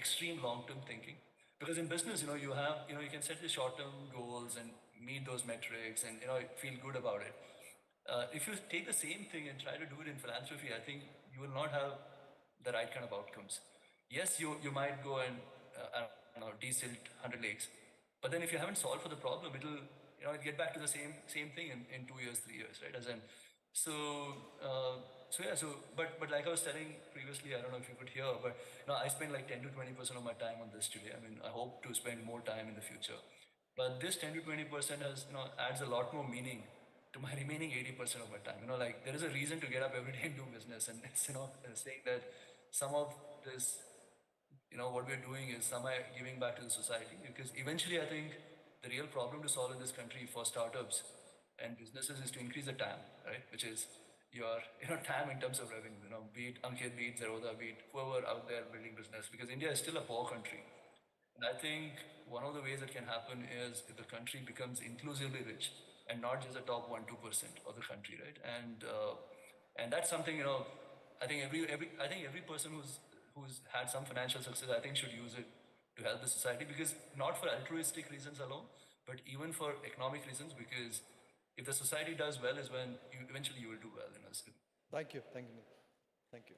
extreme long-term thinking. Because in business, you have, you can set the short-term goals and meet those metrics and, feel good about it. If you take the same thing and try to do it in philanthropy, I think you will not have the right kind of outcomes. Yes, you might go and I don't know, desilt 100 lakes, but then if you haven't solved for the problem, it'll get back to the same thing in 2 years, 3 years, right? As in, so so yeah, but like I was telling previously, I don't know if you could hear, but I spend like 10 to 20% of my time on this today. I mean, I hope to spend more time in the future, but this 10 to 20% has adds a lot more meaning to my remaining 80% of my time. Like there is a reason to get up every day and do business, and it's saying that some of this, what we're doing is somehow giving back to the society, because eventually I think the real problem to solve in this country for startups and businesses is to increase the TAM, right? Which is your TAM in terms of revenue. Be it Ankit, be it Zerodha, be it whoever out there building business, because India is still a poor country. And I think one of the ways it can happen is if the country becomes inclusively rich and not just the top 1-2% of the country, right? And that's something I think every person who's had some financial success, I think, should use it to help the society, because not for altruistic reasons alone, but even for economic reasons. Because if the society does well, is when you will do well. Thank you, Nick. Thank you.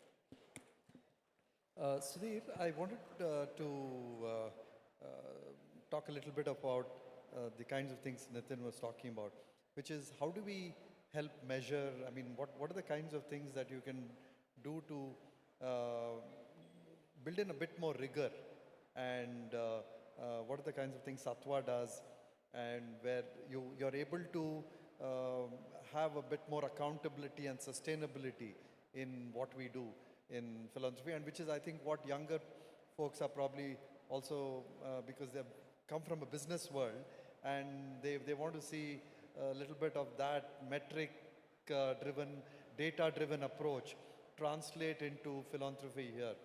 Sudhir, I wanted to talk a little bit about the kinds of things Nitin was talking about, which is how do we help measure? I mean, what are the kinds of things that you can do to build in a bit more rigor, and what are the kinds of things Sattva does, and where you're able to have a bit more accountability and sustainability in what we do in philanthropy, and which is, I think, what younger folks are probably also, because they've come from a business world, and they want to see a little bit of that metric driven, data driven approach translate into philanthropy here.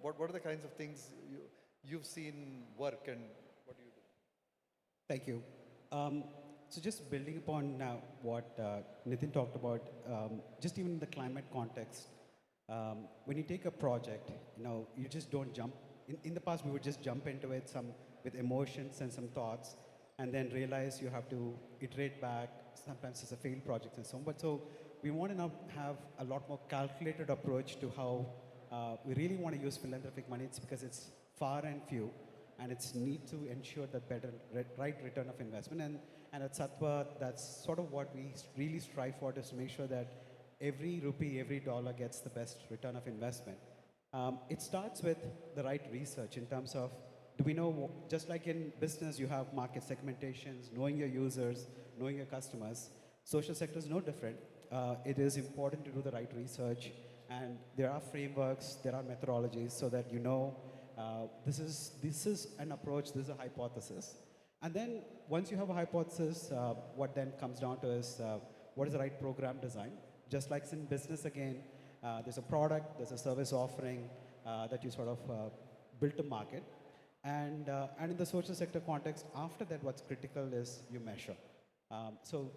What are the kinds of things you've seen work, and what do you do? Thank you. So just building upon now what Nitin talked about, just even in the climate context, when you take a project, you just don't jump. In the past, we would just jump into it with emotions and some thoughts, and then realize you have to iterate back. Sometimes it's a failed project and so on. But so we want to now have a lot more calculated approach to how we really want to use philanthropic money. It's because it's far and few, and it's need to ensure that right return of investment. And at Sattva, that's sort of what we really strive for, is to make sure that every rupee, every dollar gets the best return of investment. It starts with the right research in terms of, do we know, just like in business, you have market segmentations, knowing your users, knowing your customers. Social sector is no different. It is important to do the right research, and there are frameworks, there are methodologies, so that this is an approach, this is a hypothesis. And then once you have a hypothesis, what then comes down to is what is the right program design? Just like in business again, there's a product, there's a service offering that you sort of build to market. And in the social sector context, after that, what's critical is you measure. So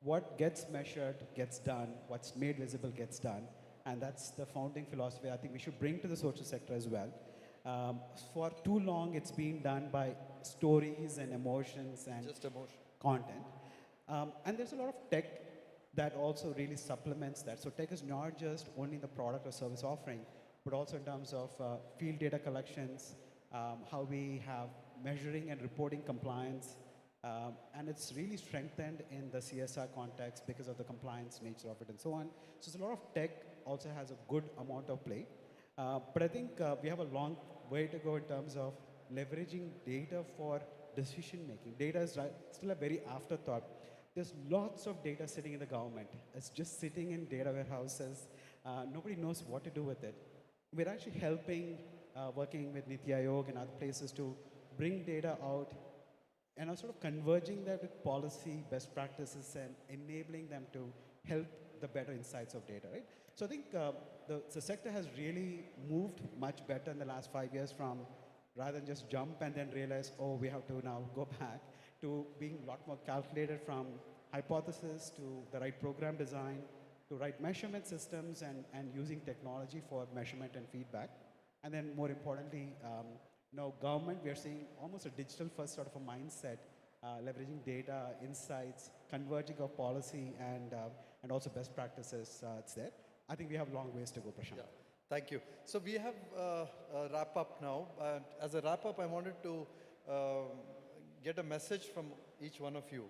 what gets measured gets done, what's made visible gets done. And that's the founding philosophy I think we should bring to the social sector as well. For too long, it's been done by stories and emotions and just emotion content. And there's a lot of tech that also really supplements that. So tech is not just only the product or service offering, but also in terms of field data collections, how we have measuring and reporting compliance. And it's really strengthened in the CSR context because of the compliance nature of it and so on. So it's a lot of tech also has a good amount of play. But I think we have a long way to go in terms of leveraging data for decision making. Data is still a very afterthought. There's lots of data sitting in the government. It's just sitting in data warehouses. Nobody knows what to do with it. We're actually helping, working with Niti Aayog and other places to bring data out and are sort of converging that with policy, best practices, and enabling them to help the better insights of data, right? So I think the sector has really moved much better in the last 5 years from rather than just jump and then realize, oh, we have to now go back, to being a lot more calculated, from hypothesis to the right program design, to right measurement systems and using technology for measurement and feedback. And then more importantly, government, we are seeing almost a digital first sort of a mindset, leveraging data, insights, converging of policy and also best practices. It's there. I think we have long ways to go, Prashant. Yeah, thank you. So we have a wrap up now. As a wrap up, I wanted to get a message from each one of you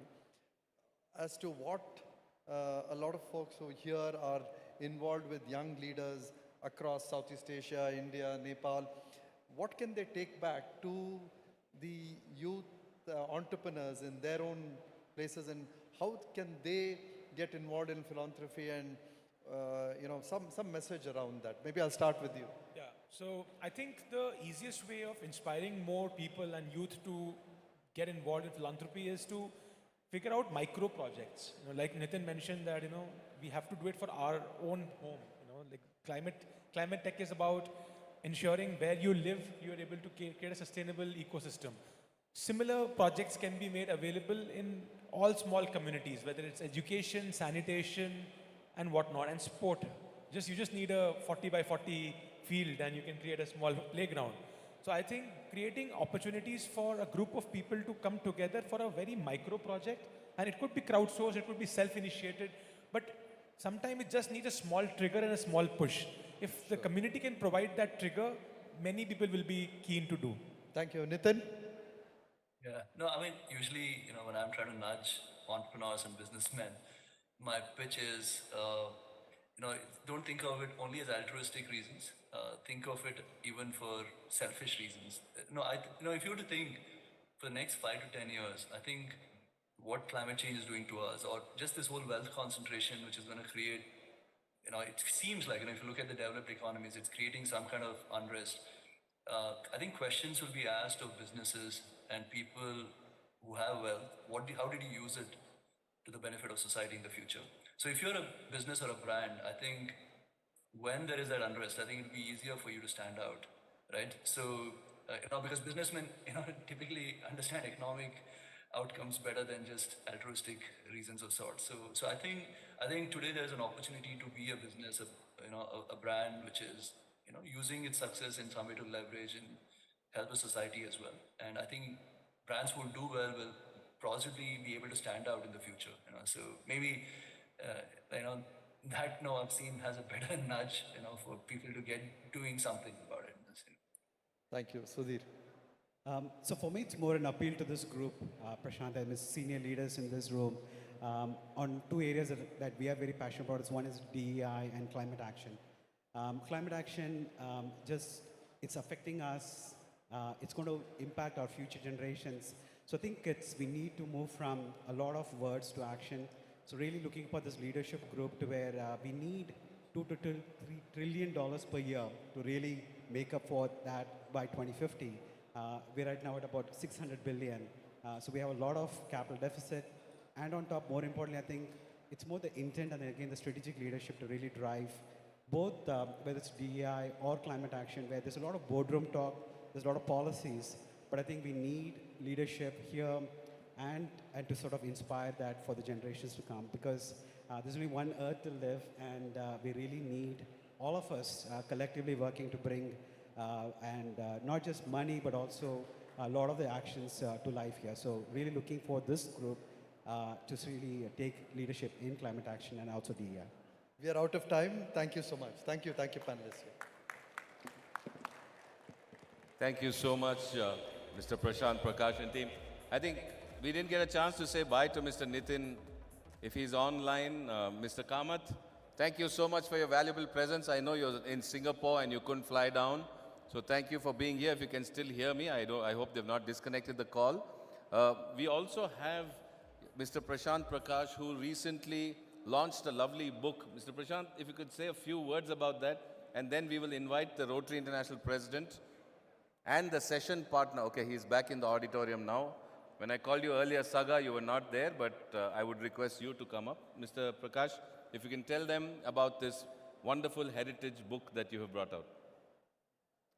as to what a lot of folks who here are involved with young leaders across Southeast Asia, India, Nepal, what can they take back to the youth entrepreneurs in their own places, and how can they get involved in philanthropy, and some message around that. Maybe I'll start with you. Yeah, so I think the easiest way of inspiring more people and youth to get involved in philanthropy is to figure out micro projects. Like Nitin mentioned that, we have to do it for our own home. Like climate tech is about ensuring where you live, you are able to create a sustainable ecosystem. Similar projects can be made available in all small communities, whether it's education, sanitation, and whatnot, and sport. You just need a 40 by 40 field and you can create a small playground. So I think creating opportunities for a group of people to come together for a very micro project, and it could be crowdsourced, it could be self-initiated, but sometimes it just needs a small trigger and a small push. If the community can provide that trigger, many people will be keen to do. Thank you. Nitin? Yeah, no, I mean, usually, when I'm trying to nudge entrepreneurs and businessmen, my pitch is, don't think of it only as altruistic reasons. Think of it even for selfish reasons. If you were to think for the next 5 to 10 years, I think what climate change is doing to us, or just this whole wealth concentration, which is going to create, it seems like, if you look at the developed economies, it's creating some kind of unrest. I think questions will be asked of businesses and people who have wealth. How did you use it to the benefit of society in the future? So if you're a business or a brand, I think when there is that unrest, I think it'll be easier for you to stand out, right? So, because businessmen, typically understand economic outcomes better than just altruistic reasons of sorts. So I think today there's an opportunity to be a business, a brand which is, using its success in some way to leverage and help the society as well. And I think brands who do well will possibly be able to stand out in the future. So maybe that I've seen has a better nudge, for people to get doing something about it. Thank you. Sudhir? So for me, it's more an appeal to this group, Prashant and his senior leaders in this room, on two areas that we are very passionate about. One is DEI and climate action. Climate action, it's affecting us. It's going to impact our future generations. So I think we need to move from a lot of words to action. So really looking for this leadership group to where we need $2 to $3 trillion per year to really make up for that by 2050. We're right now at about 600 billion. So we have a lot of capital deficit. And on top, more importantly, I think it's more the intent and again the strategic leadership to really drive both, whether it's DEI or climate action, where there's a lot of boardroom talk, there's a lot of policies, but I think we need leadership here and to sort of inspire that for the generations to come, because there's only one earth to live, and we really need all of us collectively working to bring not just money, but also a lot of the actions to life here. So really looking for this group to really take leadership in climate action and also DEI. We are out of time. Thank you so much. Thank you, panelists. Thank you so much, Mr. Prashant, Prakash, and team. I think we didn't get a chance to say bye to Mr. Nitin. If he's online, Mr. Kamath, thank you so much for your valuable presence. I know you're in Singapore and you couldn't fly down. So thank you for being here. If you can still hear me, I hope they've not disconnected the call. We also have Mr. Prashant Prakash, who recently launched a lovely book. Mr. Prashant, if you could say a few words about that, and then we will invite the Rotary International President and the session partner. Okay, he's back in the auditorium now. When I called you earlier, Saga, you were not there, but I would request you to come up. Mr. Prakash, if you can tell them about this wonderful heritage book that you have brought out.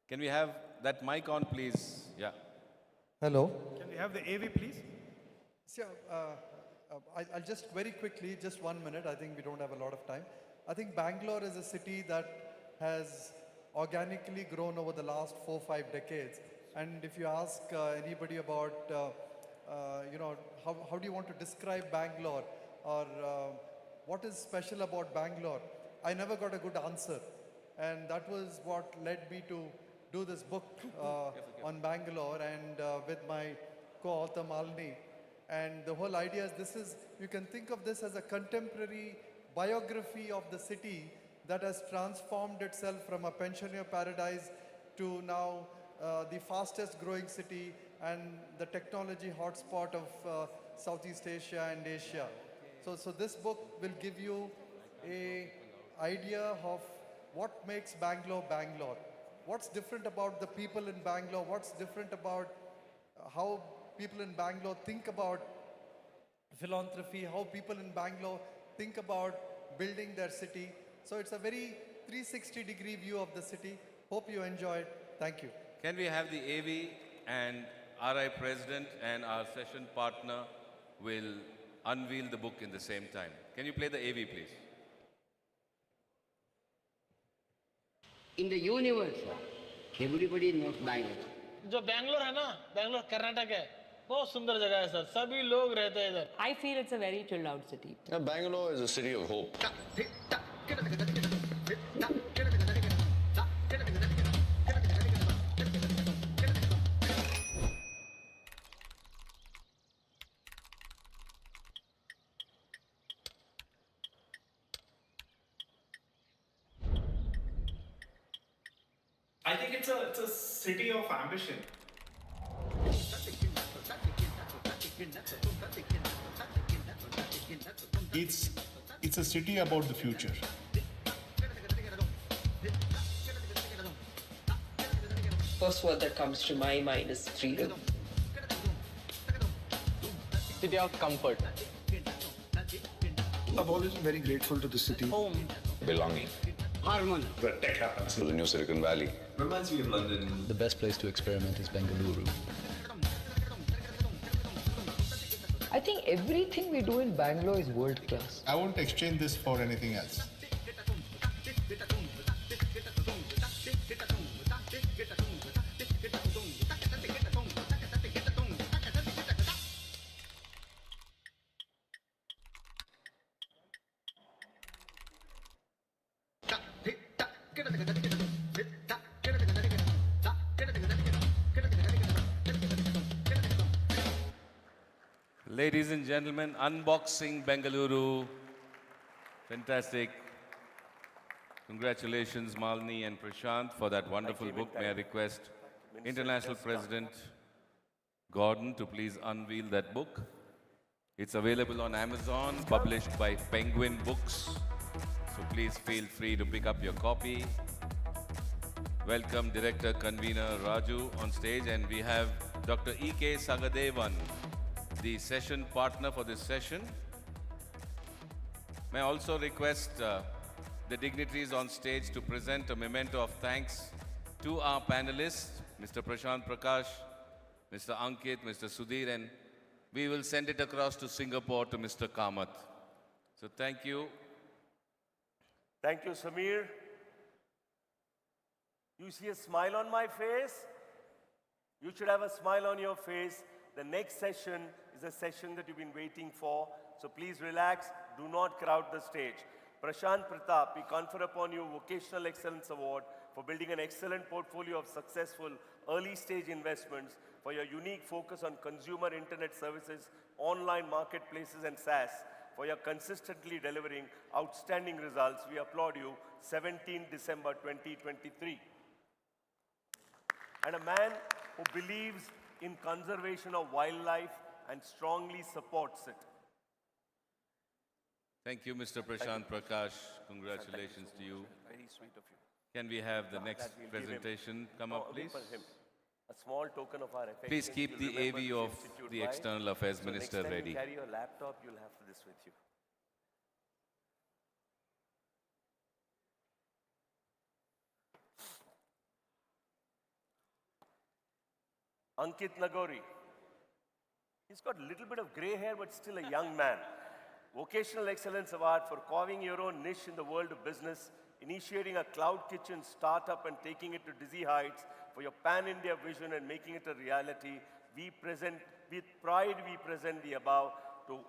Can we have that mic on, please? Yeah. Hello. Can we have the AV, please? So, I'll just very quickly, just 1 minute. I think we don't have a lot of time. I think Bangalore is a city that has organically grown over the last 4-5 decades. And if you ask anybody about, how do you want to describe Bangalore, or what is special about Bangalore, I never got a good answer. And that was what led me to do this book on Bangalore, and with my co-author Malini. And the whole idea is you can think of this as a contemporary biography of the city that has transformed itself from a pensioner paradise to now the fastest growing city and the technology hotspot of Southeast Asia and Asia. So this book will give you a idea of what makes Bangalore Bangalore. What's different about the people in Bangalore? What's different about how people in Bangalore think about philanthropy, how people in Bangalore think about building their city. So it's a very 360-degree view of the city. Hope you enjoy it. Thank you. Can we have the AV and RI President and our session partner will unveil the book in the same time? Can you play the AV, please? In the universe, everybody knows Bangalore. जो बैंगलोर है ना, बैंगलोर कर्नाटक है, बहुत सुंदर जगह है sir, सभी लोग रहते हैं इधर. I feel it's a very chilled out city. Bangalore is a city of hope. I think it's a city of ambition. It's a city about the future. First word that comes to my mind is freedom. City of comfort. I've always been very grateful to the city. Home. Belonging. Harmony. Where tech happens. To the new Silicon Valley. Reminds me of London. The best place to experiment is Bengaluru. I think everything we do in Bangalore is world class. I won't exchange this for anything else. Ladies and gentlemen, unboxing Bengaluru. Fantastic. Congratulations, Malini and Prashant, for that wonderful book. May I request International President Gordon to please unveil that book. It's available on Amazon, published by Penguin Books. So please feel free to pick up your copy. Welcome Director Convener Raju on stage, and we have Dr. E.K. Sagadevan, the session partner for this session. May I also request the dignitaries on stage to present a memento of thanks to our panelists, Mr. Prashant Prakash, Mr. Ankit, Mr. Sudhir, and we will send it across to Singapore to Mr. Kamath. So thank you. Thank you, Samir. You see a smile on my face? You should have a smile on your face. The next session is a session that you've been waiting for. So please relax, do not crowd the stage. Prashant Pratap, we confer upon you Vocational Excellence Award for building an excellent portfolio of successful early stage investments, for your unique focus on consumer internet services, online marketplaces and SaaS, for your consistently delivering outstanding results. We applaud you. 17 December 2023. And a man who believes in conservation of wildlife and strongly supports it. Thank you, Mr. Prashant Prakash. Congratulations to you. Very sweet of you. Can we have the next presentation come up, please? For him. A small token of our affection. Please keep the AV of the External Affairs Minister next time ready. You carry your laptop, you'll have this with you. Ankit Nagori. He's got a little bit of gray hair, but still a young man. Vocational Excellence Award for carving your own niche in the world of business initiating a cloud kitchen startup and taking it to dizzy heights, for your pan-India vision and making it a reality. We present, with pride we present the above to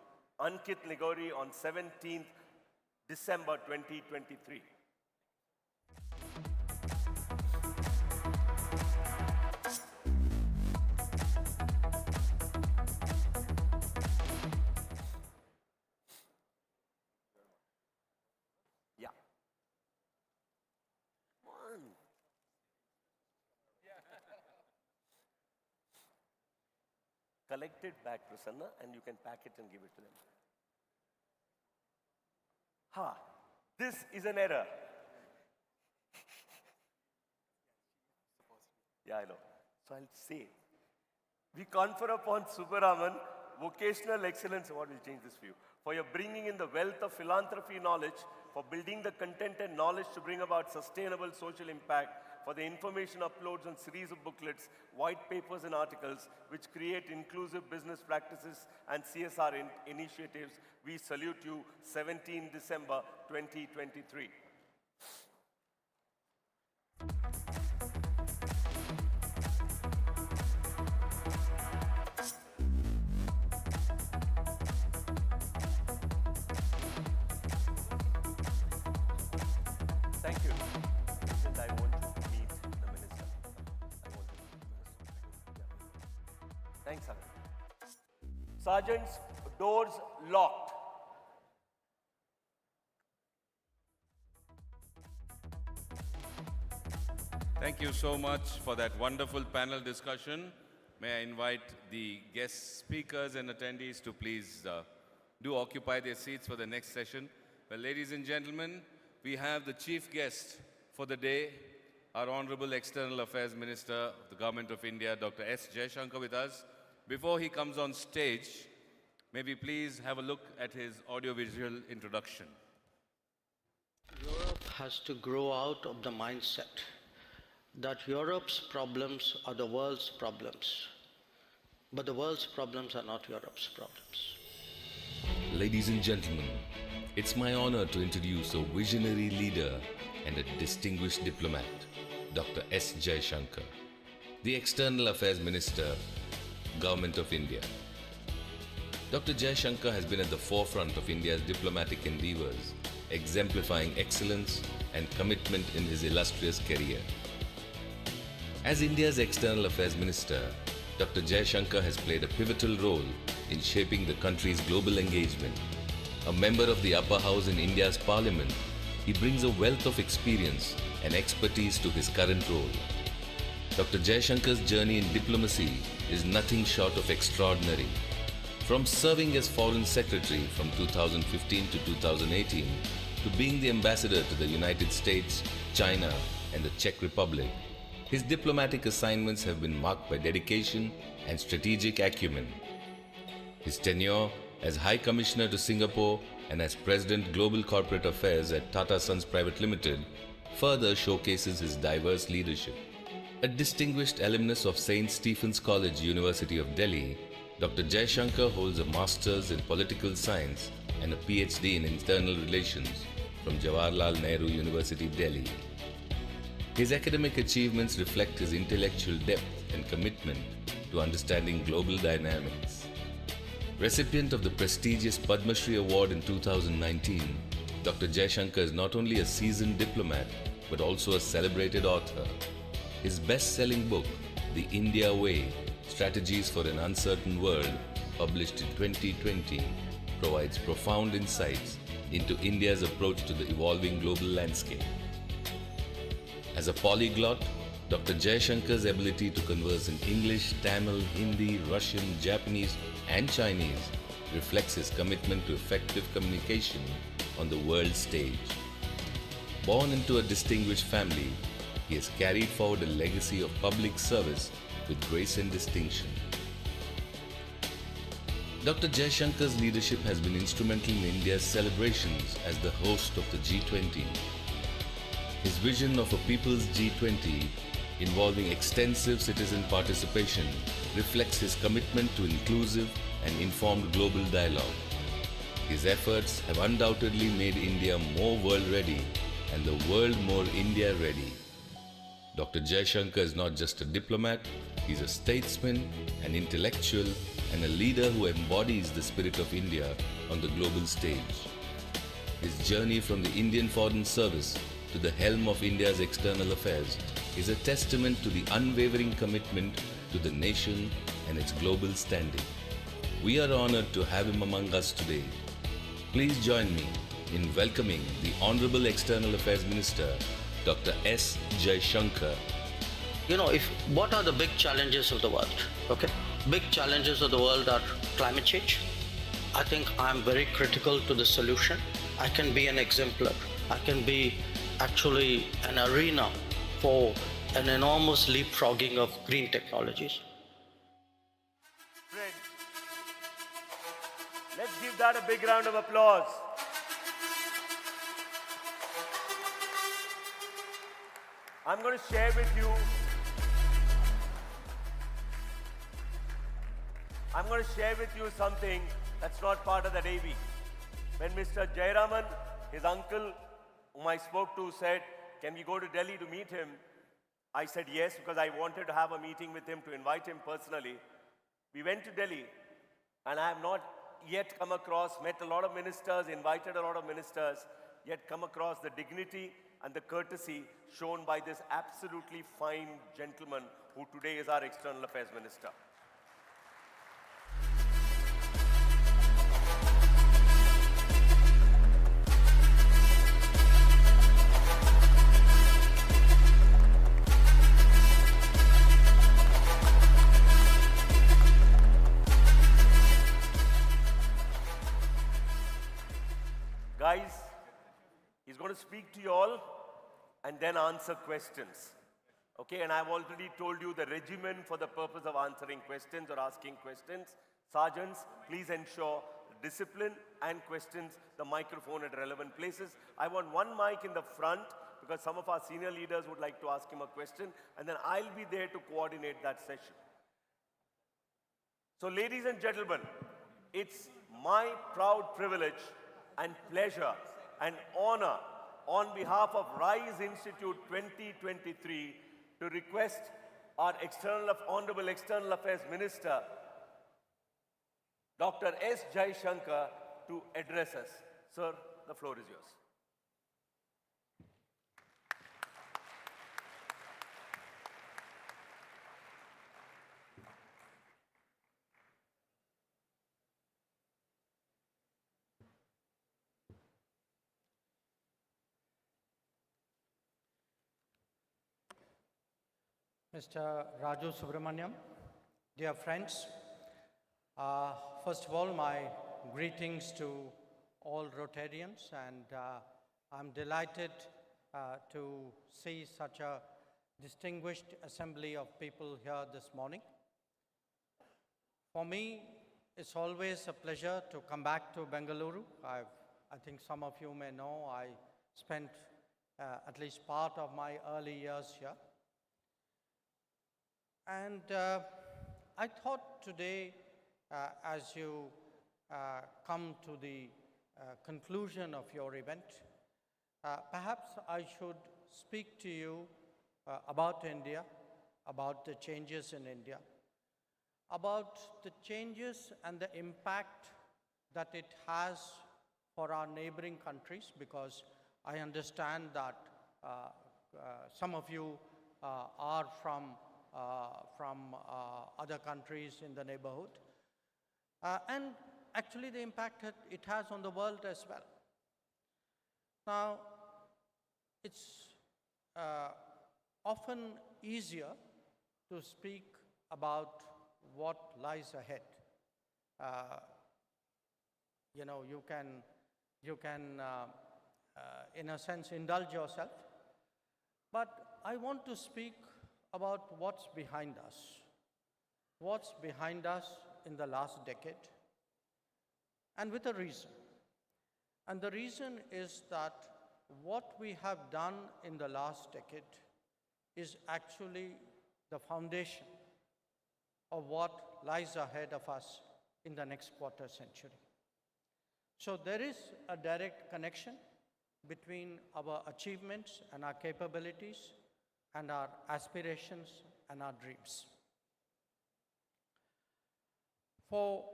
Ankit Nigori on 17th December 2023. Yeah. One. Collect it back, Prasanna, and you can pack it and give it to them. Ha, this is an error. Yeah, I know. So I'll say, we confer upon Subbaraman Vocational Excellence Award. We'll change this for you. For your bringing in the wealth of philanthropy knowledge, for building the content and knowledge to bring about sustainable social impact, for the information uploads on series of booklets, white papers and articles which create inclusive business practices and CSR initiatives. We salute you, 17 December 2023. Thank you. And I want to meet the minister. I want to meet the minister. Yeah. Thanks, Anand. Sergeants, doors locked. Thank you so much for that wonderful panel discussion. May I invite the guest speakers and attendees to please do occupy their seats for the next session. Well, ladies and gentlemen, we have the chief guest for the day, our Honorable External Affairs Minister of the Government of India, Dr. S. Jaishankar, with us. Before he comes on stage, may we please have a look at his audiovisual introduction. Europe has to grow out of the mindset that Europe's problems are the world's problems, but the world's problems are not Europe's problems. Ladies and gentlemen, it's my honor to introduce a visionary leader and a distinguished diplomat, Dr. S. Jaishankar, the External Affairs Minister, Government of India. Dr. Jaishankar has been at the forefront of India's diplomatic endeavors, exemplifying excellence and commitment in his illustrious career. As India's External Affairs Minister, Dr. Jaishankar has played a pivotal role in shaping the country's global engagement. A member of the upper house in India's parliament, he brings a wealth of experience and expertise to his current role. Dr. Jaishankar's journey in diplomacy is nothing short of extraordinary. From serving as Foreign Secretary from 2015 to 2018 to being the ambassador to the United States, China, and the Czech Republic, his diplomatic assignments have been marked by dedication and strategic acumen. His tenure as High Commissioner to Singapore and as President Global Corporate Affairs at Tata Sons Private Limited further showcases his diverse leadership. A distinguished alumnus of St. Stephen's College, University of Delhi, Dr. Jaishankar holds a Master's in Political Science and a PhD in Internal Relations from Jawaharlal Nehru University, Delhi. His academic achievements reflect his intellectual depth and commitment to understanding global dynamics. Recipient of the prestigious Padma Shri Award in 2019, Dr. Jaishankar is not only a seasoned diplomat but also a celebrated author. His best-selling book, The India Way: Strategies for an Uncertain World, published in 2020, provides profound insights into India's approach to the evolving global landscape. As a polyglot, Dr. Jaishankar's ability to converse in English, Tamil, Hindi, Russian, Japanese, and Chinese reflects his commitment to effective communication on the world stage. Born into a distinguished family, he has carried forward a legacy of public service with grace and distinction. Dr. Jaishankar's leadership has been instrumental in India's celebrations as the host of the G20. His vision of a People's G20 involving extensive citizen participation reflects his commitment to inclusive and informed global dialogue. His efforts have undoubtedly made India more world-ready and the world more India ready. Dr. Jaishankar is not just a diplomat, he's a statesman, an intellectual, and a leader who embodies the spirit of India on the global stage. His journey from the Indian Foreign Service to the helm of India's external affairs is a testament to the unwavering commitment to the nation and its global standing. We are honored to have him among us today. Please join me in welcoming the Honorable External Affairs Minister, Dr. S. Jaishankar. You know, what are the big challenges of the world? Okay, big challenges of the world are climate change. I think I'm very critical to the solution. I can be an exemplar. I can be actually an arena for an enormous leapfrogging of green technologies. Friends, let's give that a big round of applause. I'm going to share with you something that's not part of that AV. When Mr. Jayaraman, his uncle, whom I spoke to, said, can we go to Delhi to meet him? I said yes, because I wanted to have a meeting with him, to invite him personally. We went to Delhi, and I have not yet met a lot of ministers, invited a lot of ministers, yet come across the dignity and the courtesy shown by this absolutely fine gentleman who today is our External Affairs Minister. Guys, he's going to speak to you all and then answer questions. Okay, and I've already told you the regimen for the purpose of answering questions or asking questions. Sergeants, please ensure discipline and questions, the microphone at relevant places. I want one mic in the front because some of our senior leaders would like to ask him a question, and then I'll be there to coordinate that session. So ladies and gentlemen, it's my proud privilege and pleasure and honor on behalf of RISE Institute 2023 to request our Honorable External Affairs Minister, Dr. S. Jaishankar, to address us. Sir, the floor is yours. Mr. Raju Subramaniam, dear friends, first of all, my greetings to all Rotarians, and I'm delighted to see such a distinguished assembly of people here this morning. For me, it's always a pleasure to come back to Bengaluru. I think some of you may know I spent at least part of my early years here. And I thought today, as you come to the conclusion of your event, perhaps I should speak to you about India, about the changes in India, about the changes and the impact that it has for our neighboring countries, because I understand that some of you are from other countries in the neighborhood, and actually the impact that it has on the world as well. Now, it's often easier to speak about what lies ahead. You know, you can in a sense indulge yourself, but I want to speak about what's behind us in the last decade, and with a reason. And the reason is that what we have done in the last decade is actually the foundation of what lies ahead of us in the next quarter century. So there is a direct connection between our achievements and our capabilities and our aspirations and our dreams. For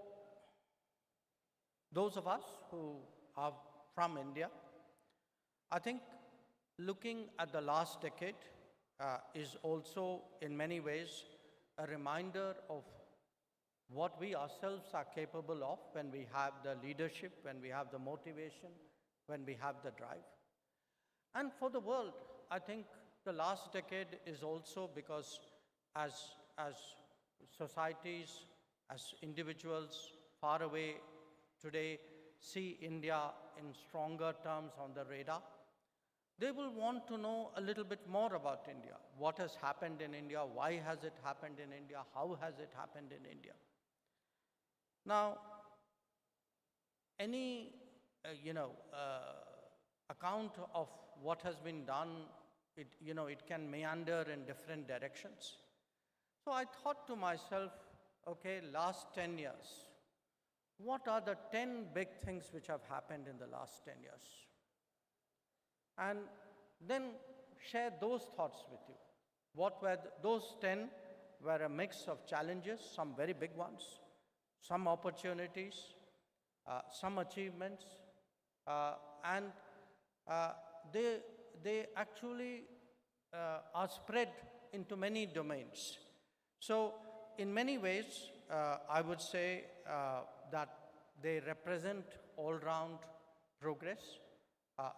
those of us who are from India, I think looking at the last decade is also in many ways a reminder of what we ourselves are capable of when we have the leadership, when we have the motivation, when we have the drive. And for the world, I think the last decade is also because as societies, as individuals far away today see India in stronger terms on the radar, they will want to know a little bit more about India. What has happened in India? Why has it happened in India? How has it happened in India? Now, any account of what has been done, it can meander in different directions. So I thought to myself, okay, last 10 years, what are the 10 big things which have happened in the last 10 years? And then share those thoughts with you. What were those 10 were a mix of challenges, some very big ones, some opportunities, some achievements, and they actually are spread into many domains. So in many ways, I would say that they represent all-round progress.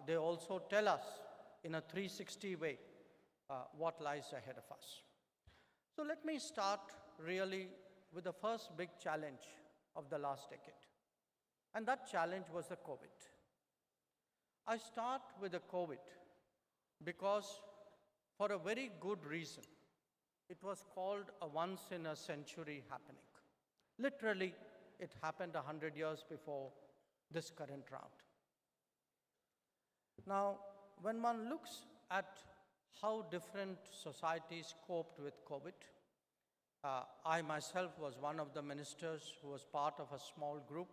They also tell us in a 360 way what lies ahead of us. So let me start really with the first big challenge of the last decade. And that challenge was the COVID. I start with the COVID because for a very good reason, it was called a once-in-a-century happening. Literally, it happened 100 years before this current round. Now, when one looks at how different societies coped with COVID, I myself was one of the ministers who was part of a small group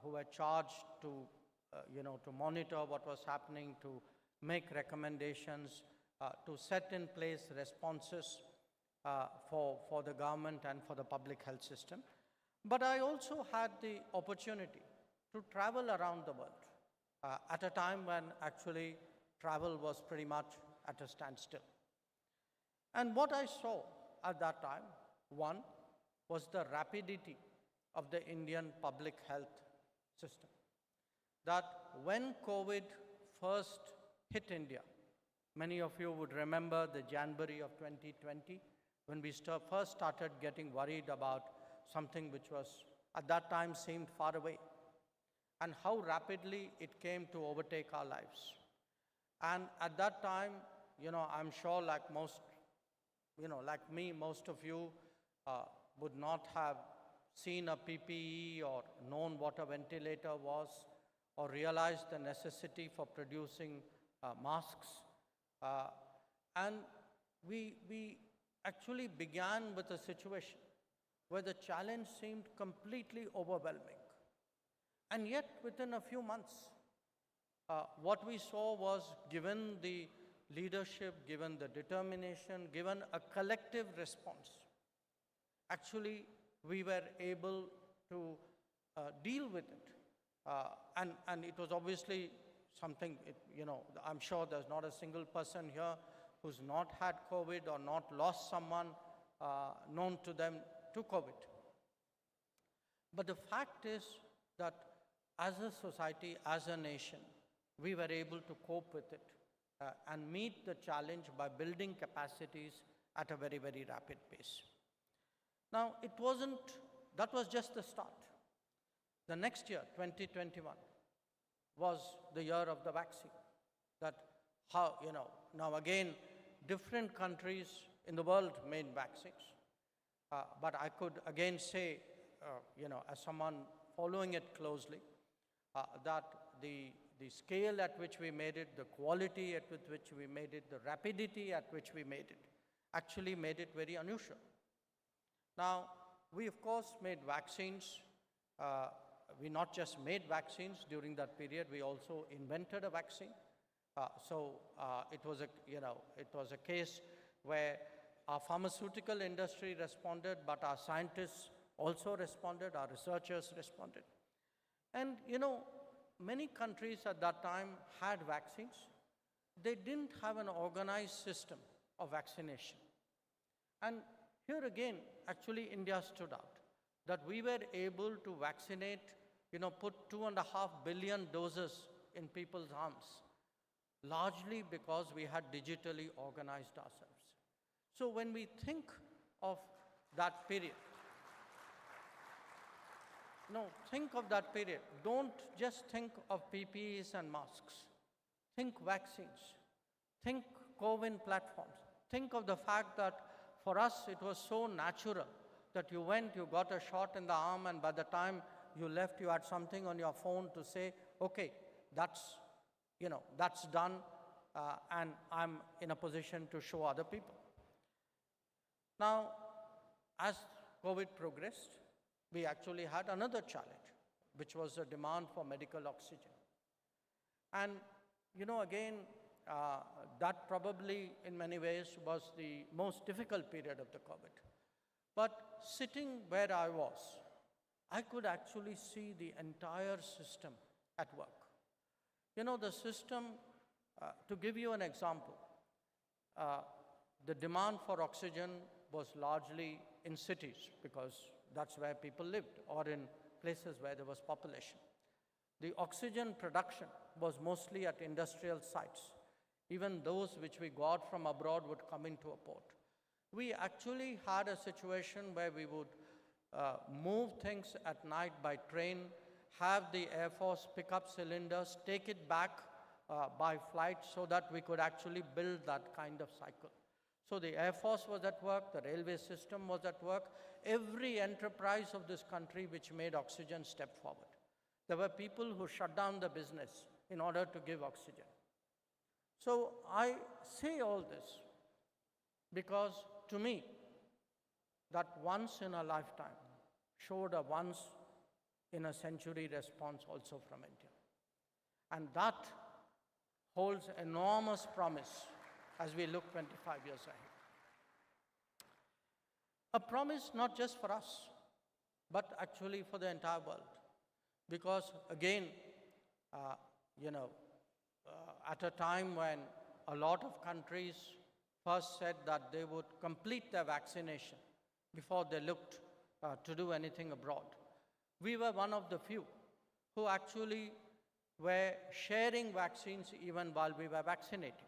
who were charged to monitor what was happening, to make recommendations, to set in place responses for the government and for the public health system. But I also had the opportunity to travel around the world at a time when actually travel was pretty much at a standstill. And what I saw at that time, one, was the rapidity of the Indian public health system. That when COVID first hit India, many of you would remember the January of 2020, when we first started getting worried about something which was at that time seemed far away, and how rapidly it came to overtake our lives. And at that time, I'm sure like me, most of you would not have seen a PPE or known what a ventilator was, or realized the necessity for producing masks. And we actually began with a situation where the challenge seemed completely overwhelming. And yet, within a few months, what we saw was, given the leadership, given the determination, given a collective response, actually we were able to deal with it. And it was obviously something, I'm sure there's not a single person here who's not had COVID or not lost someone known to them to COVID. But the fact is that as a society, as a nation, we were able to cope with it and meet the challenge by building capacities at a very, very rapid pace. Now, that was just the start. The next year, 2021, was the year of the vaccine. Now again, different countries in the world made vaccines. But I could again say, as someone following it closely, that the scale at which we made it, the quality at which we made it, the rapidity at which we made it, actually made it very unusual. Now, we of course made vaccines we not just made vaccines during that period, we also invented a vaccine. It was a case where our pharmaceutical industry responded, but our scientists also responded, our researchers responded. And many countries at that time had vaccines. They didn't have an organized system of vaccination. And here again, actually India stood out, that we were able to vaccinate, put 2.5 billion doses in people's arms, largely because we had digitally organized ourselves. So when we think of that period, don't just think of PPEs and masks. Think vaccines. Think co-win platforms. Think of the fact that for us it was so natural that you went, you got a shot in the arm, and by the time you left, you had something on your phone to say, okay, that's done, and I'm in a position to show other people. Now, as COVID progressed, we actually had another challenge, which was the demand for medical oxygen. And, again, that probably in many ways was the most difficult period of the COVID. But sitting where I was, I could actually see the entire system at work. The system, to give you an example, the demand for oxygen was largely in cities because that's where people lived, or in places where there was population. The oxygen production was mostly at industrial sites. Even those which we got from abroad would come into a port. We actually had a situation where we would move things at night by train, have the Air Force pick up cylinders, take it back by flight so that we could actually build that kind of cycle. So the Air Force was at work, the railway system was at work, every enterprise of this country which made oxygen stepped forward. There were people who shut down the business in order to give oxygen. So I say all this because to me, that once in a lifetime showed a once in a century response also from India. And that holds enormous promise as we look 25 years ahead. A promise not just for us, but actually for the entire world. Because again, at a time when a lot of countries first said that they would complete their vaccination before they looked to do anything abroad, we were one of the few who actually were sharing vaccines even while we were vaccinating.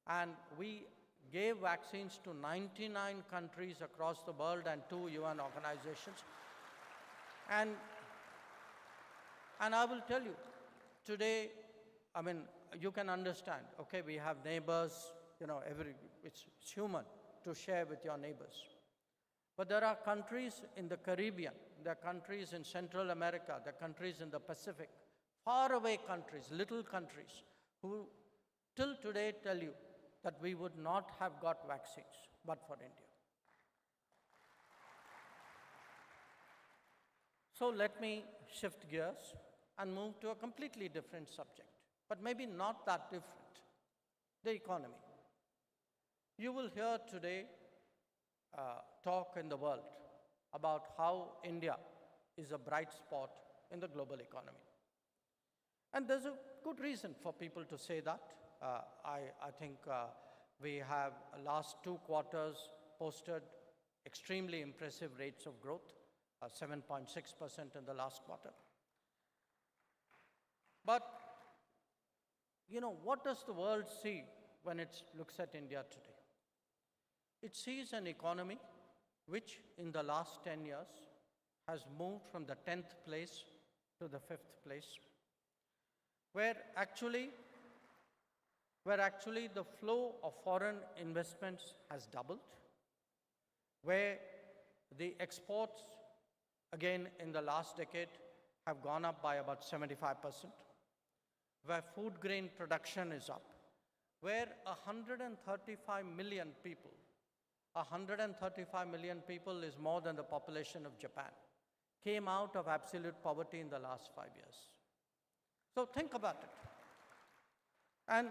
And we gave vaccines to 99 countries across the world and 2 UN organizations. And I will tell you, today, you can understand, okay, we have neighbors, it's human to share with your neighbors. But there are countries in the Caribbean, there are countries in Central America, there are countries in the Pacific, faraway countries, little countries, who till today tell you that we would not have got vaccines but for India. So let me shift gears and move to a completely different subject, but maybe not that different, the economy. You will hear today talk in the world about how India is a bright spot in the global economy. And there's a good reason for people to say that. I think we have last 2 quarters posted extremely impressive rates of growth, 7.6% in the last quarter. But, what does the world see when it looks at India today? It sees an economy which in the last 10 years has moved from the 10th place to the 5th place, where actually the flow of foreign investments has doubled, where the exports, again in the last decade, have gone up by about 75%, where food grain production is up, where 135 million people is more than the population of Japan, came out of absolute poverty in the last 5 years. So think about it. And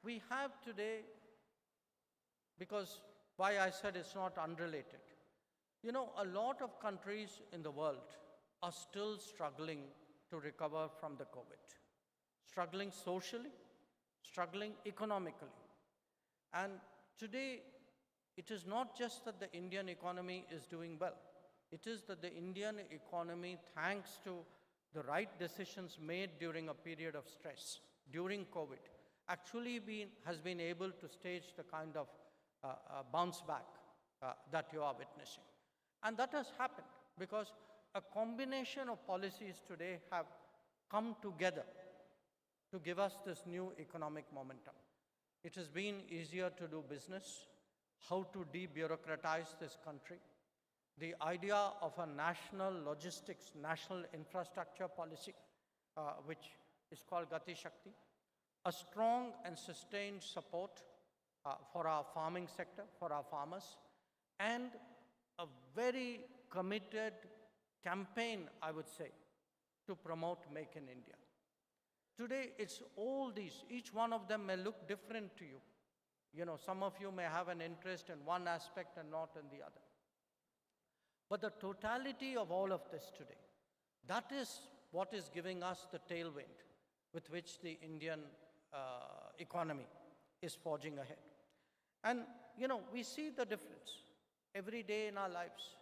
we have today, because why I said it's not unrelated. You know, a lot of countries in the world are still struggling to recover from the COVID. Struggling socially, struggling economically. And today, it is not just that the Indian economy is doing well. It is that the Indian economy, thanks to the right decisions made during a period of stress, during COVID, actually has been able to stage the kind of bounce back that you are witnessing. And that has happened because a combination of policies today have come together to give us this new economic momentum. It has been easier to do business, how to de-bureaucratize this country, the idea of a national logistics, national infrastructure policy, which is called Gati Shakti, a strong and sustained support for our farming sector, for our farmers, and a very committed campaign, I would say, to promote Make in India. Today, it's all these. Each one of them may look different to you. You know, some of you may have an interest in one aspect and not in the other. But the totality of all of this today, that is what is giving us the tailwind with which the Indian economy is forging ahead. And, you know, we see the difference every day in our lives.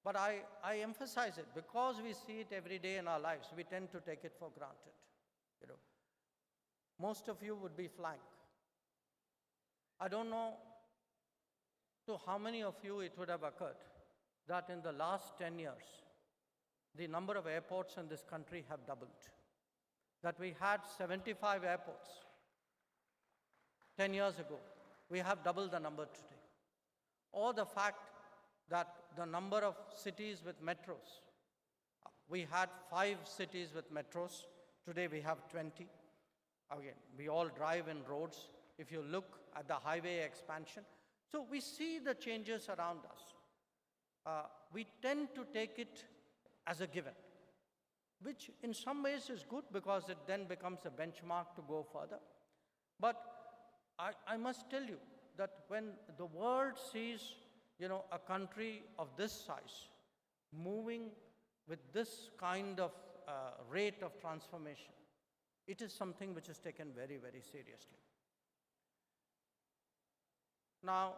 But I emphasize it, because we see it every day in our lives, we tend to take it for granted. You know, most of you would be flying. I don't know to how many of you it would have occurred that in the last 10 years, the number of airports in this country have doubled. That we had 75 airports 10 years ago. We have doubled the number today. Or the fact that the number of cities with metros, we had 5 cities with metros, today we have 20. Again, we all drive in roads. If you look at the highway expansion, so we see the changes around us. We tend to take it as a given, which in some ways is good because it then becomes a benchmark to go further. But I must tell you that when the world sees, you know, a country of this size moving with this kind of rate of transformation, it is something which is taken very, very seriously. Now,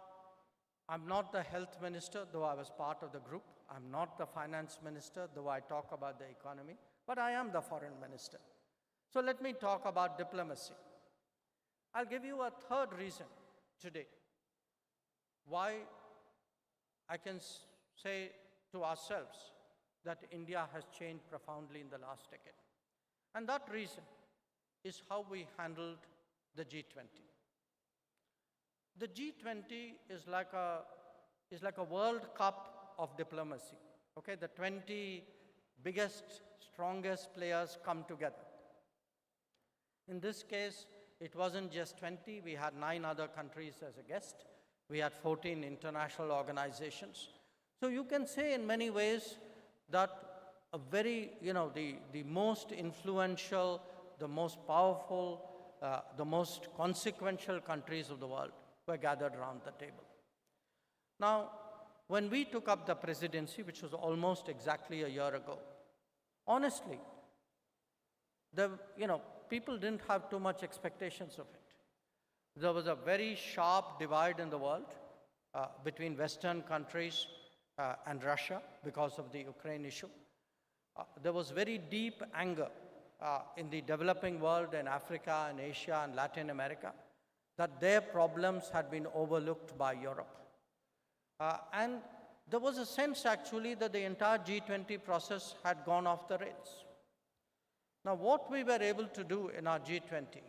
I'm not the health minister, though I was part of the group. I'm not the finance minister, though I talk about the economy, but I am the foreign minister. So let me talk about diplomacy. I'll give you a third reason today why I can say to ourselves that India has changed profoundly in the last decade. And that reason is how we handled the G20. The G20 is like a World Cup of diplomacy. Okay, the 20 biggest, strongest players come together. In this case, it wasn't just 20, we had 9 other countries as a guest. We had 14 international organizations. So you can say in many ways that a very, you know, the most influential, the most powerful, the most consequential countries of the world were gathered around the table. Now, when we took up the presidency, which was almost exactly a year ago, honestly, people didn't have too much expectations of it. There was a very sharp divide in the world between Western countries and Russia because of the Ukraine issue. There was very deep anger in the developing world, in Africa and Asia and Latin America, that their problems had been overlooked by Europe. And there was a sense actually that the entire G20 process had gone off the rails. Now, what we were able to do in our G20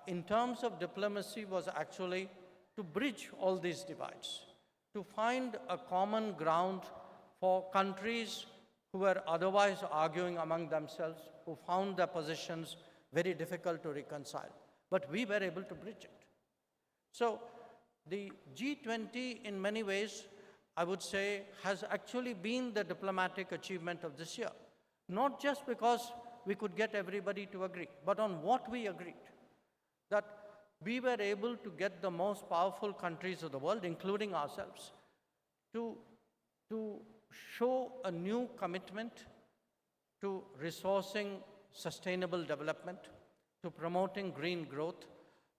in terms of diplomacy was actually to bridge all these divides, to find a common ground for countries who were otherwise arguing among themselves, who found their positions very difficult to reconcile. But we were able to bridge it. So the G20 in many ways, I would say, has actually been the diplomatic achievement of this year. Not just because we could get everybody to agree, but on what we agreed. That we were able to get the most powerful countries of the world, including ourselves, to show a new commitment to resourcing sustainable development, to promoting green growth,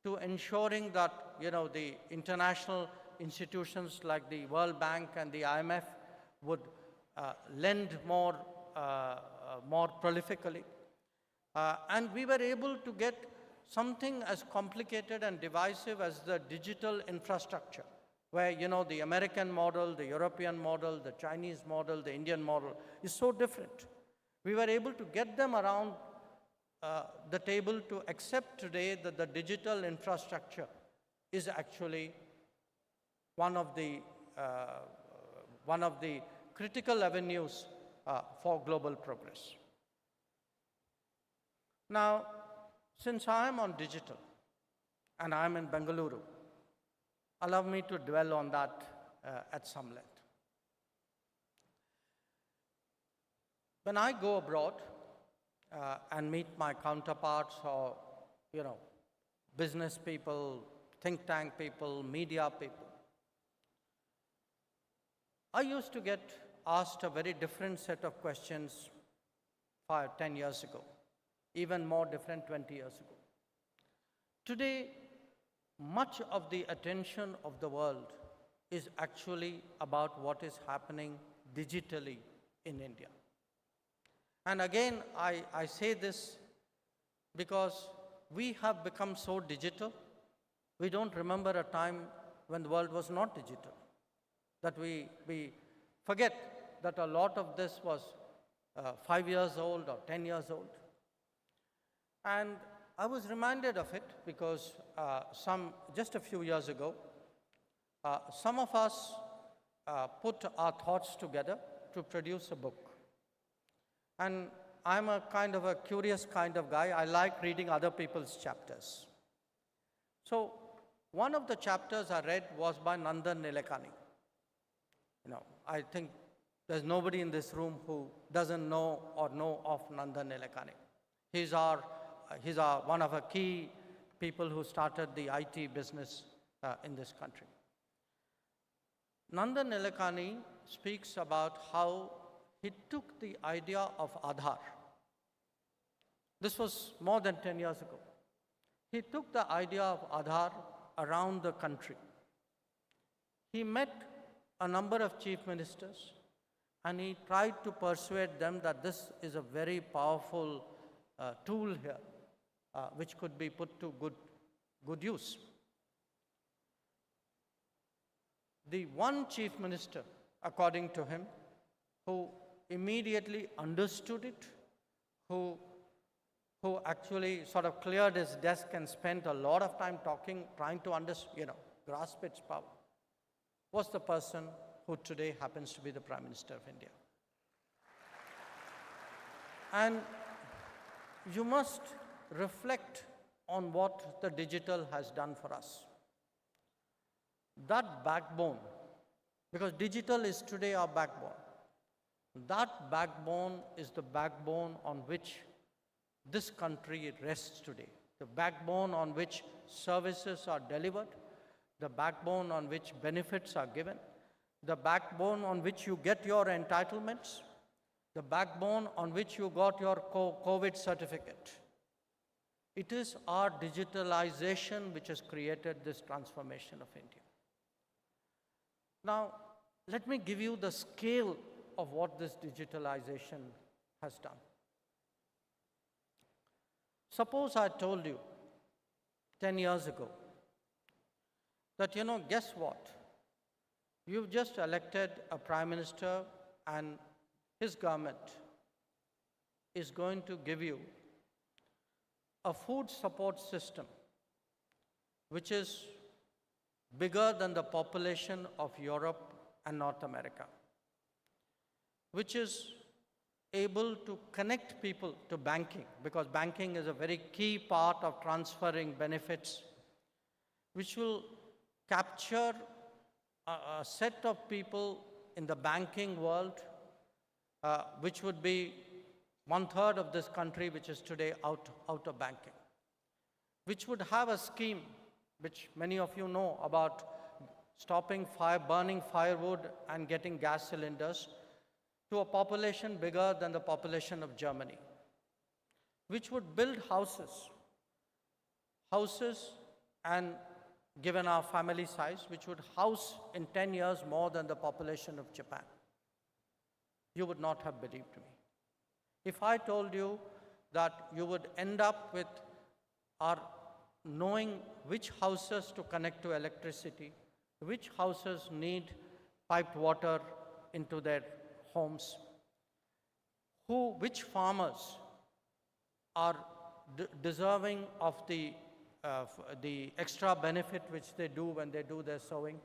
to ensuring that the international institutions like the World Bank and the IMF would lend more prolifically. And we were able to get something as complicated and divisive as the digital infrastructure, where the American model, the European model, the Chinese model, the Indian model is so different. We were able to get them around the table to accept today that the digital infrastructure is actually one of the critical avenues for global progress. Now, since I am on digital and I am in Bengaluru, allow me to dwell on that at some length. When I go abroad and meet my counterparts or, business people, think tank people, media people, I used to get asked a very different set of questions 5, 10 years ago, even more different 20 years ago. Today, much of the attention of the world is actually about what is happening digitally in India. And again, I say this because we have become so digital, we don't remember a time when the world was not digital. That we forget that a lot of this was 5 years old or 10 years old. And I was reminded of it because just a few years ago, some of us put our thoughts together to produce a book. And I'm a kind of a curious kind of guy. I like reading other people's chapters. So one of the chapters I read was by Nandan Nilekani. I think there's nobody in this room who doesn't know or know of Nandan Nilekani. He's one of our key people who started the IT business in this country. Nandan Nilekani speaks about how he took the idea of Aadhaar. This was more than 10 years ago. He took the idea of Aadhaar around the country. He met a number of chief ministers and he tried to persuade them that this is a very powerful tool here, which could be put to good use. The one chief minister, according to him, who immediately understood it, who actually sort of cleared his desk and spent a lot of time talking, trying to grasp its power, was the person who today happens to be the Prime Minister of India. And you must reflect on what the digital has done for us. That backbone, because digital is today our backbone, that backbone is the backbone on which this country rests today, the backbone on which services are delivered, the backbone on which benefits are given, the backbone on which you get your entitlements, the backbone on which you got your COVID certificate. It is our digitalization which has created this transformation of India. Now, let me give you the scale of what this digitalization has done. Suppose I told you 10 years ago that, guess what? You've just elected a prime minister and his government is going to give you a food support system which is bigger than the population of Europe and North America, which is able to connect people to banking, because banking is a very key part of transferring benefits, which will capture a set of people in the banking world, which would be 1/3 of this country, which is today out of banking, which would have a scheme, which many of you know about stopping burning firewood and getting gas cylinders, to a population bigger than the population of Germany, which would build houses and given our family size, which would house in 10 years more than the population of Japan. You would not have believed me. If I told you that you would end up with our knowing which houses to connect to electricity, which houses need piped water into their homes, which farmers are deserving of the extra benefit which they do when they do their sowing.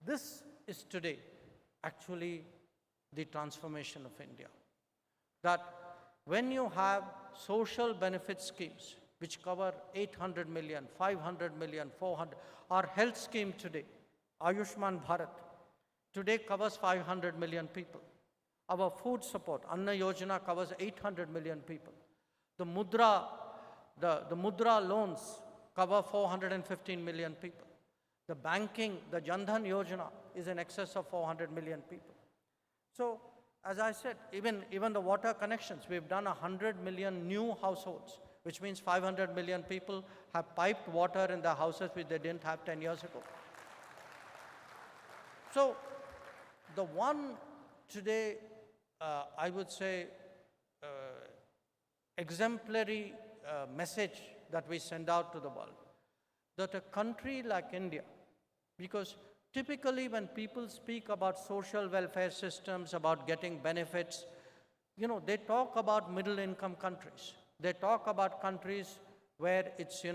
This is today actually the transformation of India. That when you have social benefit schemes which cover 800 million, 500 million, 400, our health scheme today, Ayushman Bharat, today covers 500 million people. Our food support, Anna Yojana, covers 800 million people. The Mudra loans cover 415 million people. The banking, the Jan Dhan Yojana is in excess of 400 million people. So, as I said, even the water connections, we've done 100 million new households, which means 500 million people have piped water in their houses which they didn't have 10 years ago. So, the one today, I would say, exemplary message that we send out to the world, that a country like India, because typically when people speak about social welfare systems, about getting benefits, they talk about middle income countries. They talk about countries where it's,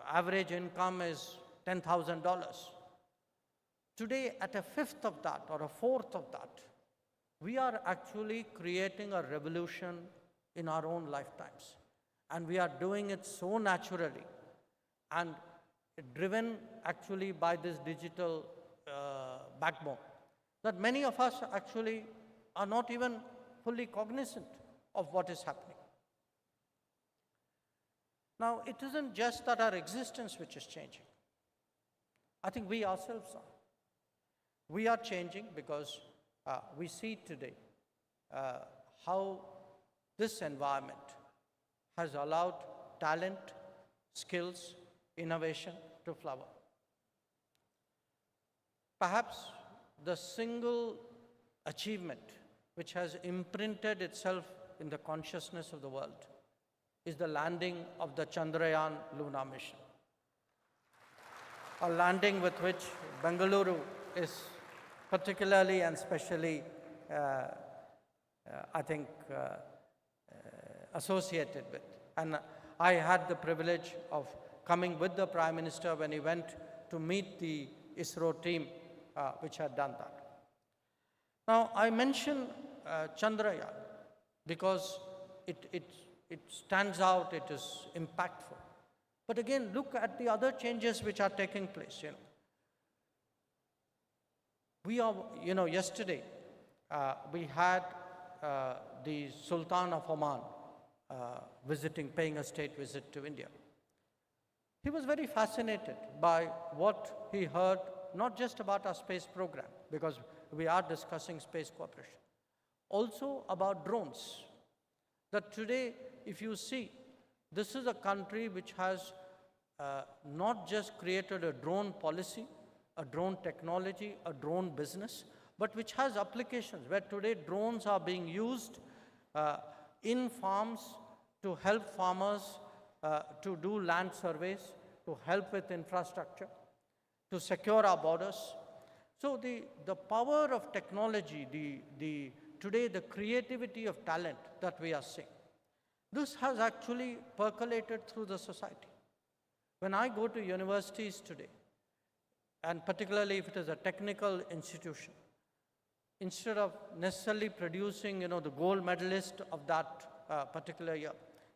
average income is $10,000. Today, at a fifth of that or a fourth of that, we are actually creating a revolution in our own lifetimes. And we are doing it so naturally and driven actually by this digital backbone that many of us actually are not even fully cognizant of what is happening. Now, it isn't just that our existence which is changing. I think we ourselves are. We are changing because we see today how this environment has allowed talent, skills, innovation to flower. Perhaps the single achievement which has imprinted itself in the consciousness of the world is the landing of the Chandrayaan lunar mission. A landing with which Bengaluru is particularly and specially, I think, associated with. And I had the privilege of coming with the Prime Minister when he went to meet the ISRO team which had done that. Now, I mention Chandrayaan because it stands out, it is impactful. But again, look at the other changes which are taking place. We are, yesterday we had the Sultan of Oman paying a state visit to India. He was very fascinated by what he heard, not just about our space program, because we are discussing space cooperation, also about drones. That today, if you see, this is a country which has not just created a drone policy, a drone technology, a drone business, but which has applications where today drones are being used in farms to help farmers to do land surveys, to help with infrastructure, to secure our borders. So the power of technology, today the creativity of talent that we are seeing, this has actually percolated through the society. When I go to universities today, and particularly if it is a technical institution, instead of necessarily producing, the gold medalist of that particular year,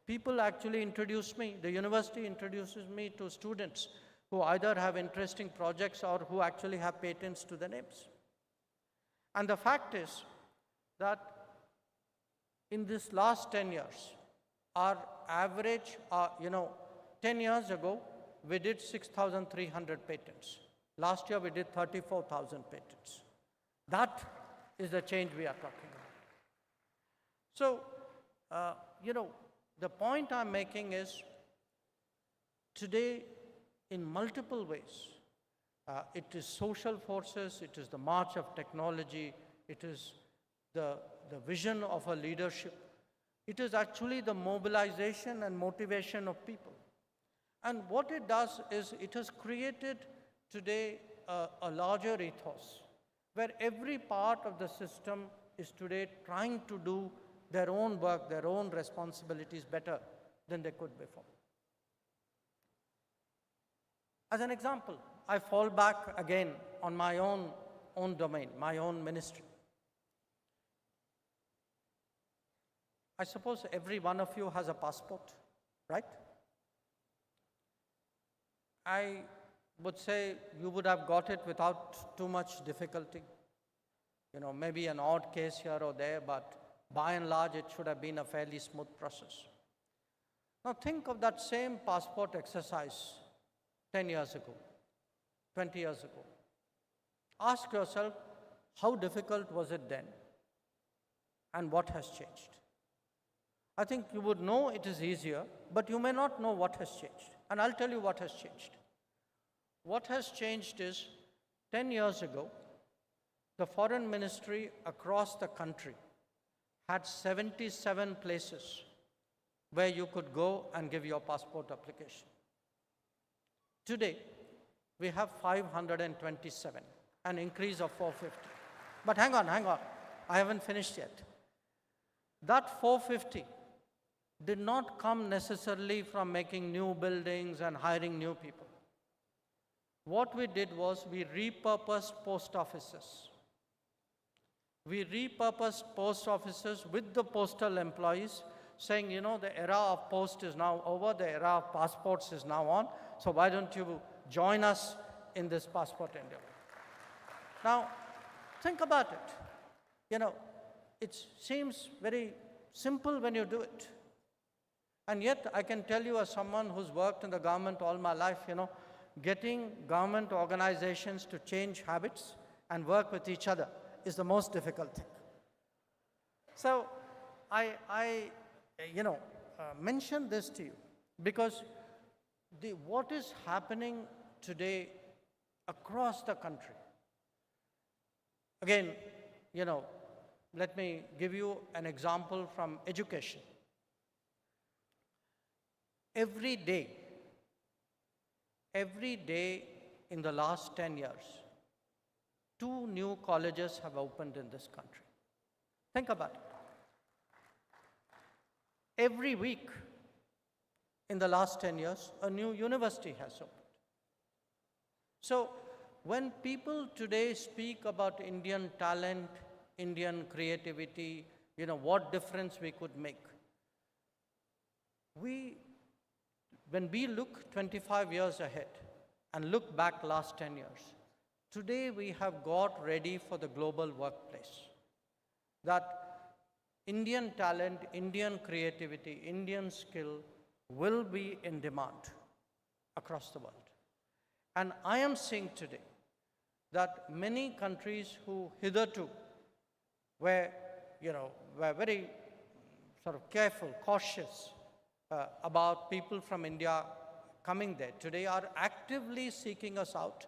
people actually introduce me, the university introduces me to students who either have interesting projects or who actually have patents to their names. And the fact is that in this last 10 years, our average, 10 years ago, we did 6,300 patents. Last year, we did 34,000 patents. That is the change we are talking about. So, the point I'm making is, today, in multiple ways, it is social forces, it is the march of technology, it is the vision of a leadership, it is actually the mobilization and motivation of people. And what it does is it has created today a larger ethos, where every part of the system is today trying to do their own work, their own responsibilities better than they could before. As an example, I fall back again on my own domain, my own ministry. I suppose every one of you has a passport, right? I would say you would have got it without too much difficulty. Maybe an odd case here or there, but by and large, it should have been a fairly smooth process. Now think of that same passport exercise 10 years ago, 20 years ago. Ask yourself, how difficult was it then? And what has changed? I think you would know it is easier, but you may not know what has changed. And I'll tell you what has changed. What has changed is, 10 years ago, the foreign ministry across the country had 77 places where you could go and give your passport application. Today, we have 527, an increase of 450. But hang on, I haven't finished yet. That 450 did not come necessarily from making new buildings and hiring new people. What we did was we repurposed post offices. We repurposed post offices with the postal employees, saying, the era of post is now over, the era of passports is now on, so why don't you join us in this passport endeavor? Now, think about it. It seems very simple when you do it. And yet, I can tell you, as someone who's worked in the government all my life, getting government organizations to change habits and work with each other is the most difficult thing. So, I mention this to you because what is happening today across the country. Again, let me give you an example from education. Every day in the last 10 years, 2 new colleges have opened in this country. Think about it. Every week in the last 10 years, a new university has opened. So when people today speak about Indian talent, Indian creativity, what difference we could make, when we look 25 years ahead and look back last 10 years, today we have got ready for the global workplace. That Indian talent, Indian creativity, Indian skill will be in demand across the world. And I am seeing today that many countries who hitherto were very sort of careful, cautious about people from India coming there, today are actively seeking us out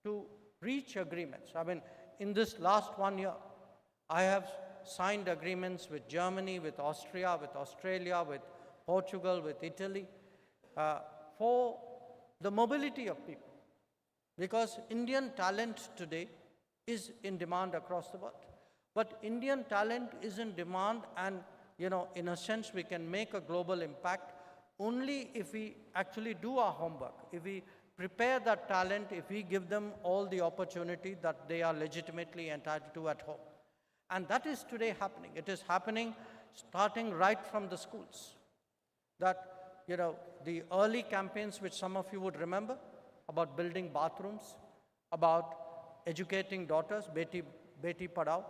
to reach agreements. I mean, in this last 1 year, I have signed agreements with Germany, with Austria, with Australia, with Portugal, with Italy, for the mobility of people. Because Indian talent today is in demand across the world. But Indian talent is in demand, and in a sense, we can make a global impact only if we actually do our homework, if we prepare that talent, if we give them all the opportunity that they are legitimately entitled to at home. And that is today happening. It is happening starting right from the schools. That, the early campaigns which some of you would remember about building bathrooms, about educating daughters, Beti Padhao.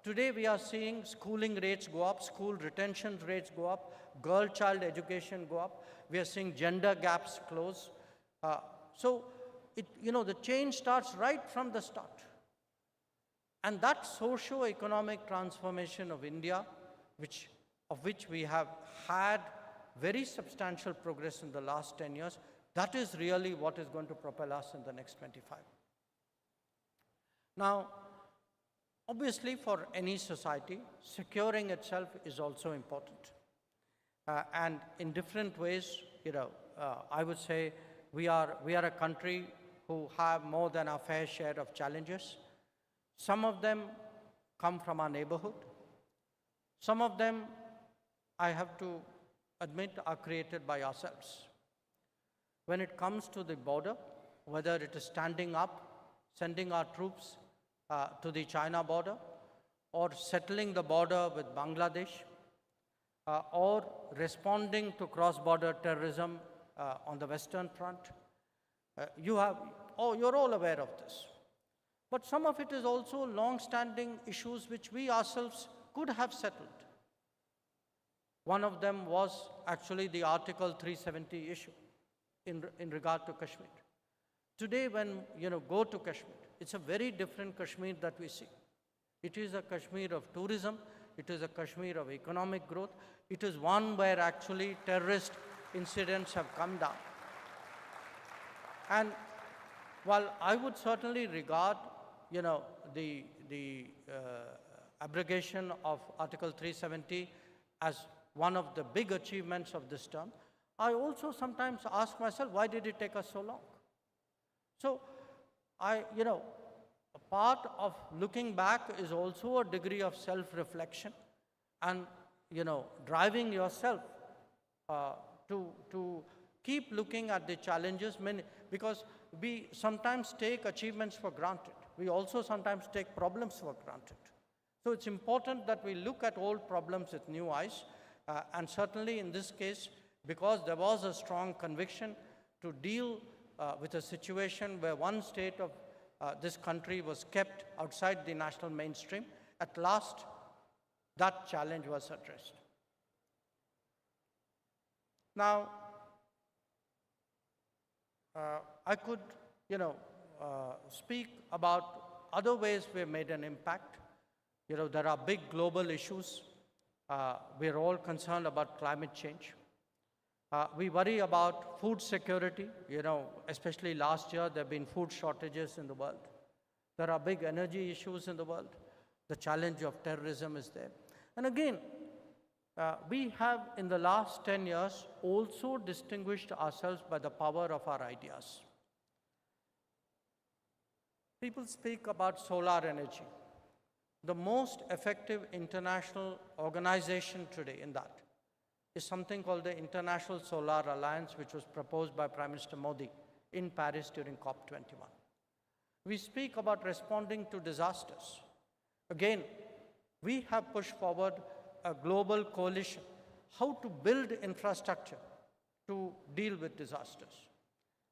Today we are seeing schooling rates go up, school retention rates go up, girl child education go up. We are seeing gender gaps close. So, the change starts right from the start. And that socio-economic transformation of India, of which we have had very substantial progress in the last 10 years, that is really what is going to propel us in the next 25. Now, obviously for any society, securing itself is also important. And in different ways, I would say we are a country who have more than our fair share of challenges. Some of them come from our neighborhood. Some of them, I have to admit, are created by ourselves. When it comes to the border, whether it is standing up, sending our troops to the China border, or settling the border with Bangladesh, or responding to cross-border terrorism on the Western Front, you're all aware of this. But some of it is also long-standing issues which we ourselves could have settled. One of them was actually the Article 370 issue in regard to Kashmir. Today, when go to Kashmir, it's a very different Kashmir that we see. It is a Kashmir of tourism. It is a Kashmir of economic growth. It is one where actually terrorist incidents have come down. And while I would certainly regard, the abrogation of Article 370 as one of the big achievements of this term, I also sometimes ask myself, why did it take us so long? So, a part of looking back is also a degree of self-reflection and, driving yourself to keep looking at the challenges, because we sometimes take achievements for granted. We also sometimes take problems for granted. So it's important that we look at old problems with new eyes, and certainly in this case, because there was a strong conviction to deal with a situation where one state of this country was kept outside the national mainstream, at last that challenge was addressed. Now, I could, speak about other ways we have made an impact. There are big global issues. We are all concerned about climate change. We worry about food security. Especially last year, there have been food shortages in the world. There are big energy issues in the world. The challenge of terrorism is there. And again, we have, in the last 10 years, also distinguished ourselves by the power of our ideas. People speak about solar energy. The most effective international organization today in that is something called the International Solar Alliance, which was proposed by Prime Minister Modi in Paris during COP21. We speak about responding to disasters. Again, we have pushed forward a global coalition, how to build infrastructure to deal with disasters.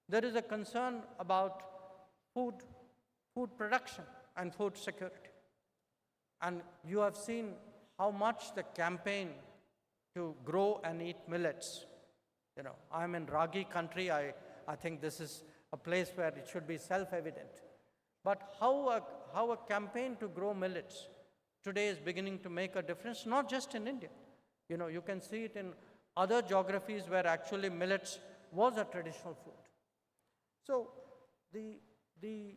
There is a concern about food production and food security. And you have seen how much the campaign to grow and eat millets. I'm in Ragi country. I think this is a place where it should be self-evident. But how a campaign to grow millets today is beginning to make a difference, not just in India. You can see it in other geographies where actually millets was a traditional food. So the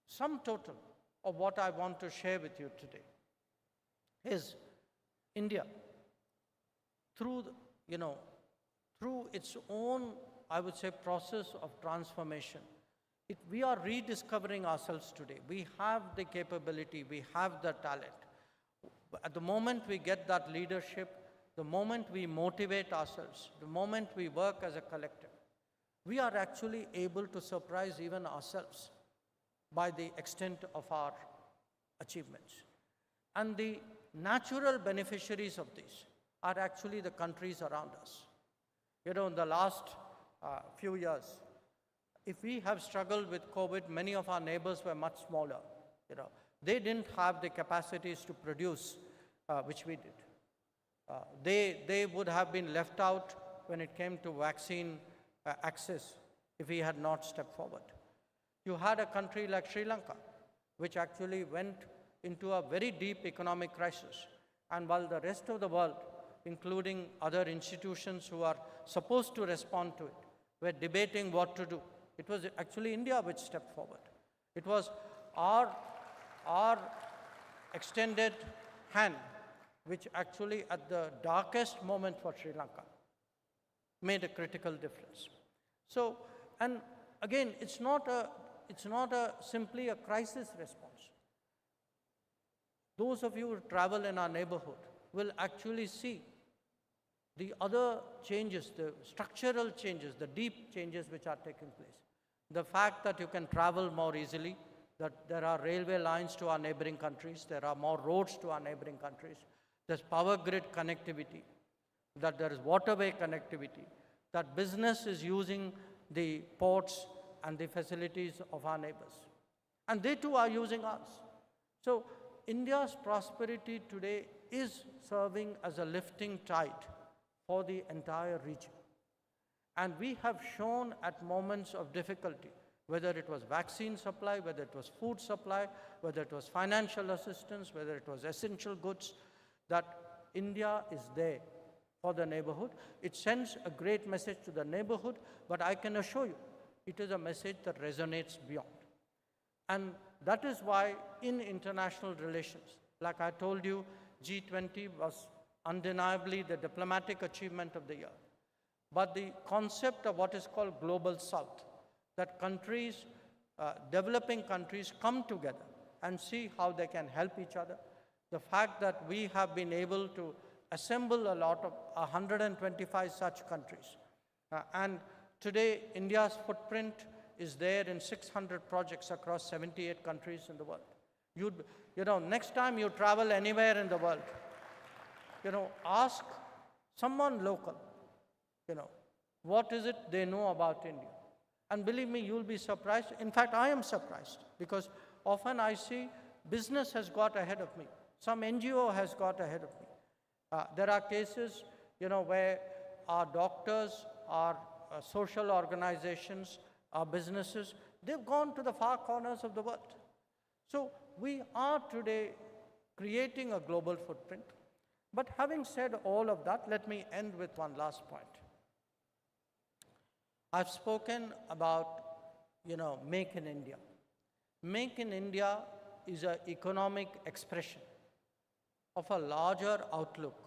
sum total of what I want to share with you today is India, through its own, I would say, process of transformation, we are rediscovering ourselves today. We have the capability, we have the talent. At the moment we get that leadership, the moment we motivate ourselves, the moment we work as a collective, we are actually able to surprise even ourselves by the extent of our achievements. And the natural beneficiaries of this are actually the countries around us. In the last few years, If we have struggled with COVID, many of our neighbors were much smaller. You know, they didn't have the capacities to produce, which we did. They would have been left out when it came to vaccine access if we had not stepped forward. You had a country like Sri Lanka, which actually went into a very deep economic crisis. And while the rest of the world, including other institutions who are supposed to respond to it, were debating what to do, it was actually India which stepped forward. It was our extended hand which actually at the darkest moment for Sri Lanka made a critical difference. So, and again, it's not simply a crisis response. Those of you who travel in our neighborhood will actually see the other changes, the structural changes, the deep changes which are taking place. The fact that you can travel more easily, that there are railway lines to our neighboring countries, there are more roads to our neighboring countries, there's power grid connectivity, that there is waterway connectivity, that business is using the ports and the facilities of our neighbors. And they too are using us. So India's prosperity today is serving as a lifting tide for the entire region. And we have shown at moments of difficulty, whether it was vaccine supply, whether it was food supply, whether it was financial assistance, whether it was essential goods, that India is there for the neighborhood. It sends a great message to the neighborhood, but I can assure you, it is a message that resonates beyond. And that is why in international relations, like I told you, G20 was undeniably the diplomatic achievement of the year. But the concept of what is called Global South, that countries, developing countries come together and see how they can help each other. The fact that we have been able to assemble a lot of 125 such countries. And today, India's footprint is there in 600 projects across 78 countries in the world. You know, next time you travel anywhere in the world, ask someone local, what is it they know about India? And believe me, you'll be surprised. In fact, I am surprised because often I see business has got ahead of me. Some NGO has got ahead of me. There are cases, where our doctors, our social organizations, our businesses, they've gone to the far corners of the world. So we are today creating a global footprint. But having said all of that, let me end with one last point. I've spoken about, Make in India. Make in India is an economic expression of a larger outlook,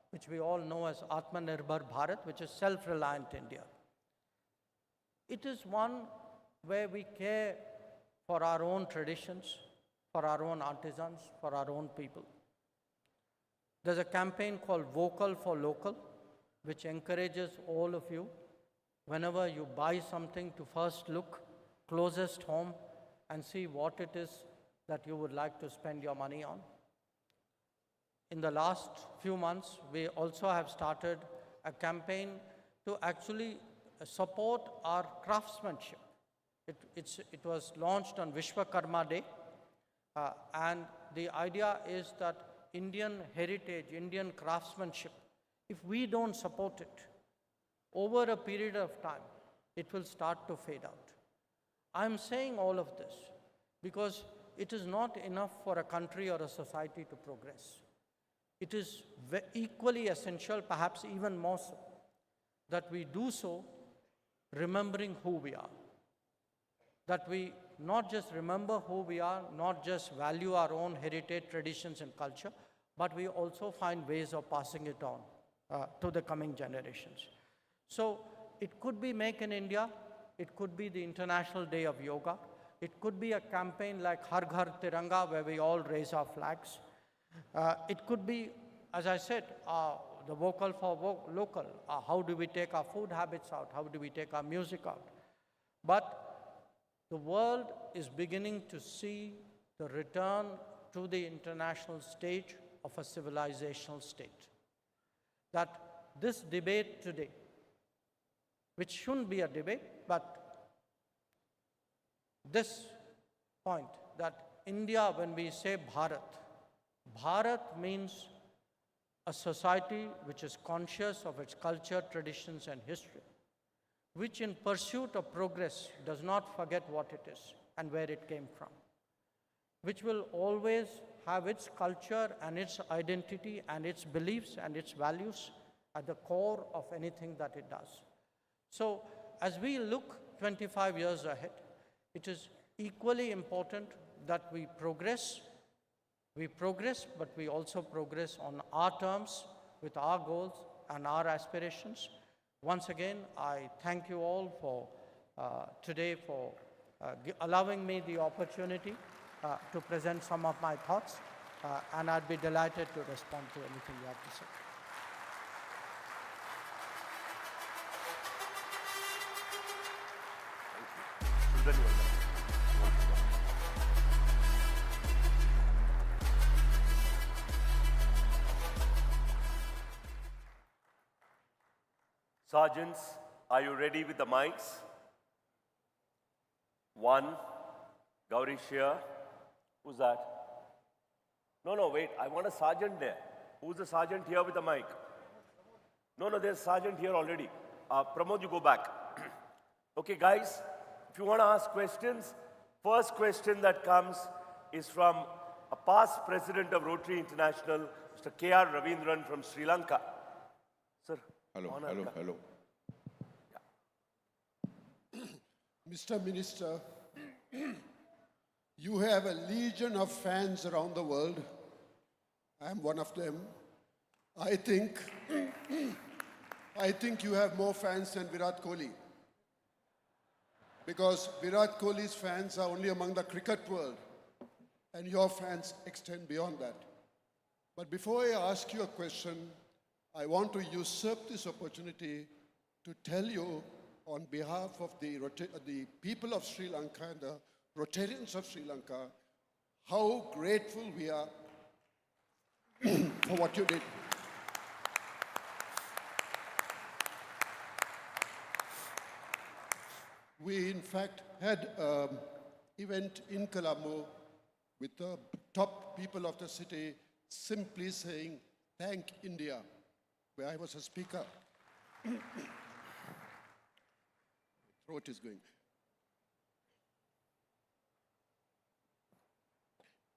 which we all know as Atmanirbhar Bharat, which is self-reliant India. It is one where we care for our own traditions, for our own artisans, for our own people. There's a campaign called Vocal for Local, which encourages all of you, whenever you buy something, to first look closest home and see what it is that you would like to spend your money on. In the last few months, we also have started a campaign to actually support our craftsmanship. It was launched on Vishwakarma Day, and the idea is that Indian heritage, Indian craftsmanship, if we don't support it, over a period of time, it will start to fade out. I'm saying all of this because it is not enough for a country or a society to progress. It is equally essential, perhaps even more so, that we do so remembering who we are. That we not just remember who we are, not just value our own heritage, traditions, and culture, but we also find ways of passing it on to the coming generations. So it could be Make in India, it could be the International Day of Yoga, it could be a campaign like Har Ghar Tiranga, where we all raise our flags. It could be, as I said, the Vocal for Local. How do we take our food habits out? How do we take our music out? But the world is beginning to see the return to the international stage of a civilizational state. That this debate today which shouldn't be a debate, but this point that India, when we say Bharat, Bharat means a society which is conscious of its culture, traditions, and history, which in pursuit of progress does not forget what it is and where it came from, which will always have its culture and its identity and its beliefs and its values at the core of anything that it does. So as we look 25 years ahead, it is equally important that we progress, but we also progress on our terms with our goals and our aspirations. Once again, I thank you all for today for allowing me the opportunity to present some of my thoughts, and I'd be delighted to respond to anything you have to say. Sergeants, are you ready with the mics? One, Gaurish here. Who's that? No, wait, I want a sergeant there. Who's the sergeant here with the mic? No, there's a sergeant here already. Pramod, you go back. Okay, guys, if you want to ask questions, first question that comes is from a past president of Rotary International, Mr. K.R. Ravindran from Sri Lanka. Sir. Hello. Mr. Minister, you have a legion of fans around the world. I am one of them. I think you have more fans than Virat Kohli. Because Virat Kohli's fans are only among the cricket world, and your fans extend beyond that. But before I ask you a question, I want to usurp this opportunity to tell you on behalf of the people of Sri Lanka and the Rotarians of Sri Lanka how grateful we are for what you did. We in fact had an event in Colombo with the top people of the city simply saying, "Thank India," where I was a speaker. Throat is going.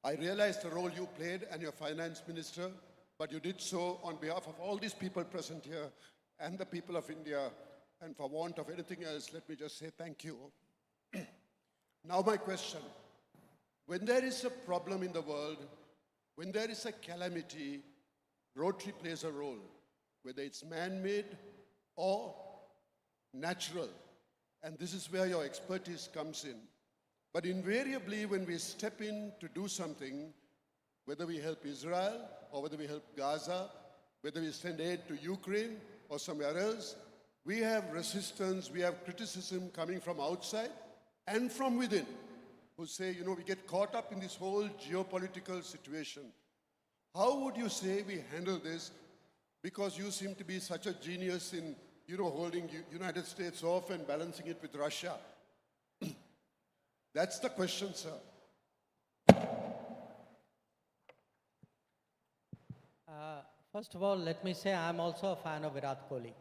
I realize the role you played and your finance minister, but you did so on behalf of all these people present here and the people of India. And for want of anything else, let me just say thank you. Now my question. When there is a problem in the world, when there is a calamity, Rotary plays a role, whether it's man-made or natural. And this is where your expertise comes in. But invariably, when we step in to do something, whether we help Israel or whether we help Gaza, whether we send aid to Ukraine or somewhere else, we have resistance, we have criticism coming from outside and from within, who say, we get caught up in this whole geopolitical situation. How would you say we handle this? Because you seem to be such a genius in, holding United States off and balancing it with Russia. That's the question, sir. First of all, let me say I'm also a fan of Virat Kohli.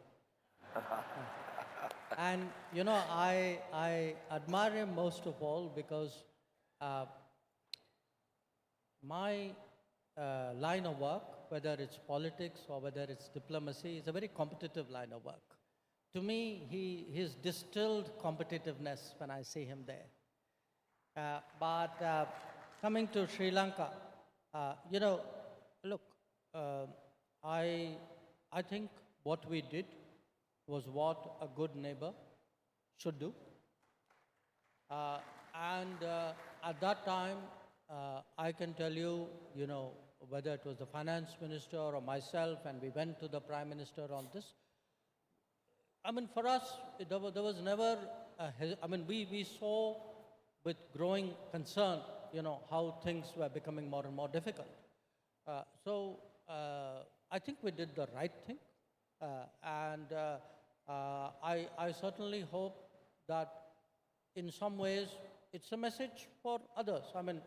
And, I admire him most of all because my line of work, whether it's politics or whether it's diplomacy, is a very competitive line of work. To me, he's distilled competitiveness when I see him there. But coming to Sri Lanka, look, I think what we did was what a good neighbor should do. And at that time, I can tell you, whether it was the finance minister or myself, and we went to the prime minister on this. I mean, for us, there was never, we saw with growing concern, how things were becoming more and more difficult. So I think we did the right thing. And I certainly hope that in some ways it's a message for others. I mean,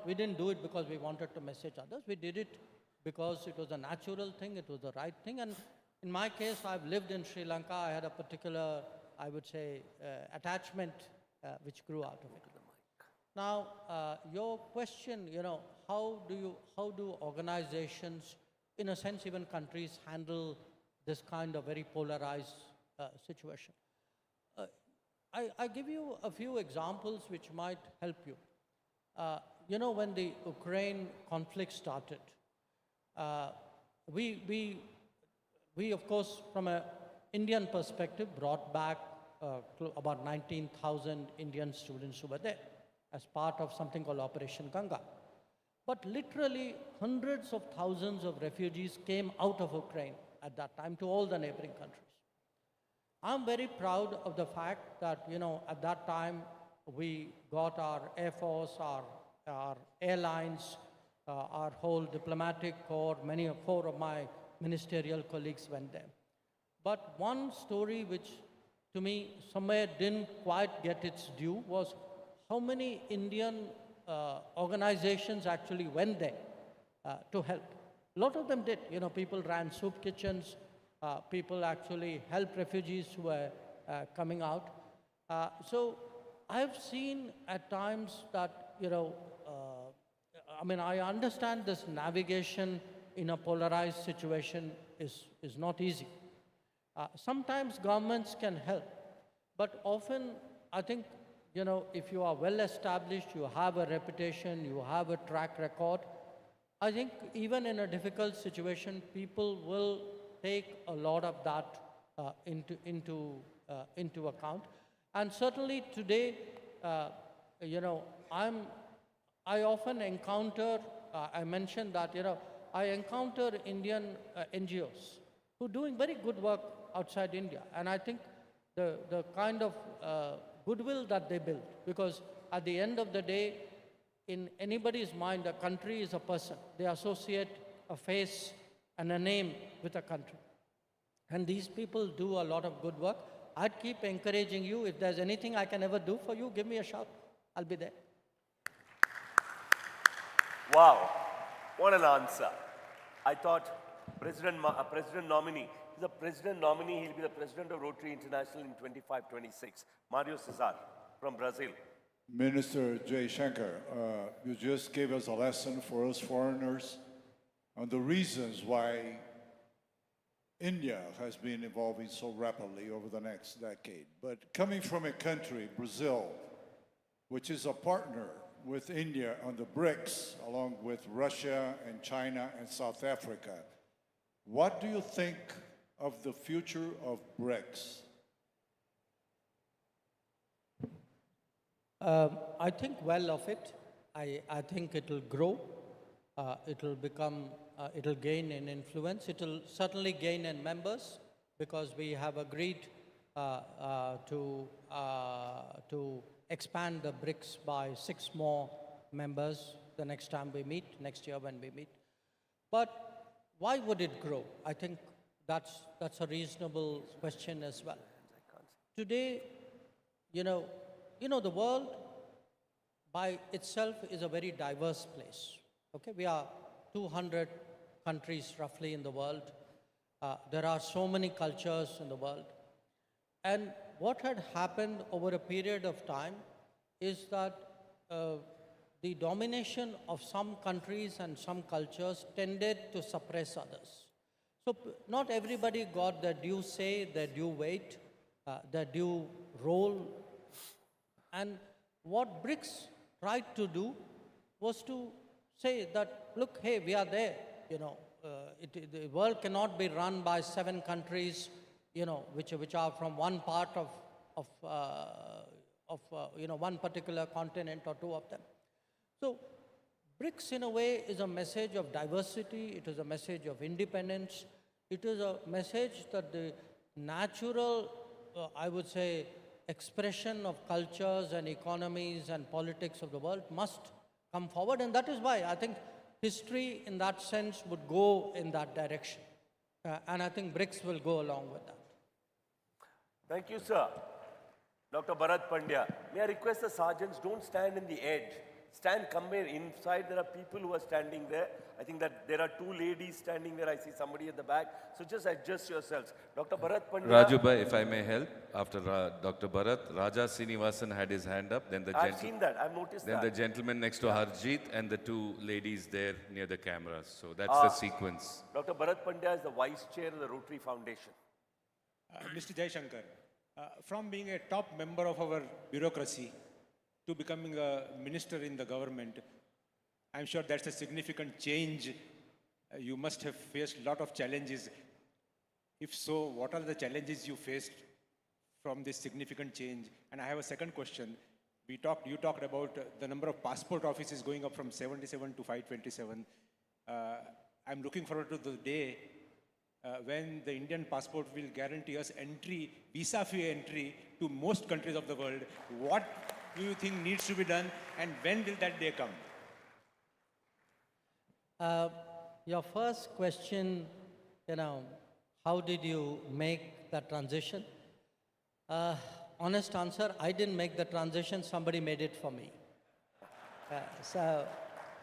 we didn't do it because we wanted to message others. We did it because it was a natural thing, it was the right thing. And in my case, I've lived in Sri Lanka. I had a particular, I would say, attachment which grew out of it. Now, your question, how do organizations, in a sense, even countries, handle this kind of very polarized situation? I give you a few examples which might help you. When the Ukraine conflict started, we of course, from an Indian perspective, brought back about 19,000 Indian students who were there as part of something called Operation Ganga. But literally hundreds of thousands of refugees came out of Ukraine at that time to all the neighboring countries. I'm very proud of the fact that, at that time we got our Air Force, our airlines, our whole diplomatic corps, four of my ministerial colleagues went there. But one story which to me somewhere didn't quite get its due was how many Indian organizations actually went there to help. A lot of them did. People ran soup kitchens. People actually helped refugees who were coming out. So I've seen at times that, I understand this navigation in a polarized situation is not easy. Sometimes governments can help, but often I think, if you are well established, you have a reputation, you have a track record, I think even in a difficult situation, people will take a lot of that into account. And certainly today, I often encounter, I mentioned that, I encounter Indian NGOs who are doing very good work outside India. And I think the kind of goodwill that they build, because at the end of the day, in anybody's mind, a country is a person. They associate a face and a name with a country. And these people do a lot of good work. I'd keep encouraging you. If there's anything I can ever do for you, give me a shout. I'll be there. Wow, what an answer. I thought president nominee, he's a president nominee, he'll be the president of Rotary International in 25-26. Mario Cesar from Brazil. Minister Jay Shankar, you just gave us a lesson for us foreigners on the reasons why India has been evolving so rapidly over the next decade. But coming from a country, Brazil, which is a partner with India on the BRICS, along with Russia and China and South Africa, what do you think of the future of BRICS? I think well of it. I think it will grow. It'll gain in influence. It'll certainly gain in members, because we have agreed to expand the BRICS by 6 more members the next time we meet, next year when we meet. But why would it grow? I think that's a reasonable question as well. Today, the world by itself is a very diverse place. Okay, we are 200 countries roughly in the world. There are so many cultures in the world. And what had happened over a period of time is that the domination of some countries and some cultures tended to suppress others. So not everybody got their due say, their due weight, their due role. And what BRICS tried to do was to say that, look, hey, we are there. The world cannot be run by 7 countries, which are from one part of one particular continent or 2 of them. So BRICS in a way is a message of diversity. It is a message of independence. It is a message that the natural, I would say, expression of cultures and economies and politics of the world must come forward. And that is why I think history in that sense would go in that direction. And I think BRICS will go along with that. Thank you, sir. Dr. Bharat Pandya. May I request the sergeants, don't stand in the edge. Stand somewhere inside. There are people who are standing there. I think that there are two ladies standing there. I see somebody at the back. So just adjust yourselves. Dr. Bharat Pandya. Raju bhai, if I may help, after Dr. Bharat, Raja Srinivasan had his hand up, then the I've seen that. I've noticed then that. the gentleman next to Harjeet and the two ladies there near the cameras. So that's the sequence. Dr. Bharat Pandya is the vice chair of the Rotary Foundation. Mr. Jai Shankar, from being a top member of our bureaucracy to becoming a minister in the government, I'm sure that's a significant change. You must have faced a lot of challenges. If so, what are the challenges you faced from this significant change? And I have a second question. You talked about the number of passport offices going up from 77 to 527. I'm looking forward to the day when the Indian passport will guarantee us entry, visa-free entry to most countries of the world. What do you think needs to be done, and when will that day come? Your first question, how did you make the transition? Honest answer, I didn't make the transition, somebody made it for me.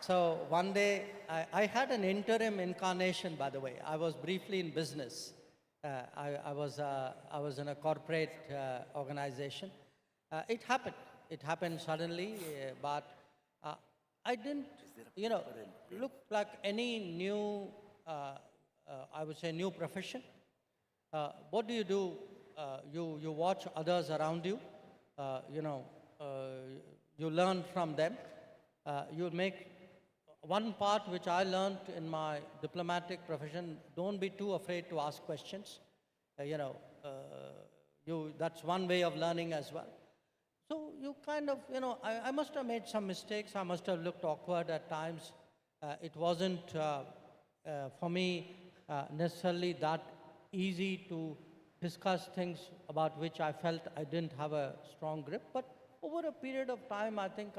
So one day, I had an interim incarnation, by the way. I was briefly in business. I was in a corporate organization. It happened. It happened suddenly, but I didn't, look like any new, I would say, new profession. What do? You watch others around you. You learn from them. You make one part which I learned in my diplomatic profession: don't be too afraid to ask questions. That's one way of learning as well. So you kind of, I must have made some mistakes. I must have looked awkward at times. It wasn't, for me, necessarily that easy to discuss things about which I felt I didn't have a strong grip. But over a period of time, I think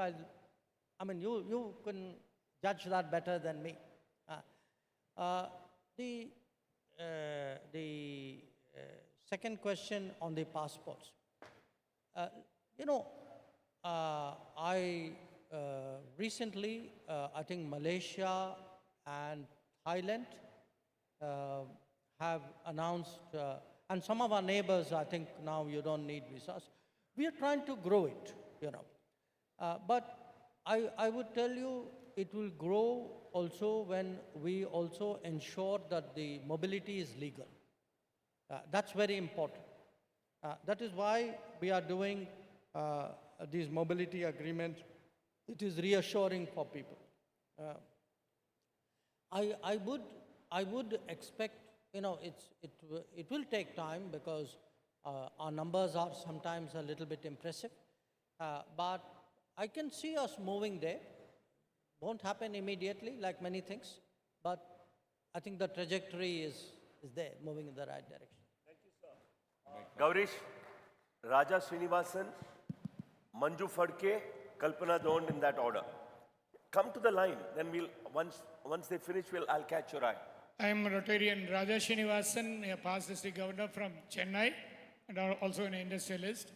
you can judge that better than me. The second question on the passports. I recently, I think Malaysia and Thailand have announced, and some of our neighbors, I think now you don't need visas. We are trying to grow it, But I would tell you, it will grow also when we also ensure that the mobility is legal. That's very important. That is why we are doing these mobility agreements. It is reassuring for people. I would expect, it will take time because our numbers are sometimes a little bit impressive. But I can see us moving there. Won't happen immediately, like many things, but I think the trajectory is there, moving in the right direction. Thank you, sir. Gaurish, Raja Srinivasan, Manju Fadke, Kalpana Dond, in that order. Come to the line, then once they finish, I'll catch your eye. I am Rotarian Raja Srinivasan, a past district governor from Chennai, and also an industrialist.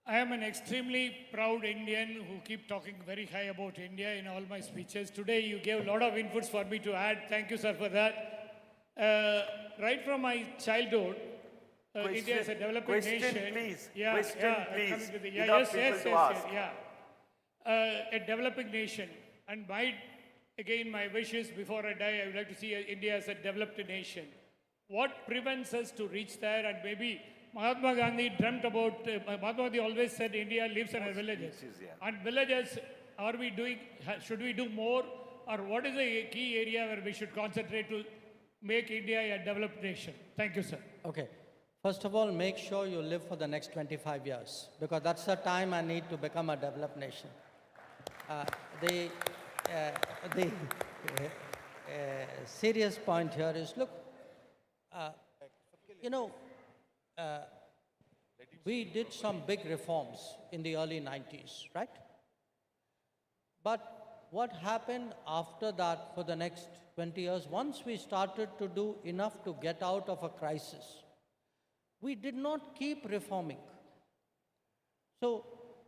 I am an extremely proud Indian who keep talking very high about India in all my speeches. Today you gave a lot of inputs for me to add. Thank you, sir, for that. Right from my childhood, India is a developing nation. Please. Yeah, Question, please. A developing nation. And my wish is, before I die, I would like to see India as a developed nation. What prevents us to reach there? And maybe Mahatma Gandhi dreamt about, Mahatma Gandhi always said India lives in villages. And villages, should we do more? Or what is the key area where we should concentrate to make India a developed nation? Thank you, sir. Okay. First of all, make sure you live for the next 25 years, because that's the time I need to become a developed nation. The serious point here is, look, we did some big reforms in the early 90s, right? But what happened after that for the next 20 years, once we started to do enough to get out of a crisis, we did not keep reforming. So,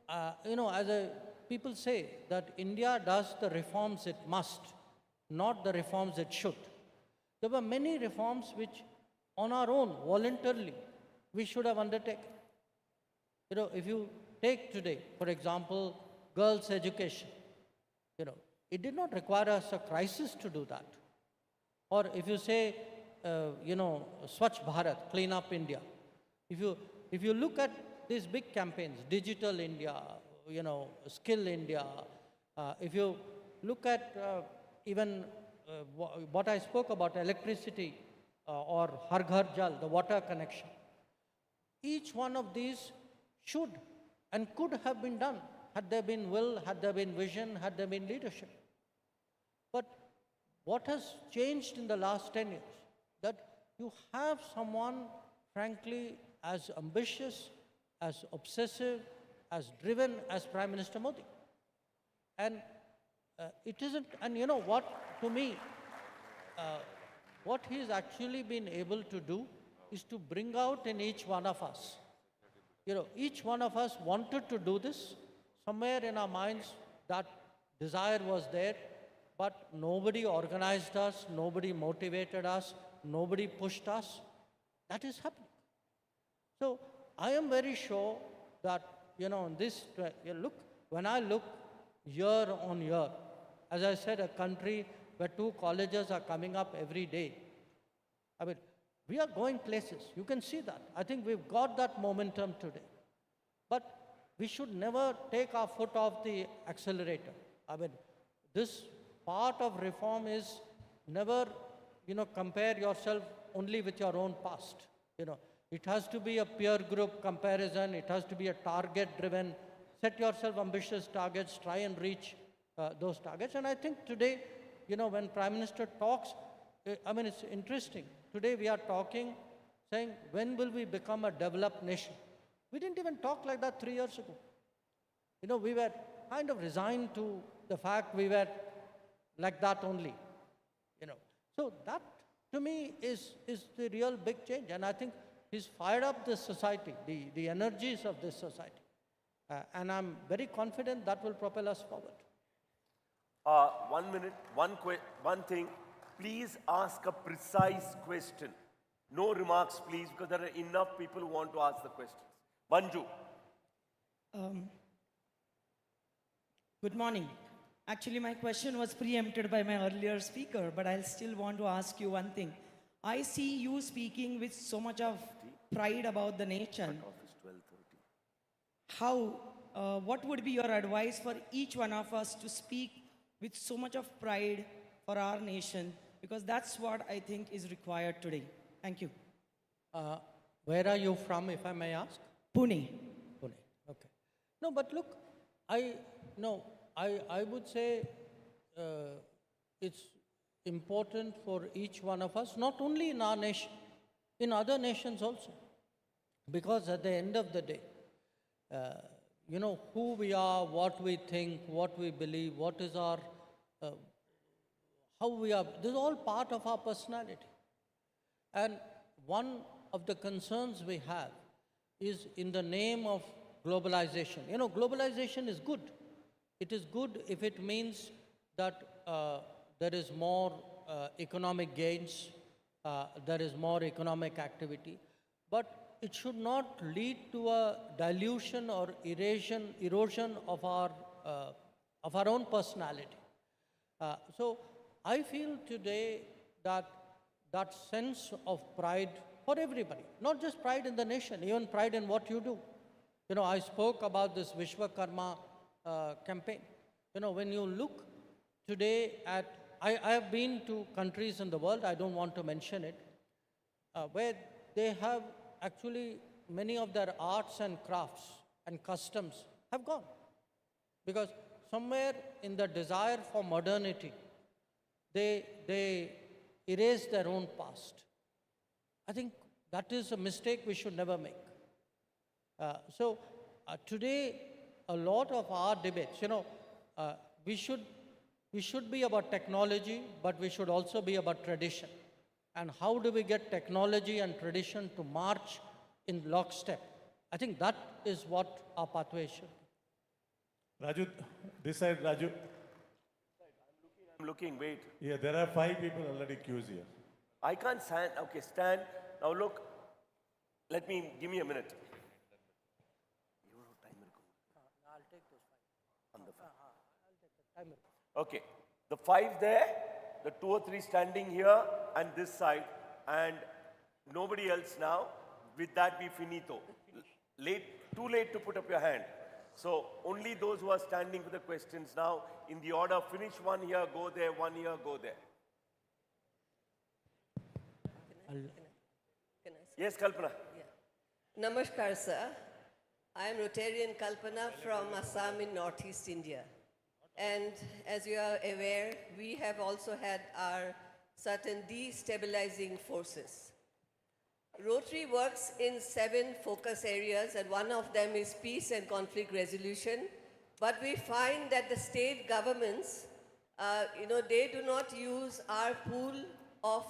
as people say that India does the reforms it must, not the reforms it should. There were many reforms which, on our own, voluntarily, we should have undertaken. If you take today, for example, girls' education, it did not require us a crisis to do that. Or if you say, Swachh Bharat, clean up India. If you look at these big campaigns, Digital India, Skill India, if you look at even what I spoke about, electricity or Har Ghar Jal, the water connection, each one of these should and could have been done had there been will, had there been vision, had there been leadership. But what has changed in the last 10 years? That you have someone, frankly, as ambitious, as obsessive, as driven as Prime Minister Modi. And it isn't, and you know what, to me, what he's actually been able to do is to bring out in each one of us. Each one of us wanted to do this. Somewhere in our minds, that desire was there, but nobody organized us, nobody motivated us, nobody pushed us. That is happening. So I am very sure that, this, look, when I look year on year, as I said, a country where 2 colleges are coming up every day, I mean, we are going places. You can see that. I think we've got that momentum today. But we should never take our foot off the accelerator. I mean, this part of reform is never, compare yourself only with your own past. It has to be a peer group comparison. It has to be a target-driven. Set yourself ambitious targets. Try and reach those targets. And I think today, when Prime Minister talks, it's interesting. Today we are talking, saying, when will we become a developed nation? We didn't even talk like that 3 years ago. We were kind of resigned to the fact we were like that only. So that, to me, is the real big change. And I think he's fired up this society, the energies of this society. And I'm very confident that will propel us forward. 1 minute, one thing. Please ask a precise question. No remarks, please, because there are enough people who want to ask the questions. Banju. Good morning. Actually, my question was preempted by my earlier speaker, but I'll still want to ask you one thing. I see you speaking with so much of pride about the nation. What would be your advice for each one of us to speak with so much of pride for our nation? Because that's what I think is required today. Thank you. Where are you from, if I may ask? Pune. Pune, okay. No, but look, I would say it's important for each one of us, not only in our nation, in other nations also. Because at the end of the day, who we are, what we think, what we believe, what is our, how we are, this is all part of our personality. And one of the concerns we have is in the name of globalization. Globalization is good. It is good if it means that there is more economic gains, there is more economic activity, but it should not lead to a dilution or erosion of our own personality. So I feel today that that sense of pride for everybody, not just pride in the nation, even pride in what you do. I spoke about this Vishwakarma campaign. When you look today at, I have been to countries in the world, I don't want to mention it, where they have actually many of their arts and crafts and customs have gone. Because somewhere in the desire for modernity, they erase their own past. I think that is a mistake we should never make. So today, a lot of our debates, we should be about technology, but we should also be about tradition. And how do we get technology and tradition to march in lockstep. I think that is what our pathway should be. Raju, this side, Raju. I'm looking, wait. Yeah, there are 5 people already queues here. I can't stand. Okay, stand. Now look. Give me a minute. I'll take those 5. On the phone. I'll take the timer. Okay, the 5 there, the 2 or 3 standing here and this side, and nobody else now. With that, we finito. Too late to put up your hand. So only those who are standing for the questions now, in the order, finish one here, go there, one here, go there. Yes, Kalpana. Namaskar, sir. I am Rotarian Kalpana from Assam in Northeast India. And as you are aware, we have also had our certain destabilizing forces. Rotary works in 7 focus areas, and one of them is peace and conflict resolution. But we find that the state governments, they do not use our pool of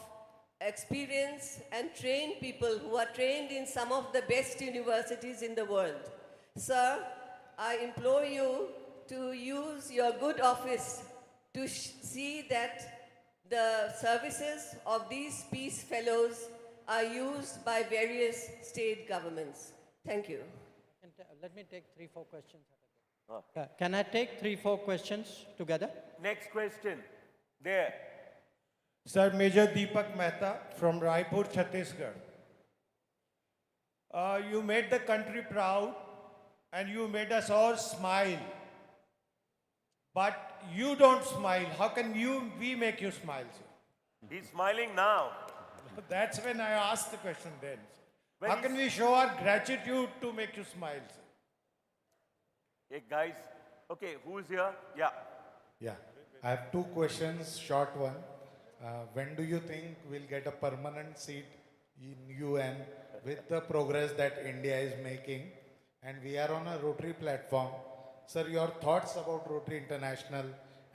experience and trained people who are trained in some of the best universities in the world. Sir, I implore you to use your good office to see that the services of these peace fellows are used by various state governments. Thank you. Let me take 3-4 questions. Can I take 3-4 questions together? Next question. There. Sir, Major Deepak Mehta from Raipur, Chhattisgarh. You made the country proud and you made us all smile. But you don't smile. How can we make you smile, sir? He's smiling now. That's when I asked the question then. How can we show our gratitude to make you smile, sir? Hey, guys. Okay, who is here? Yeah. Yeah. I have 2 questions, short one. When do you think we'll get a permanent seat in UN with the progress that India is making? And we are on a Rotary platform. Sir, your thoughts about Rotary International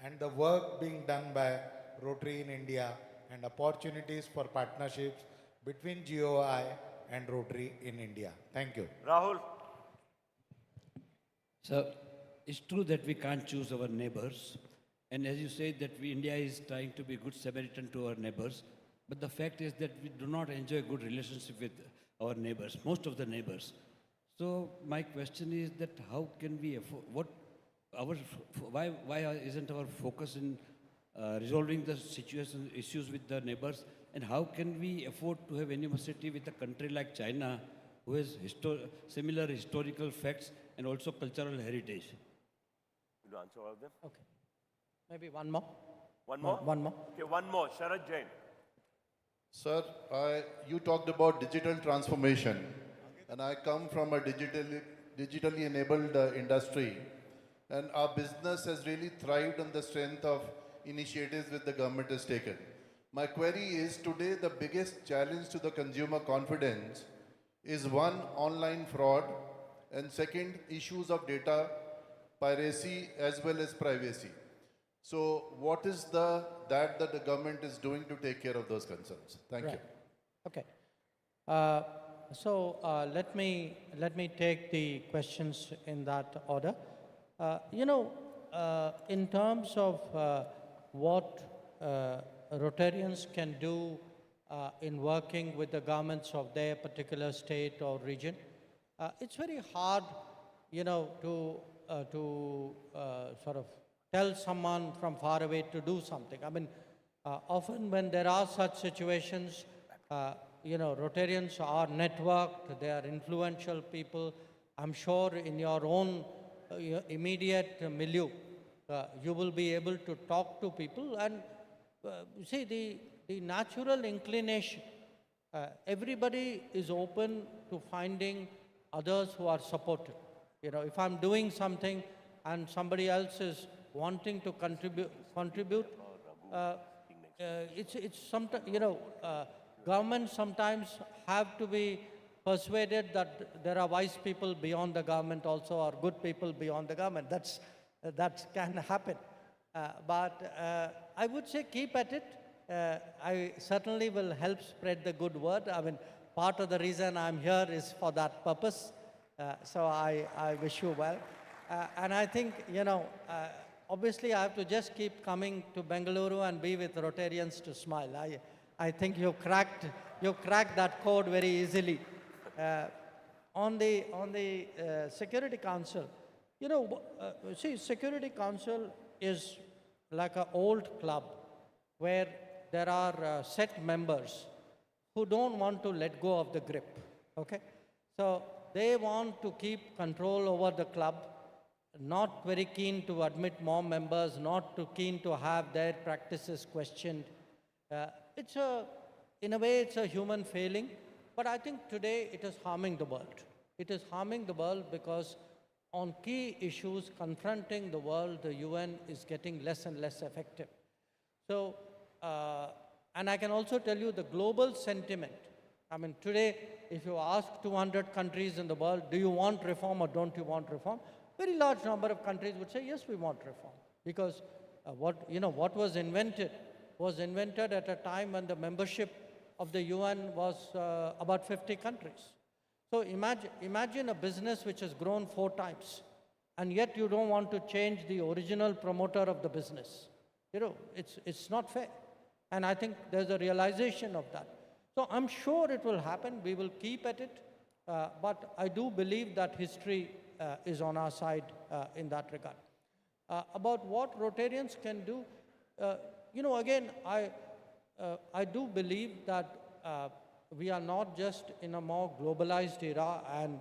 and the work being done by Rotary in India and opportunities for partnerships between GOI and Rotary in India. Thank you. Rahul. Sir, it's true that we can't choose our neighbors. And as you say that India is trying to be good Samaritan to our neighbors. But the fact is that we do not enjoy a good relationship with our neighbors, most of the neighbors. So my question is that how can we afford, why isn't our focus in resolving the issues with the neighbors, and how can we afford to have animosity with a country like China, who has similar historical facts and also cultural heritage? Will you answer all of them? Okay. Maybe one more. One more? One more. Okay, one more. Sharad Jain. Sir, you talked about digital transformation, and I come from a digitally enabled industry, and our business has really thrived on the strength of initiatives that the government has taken. My query is, today the biggest challenge to the consumer confidence is one, online fraud, and second, issues of data piracy as well as privacy. So what is that the government is doing to take care of those concerns? Thank you. Okay. Let me take the questions in that order. In terms of what Rotarians can do in working with the governments of their particular state or region, it's very hard, to sort of tell someone from far away to do something. I mean, often when there are such situations, Rotarians are networked, they are influential people. I'm sure in your own immediate milieu, you will be able to talk to people and see the natural inclination. Everybody is open to finding others who are supportive. If I'm doing something and somebody else is wanting to contribute, it's sometimes, governments sometimes have to be persuaded that there are wise people beyond the government also, or good people beyond the government. That can happen. But I would say keep at it. I certainly will help spread the good word. I mean, part of the reason I'm here is for that purpose. So I wish you well. And I think, obviously I have to just keep coming to Bengaluru and be with Rotarians to smile. I think you cracked that code very easily. On the Security Council, see, Security Council is like an old club where there are set members who don't want to let go of the grip, okay? So they want to keep control over the club, not very keen to admit more members, not too keen to have their practices questioned. In a way, it's a human failing, but I think today it is harming the world. It is harming the world because on key issues confronting the world, the UN is getting less and less effective. So, and I can also tell you the global sentiment. I mean, today, if you ask 200 countries in the world, do you want reform or don't you want reform? Very large number of countries would say, yes, we want reform. Because what was invented at a time when the membership of the UN was about 50 countries. So imagine a business which has grown 4 times, and yet you don't want to change the original promoter of the business. It's not fair. And I think there's a realization of that. So I'm sure it will happen. We will keep at it. But I do believe that history is on our side in that regard. About what Rotarians can do, again, I do believe that we are not just in a more globalized era, and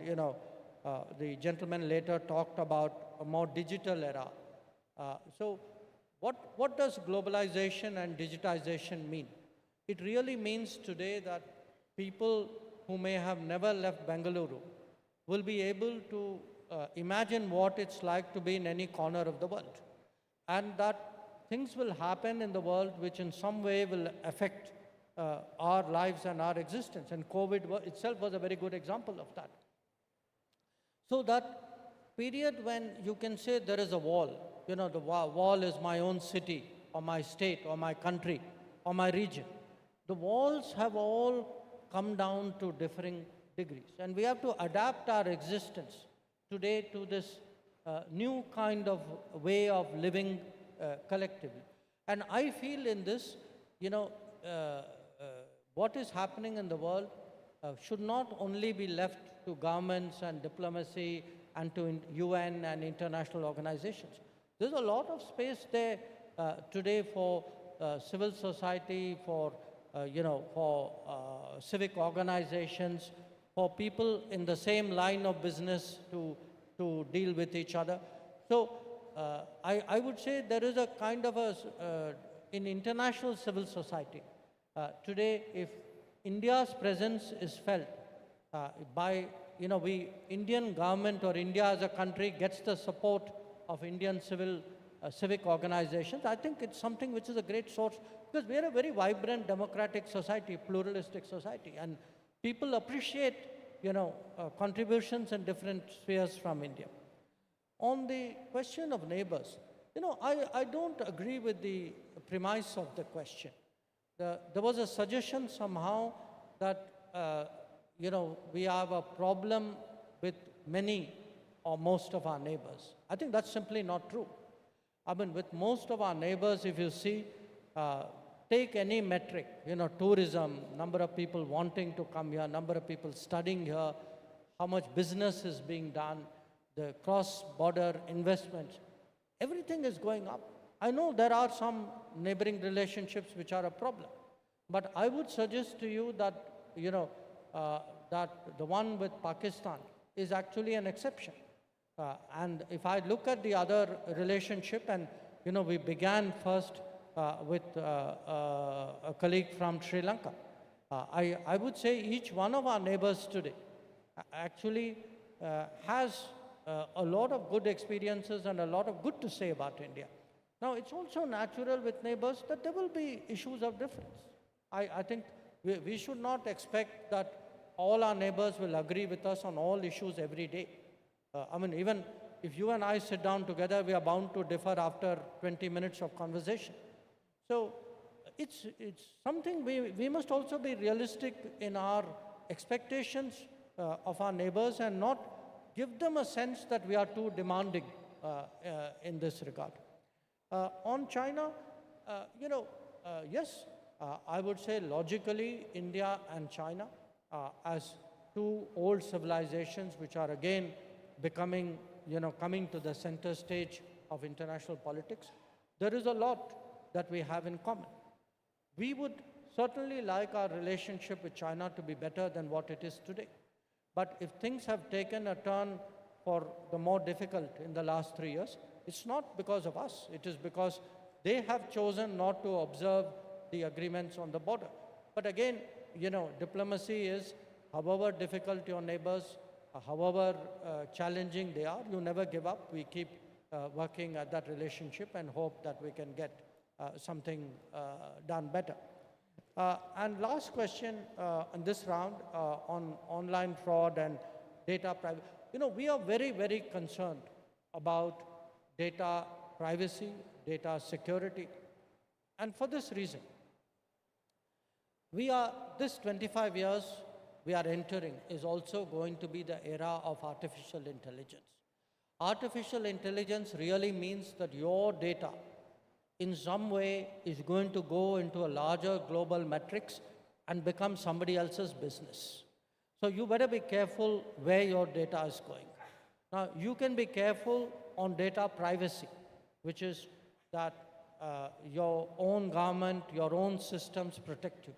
the gentleman later talked about a more digital era. So what does globalization and digitization mean? It really means today that people who may have never left Bengaluru will be able to imagine what it's like to be in any corner of the world, and that things will happen in the world which in some way will affect our lives and our existence. And COVID itself was a very good example of that. So that period when you can say there is a wall, the wall is my own city or my state or my country or my region. The walls have all come down to differing degrees. And we have to adapt our existence today to this new kind of way of living collectively. And I feel in this, what is happening in the world should not only be left to governments and diplomacy and to UN and international organizations. There's a lot of space there today for civil society, for civic organizations, for people in the same line of business to deal with each other. So I would say there is a kind of in international civil society, today, if India's presence is felt by, Indian government or India as a country gets the support of Indian civic organizations, I think it's something which is a great source, because we are a very vibrant democratic society, pluralistic society, and people appreciate, contributions in different spheres from India. On the question of neighbors, I don't agree with the premise of the question. There was a suggestion somehow that, we have a problem with many or most of our neighbors. I think that's simply not true. I mean, with most of our neighbors, if you see, take any metric, tourism, number of people wanting to come here, number of people studying here, how much business is being done, the cross-border investments, everything is going up. I know there are some neighboring relationships which are a problem, but I would suggest to you that, that the one with Pakistan is actually an exception. And if I look at the other relationship, and, we began first with a colleague from Sri Lanka, I would say each one of our neighbors today actually has a lot of good experiences and a lot of good to say about India. Now, it's also natural with neighbors that there will be issues of difference. I think we should not expect that all our neighbors will agree with us on all issues every day. I mean, even if you and I sit down together, we are bound to differ after 20 minutes of conversation. So it's something we must also be realistic in our expectations of our neighbors and not give them a sense that we are too demanding in this regard. On China, yes, I would say logically India and China as two old civilizations which are again becoming, coming to the center stage of international politics, there is a lot that we have in common. We would certainly like our relationship with China to be better than what it is today. But if things have taken a turn for the more difficult in the last 3 years, it's not because of us. It is because they have chosen not to observe the agreements on the border. But again, diplomacy is, however difficult your neighbors, however challenging they are, you never give up. We keep working at that relationship and hope that we can get something done better. And last question in this round on online fraud and data privacy. We are very, very concerned about data privacy, data security. And for this reason, this 25 years we are entering is also going to be the era of artificial intelligence. Artificial intelligence really means that your data in some way is going to go into a larger global matrix and become somebody else's business. So you better be careful where your data is going. Now, you can be careful on data privacy, which is that your own government, your own systems protect you.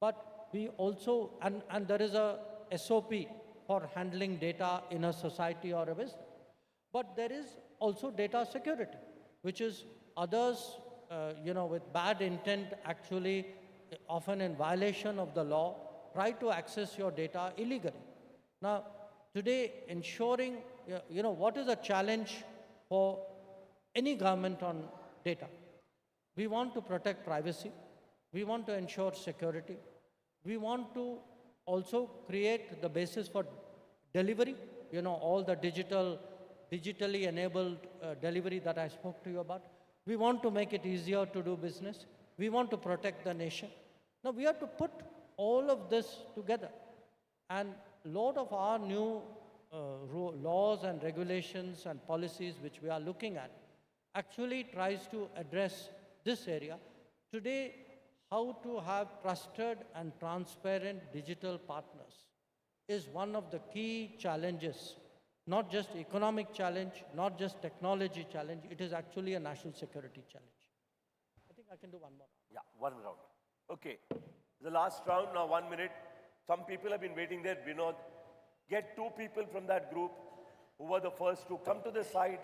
But we also, and there is a SOP for handling data in a society or a business. But there is also data security, which is others, with bad intent, actually, often in violation of the law, try to access your data illegally. Now, today, ensuring, what is a challenge for any government on data? We want to protect privacy. We want to ensure security. We want to also create the basis for delivery, all the digitally enabled delivery that I spoke to you about. We want to make it easier to do business. We want to protect the nation. Now, we have to put all of this together. And a lot of our new laws and regulations and policies which we are looking at actually tries to address this area. Today, how to have trusted and transparent digital partners is one of the key challenges. Not just economic challenge, not just technology challenge, it is actually a national security challenge. I think I can do one more. Yeah, one round. Okay, the last round, now 1 minute. Some people have been waiting there. Vinod, get 2 people from that group who were the first to come to the side.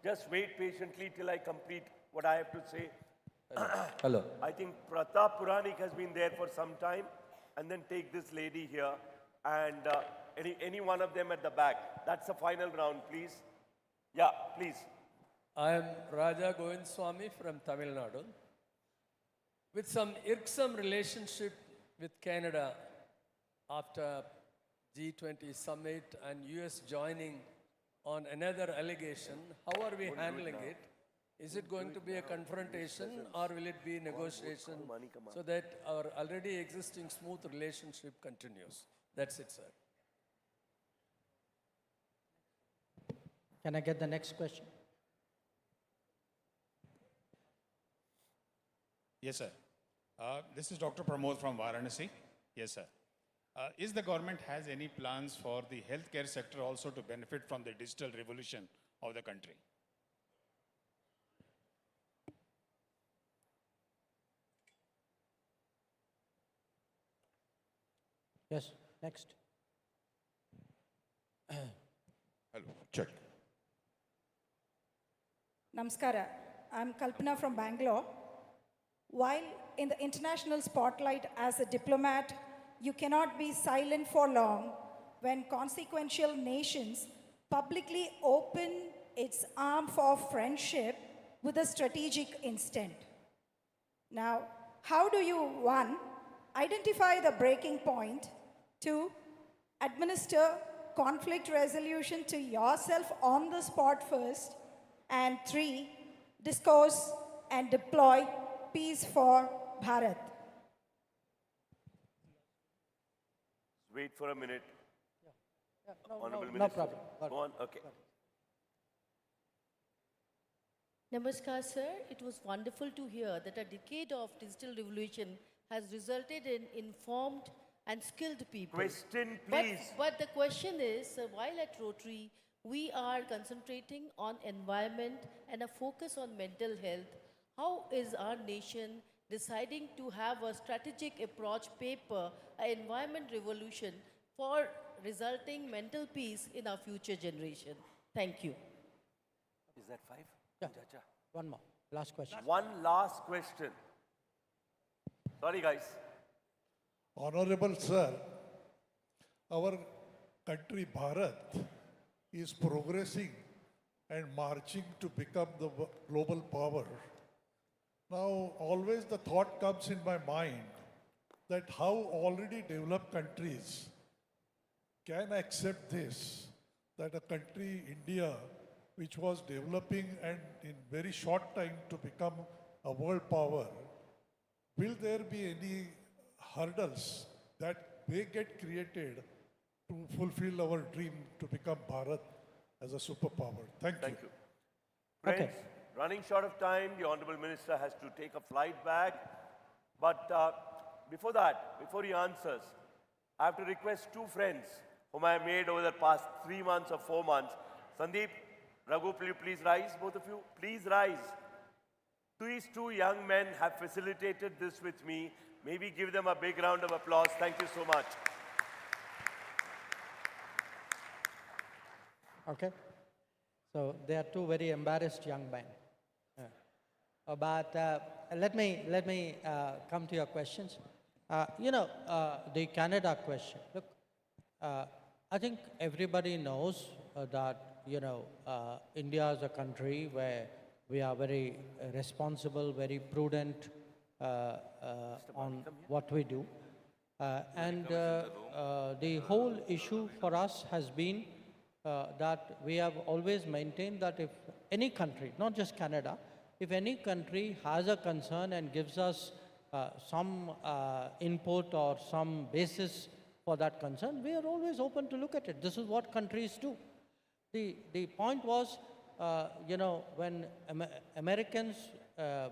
Just wait patiently till I complete what I have to say. Hello. I think Pratap Puranik has been there for some time. And then take this lady here and any one of them at the back. That's the final round, please. Yeah, please. I am Raja Govind Swami from Tamil Nadu. With some irksome relationship with Canada after G20 summit and US joining on another allegation, how are we handling it? Is it going to be a confrontation or will it be negotiation so that our already existing smooth relationship continues? That's it, sir. Can I get the next question? Yes, sir. This is Dr. Pramod from Varanasi. Yes, sir. Is the government has any plans for the healthcare sector also to benefit from the digital revolution of the country? Yes, next. Hello, check. Namaskara. I'm Kalpana from Bangalore. While in the international spotlight as a diplomat, you cannot be silent for long when consequential nations publicly open its arm for friendship with a strategic intent. Now, how do you, 1, identify the breaking point, 2, administer conflict resolution to yourself on the spot first, and 3, discourse and deploy peace for Bharat? wait for a minute. Honorable no Minister. problem. Go on, okay. Namaskar, sir. It was wonderful to hear that a decade of digital revolution has resulted in informed and skilled people. Question, please. But the question is, while at Rotary, we are concentrating on environment and a focus on mental health, how is our nation deciding to have a strategic approach paper, an environment revolution for resulting mental peace in our future generation? Thank you. Is that 5? Yeah. One more. Last question. One last question. Sorry, guys. Honorable Sir, our country Bharat is progressing and marching to become the global power. Now, always the thought comes in my mind that how already developed countries can accept this, that a country, India, which was developing and in very short time to become a world power, will there be any hurdles that may get created to fulfill our dream to become Bharat as a superpower? Thank you. Friends, running short of time, the Honorable Minister has to take a flight back. But before that, before he answers, I have to request two friends whom I have made over the past 3 months or 4 months. Sandeep, Raghu, will you please rise, both of you? Please rise. These two young men have facilitated this with me. Maybe give them a big round of applause. Thank you so much. Okay. So they are two very embarrassed young men. But let me come to your questions. The Canada question. Look, I think everybody knows that India is a country where we are very responsible, very prudent on what we do. And the whole issue for us has been that we have always maintained that if any country, not just Canada, if any country has a concern and gives us some input or some basis for that concern, we are always open to look at it. This is what countries do. The point was, when Americans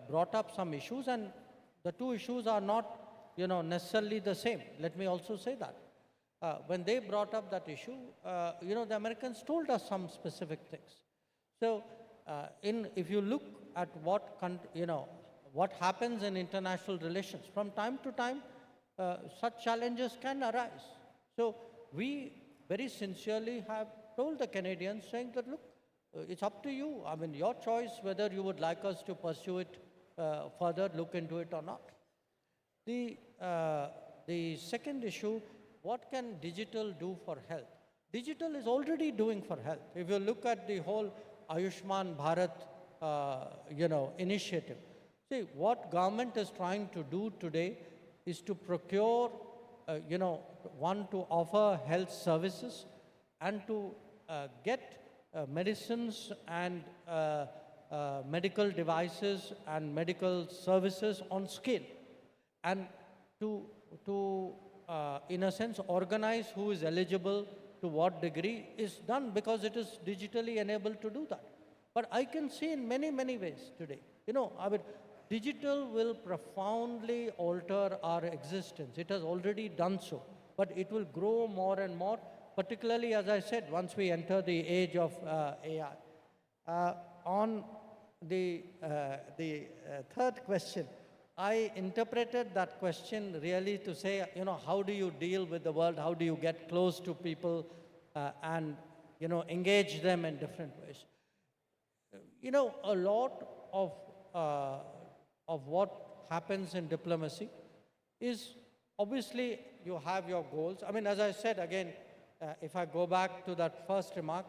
brought up some issues, and the two issues are not, necessarily the same. Let me also say that. When they brought up that issue, the Americans told us some specific things. So, if you look at what happens in international relations, from time to time, such challenges can arise. So, we very sincerely have told the Canadians, saying that, look, it's up to you. I mean, your choice whether you would like us to pursue it further, look into it or not. The second issue, what can digital do for health? Digital is already doing for health. If you look at the whole Ayushman Bharat, initiative, see, what government is trying to do today is to procure, to offer health services and to get medicines and medical devices and medical services on scale, and to in a sense, organize who is eligible to what degree is done, because it is digitally enabled to do that. But I can see in many, many ways today, digital will profoundly alter our existence. It has already done so, but it will grow more and more, particularly, as I said, once we enter the age of AI. On the third question, I interpreted that question really to say, how do you deal with the world? How do you get close to people and, engage them in different ways? A lot of what happens in diplomacy is, obviously, you have your goals. I mean, as I said, again, if I go back to that first remark,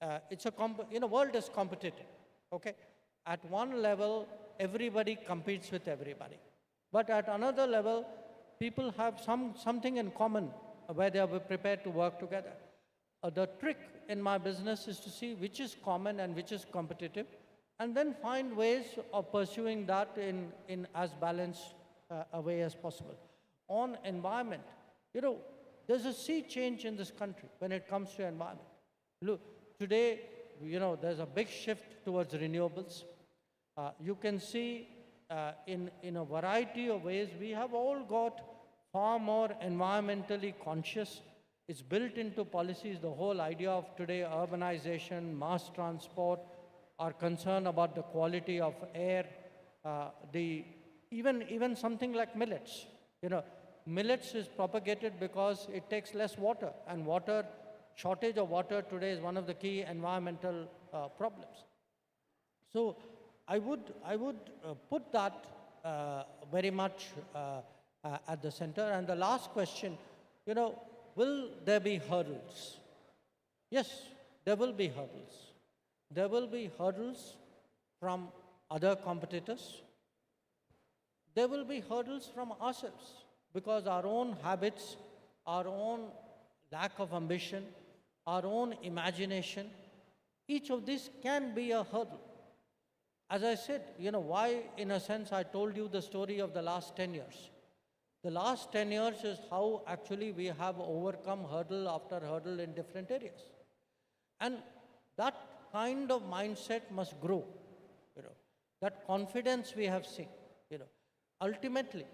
world is competitive, okay? At one level, everybody competes with everybody. But at another level, people have something in common where they are prepared to work together. The trick in my business is to see which is common and which is competitive, and then find ways of pursuing that in as balanced a way as possible. On environment, There's a sea change in this country when it comes to environment. Look, today, there's a big shift towards renewables. You can see in a variety of ways, we have all got far more environmentally conscious. It's built into policies, the whole idea of today, urbanization, mass transport, our concern about the quality of air, even something like millets. Millets is propagated because it takes less water, and shortage of water today is one of the key environmental problems. So I would put that very much at the center. And the last question, will there be hurdles? Yes, there will be hurdles. There will be hurdles from other competitors. There will be hurdles from ourselves, because our own habits, our own lack of ambition, our own imagination, each of these can be a hurdle. As I said, why, in a sense, I told you the story of the last 10 years. The last 10 years is how actually we have overcome hurdle after hurdle in different areas. And that kind of mindset must grow. That confidence we have seen. Ultimately,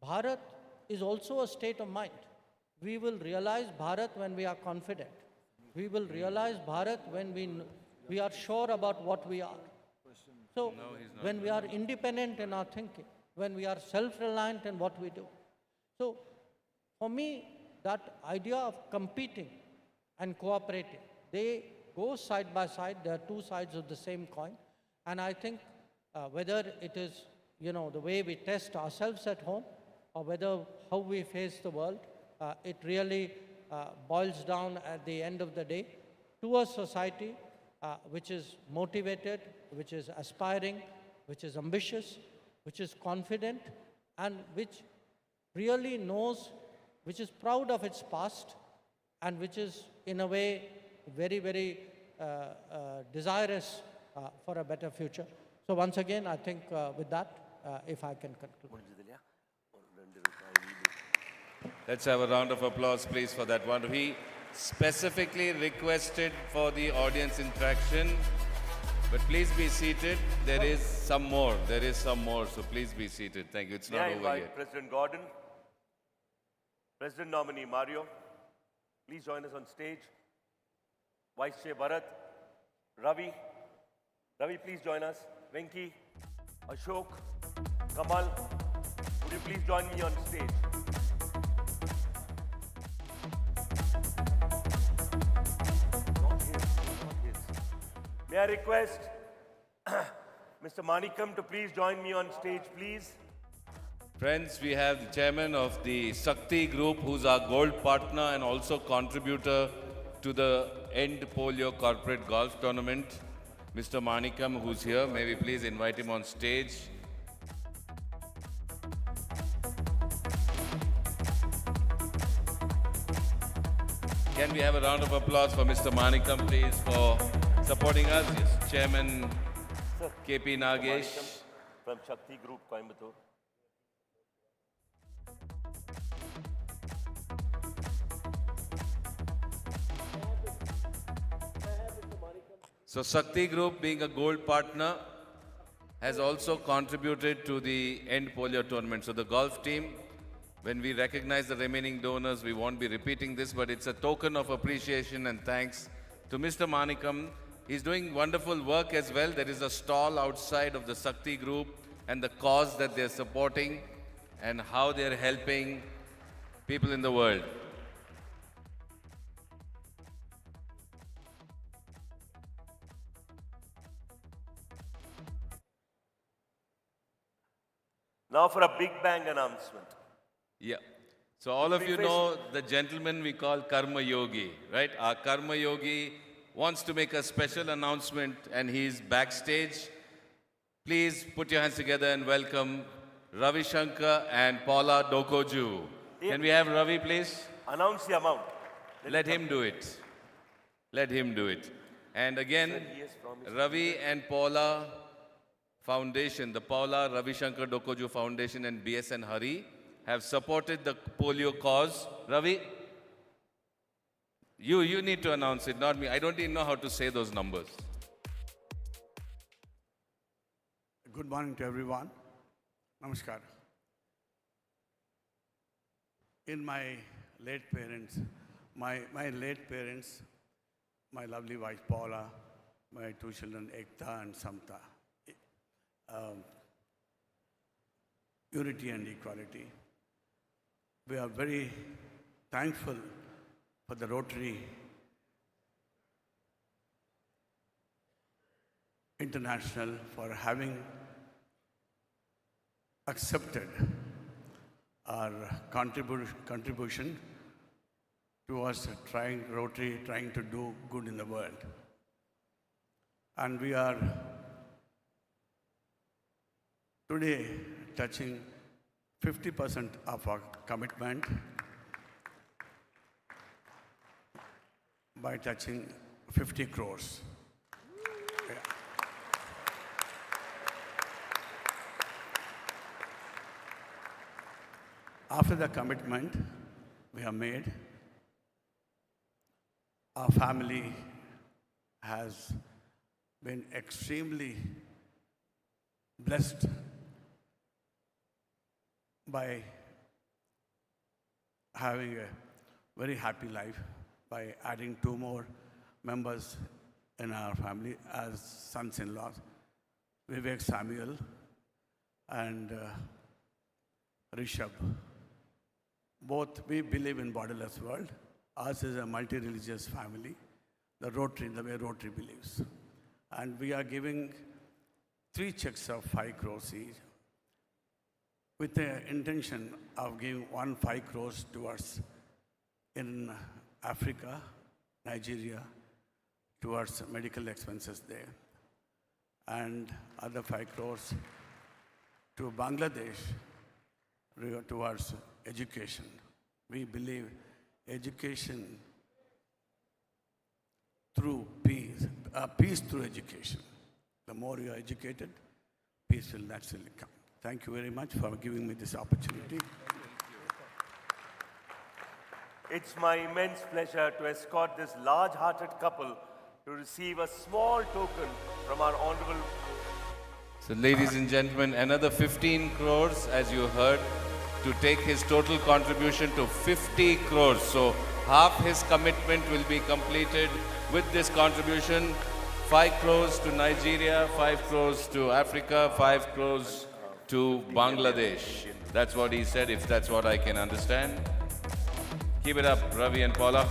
Bharat is also a state of mind. We will realize Bharat when we are confident. We will realize Bharat when we are sure about what we are. So when we are independent in our thinking, when we are self-reliant in what we do. So for me, that idea of competing and cooperating, they go side by side. They are two sides of the same coin. And I think whether it is, the way we test ourselves at home, or whether how we face the world, it really boils down at the end of the day to a society which is motivated, which is aspiring, which is ambitious, which is confident, and which really knows, which is proud of its past, and which is, in a way, very, very desirous for a better future. So once again, I think with that, if I can conclude. Let's have a round of applause, please, for that one. He specifically requested for the audience interaction, but please be seated. There is some more. There is some more, so please be seated. Thank you. It's not over yet. President Gordon, President nominee Mario, please join us on stage. Vice Chair Bharat, Ravi, please join us. Venki, Ashok, Kamal, would you please join me on stage? May I request Mr. Manikam to please join me on stage, please? Friends, we have the chairman of the Shakti Group, who's our gold partner and also contributor to the End Polio Corporate Golf Tournament, Mr. Manikam, who's here. May we please invite him on stage. Can we have a round of applause for Mr. Manikam, please, for supporting us? Yes, Chairman KP Nagesh. From Shakti Group, Coimbatore. So Shakti Group, being a gold partner, has also contributed to the End Polio Tournament. So the golf team, when we recognize the remaining donors, we won't be repeating this, but it's a token of appreciation and thanks to Mr. Manikam. He's doing wonderful work as well. There is a stall outside of the Shakti Group and the cause that they're supporting and how they're helping people in the world. Now for a big bang announcement. Yeah. So all of you know the gentleman we call Karma Yogi, right? Our Karma Yogi wants to make a special announcement and he's backstage. Please put your hands together and welcome Ravi Shankar and Paula Dokoju. Can we have Ravi, please? Announce the amount. Let him do it. Let him do it. And again, Ravi and Paula Foundation, the Paula Ravi Shankar Dokoju Foundation and BSN Hari have supported the polio cause. Ravi, You need to announce it, not me. I don't even know how to say those numbers. Good morning to everyone. Namaskar. In my late parents, my lovely wife Paula, my two children Ekta and Samta, unity and equality. We are very thankful for the Rotary International for having accepted our contribution towards Rotary trying to do good in the world. And we are today touching 50% of our commitment by touching 50 crores. Yeah. After the commitment we have made, our family has been extremely blessed by having a very happy life by adding 2 more members in our family as sons-in-law, Vivek Samuel and Rishabh. Both we believe in borderless world. Ours is a multi-religious family, the way Rotary believes. And we are giving 3 checks of 5 crores each, with the intention of giving 5 crores towards in Africa, Nigeria, towards medical expenses there, and other 5 crores to Bangladesh towards education. We believe education through peace, peace through education. The more you are educated, peace will naturally come. Thank you very much for giving me this opportunity. It's my immense pleasure to escort this large-hearted couple to receive a small token from our honorable. So ladies and gentlemen, another 15 crores, as you heard, to take his total contribution to 50 crores. So half his commitment will be completed with this contribution. 5 crores to Nigeria, 5 crores to Africa, 5 crores to Bangladesh. That's what he said, if that's what I can understand. Keep it up, Ravi and Paula.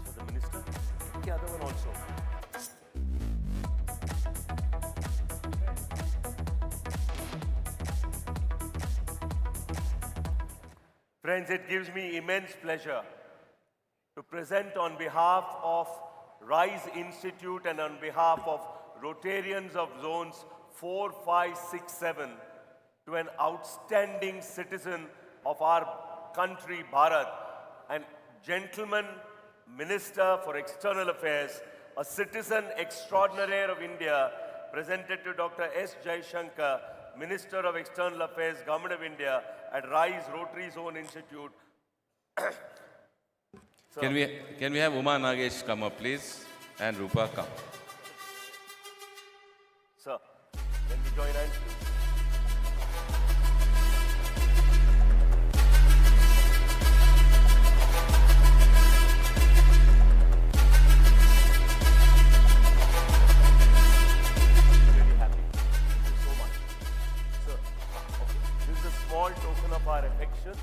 For the minister, the other one also. Friends, it gives me immense pleasure to present on behalf of RISE Institute and on behalf of Rotarians of Zones 4, 5, 6, 7 to an outstanding citizen of our country, Bharat, and gentleman Minister for External Affairs, a citizen extraordinaire of India, presented to Dr. S. Jaishankar, Minister of External Affairs, Government of India, at RISE Rotary Zone Institute. Can we have Uma Nagesh come up, please? And Rupa come. Sir, can we join hands, please? Really happy. Thank you so much. Sir, this is a small token of our affection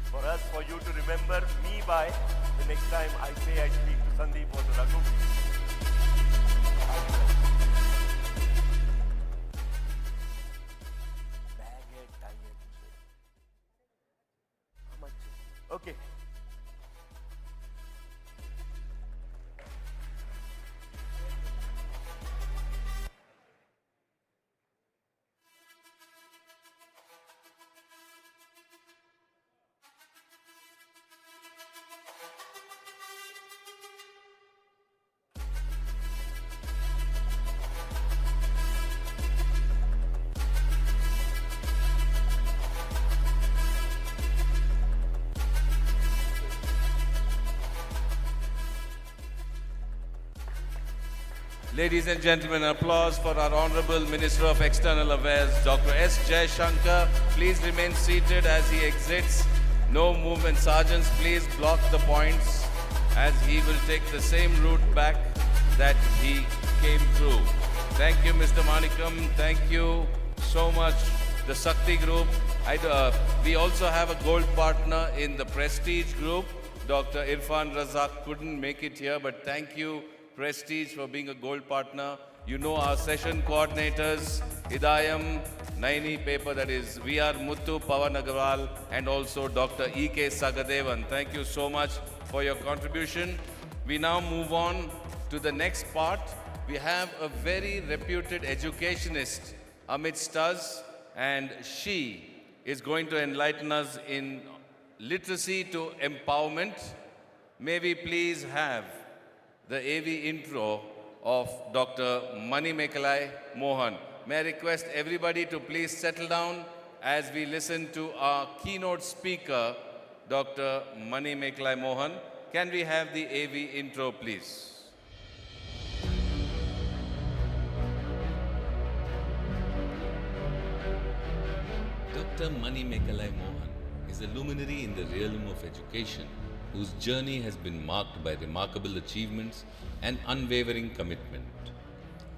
for us, for you to remember me by the next time I say I speak to Sandeep or to Raghu. Ladies and gentlemen, applause for our Honorable Minister of External Affairs, Dr. S. Jaishankar. Please remain seated as he exits. No movement. Sergeants, please block the points as he will take the same route back that he came through. Thank you, Mr. Manikam. Thank you so much, the Sakti Group. We also have a gold partner in the Prestige Group. Dr. Irfan Razak couldn't make it here, but thank you, Prestige, for being a gold partner. You know our session coordinators, Hidayam, Naini Paper, that is VR Muthu, Pawan Agarwal, and also Dr. E.K. Sagadevan. Thank you so much for your contribution. We now move on to the next part. We have a very reputed educationist amidst us, and she is going to enlighten us in literacy to empowerment. May we please have the AV intro of Dr. Mani Mekalai Mohan. May I request everybody to please settle down as we listen to our keynote speaker, Dr. Mani Mekalai Mohan. Can we have the AV intro, please? Dr. Mani Mekalai Mohan is a luminary in the realm of education whose journey has been marked by remarkable achievements and unwavering commitment.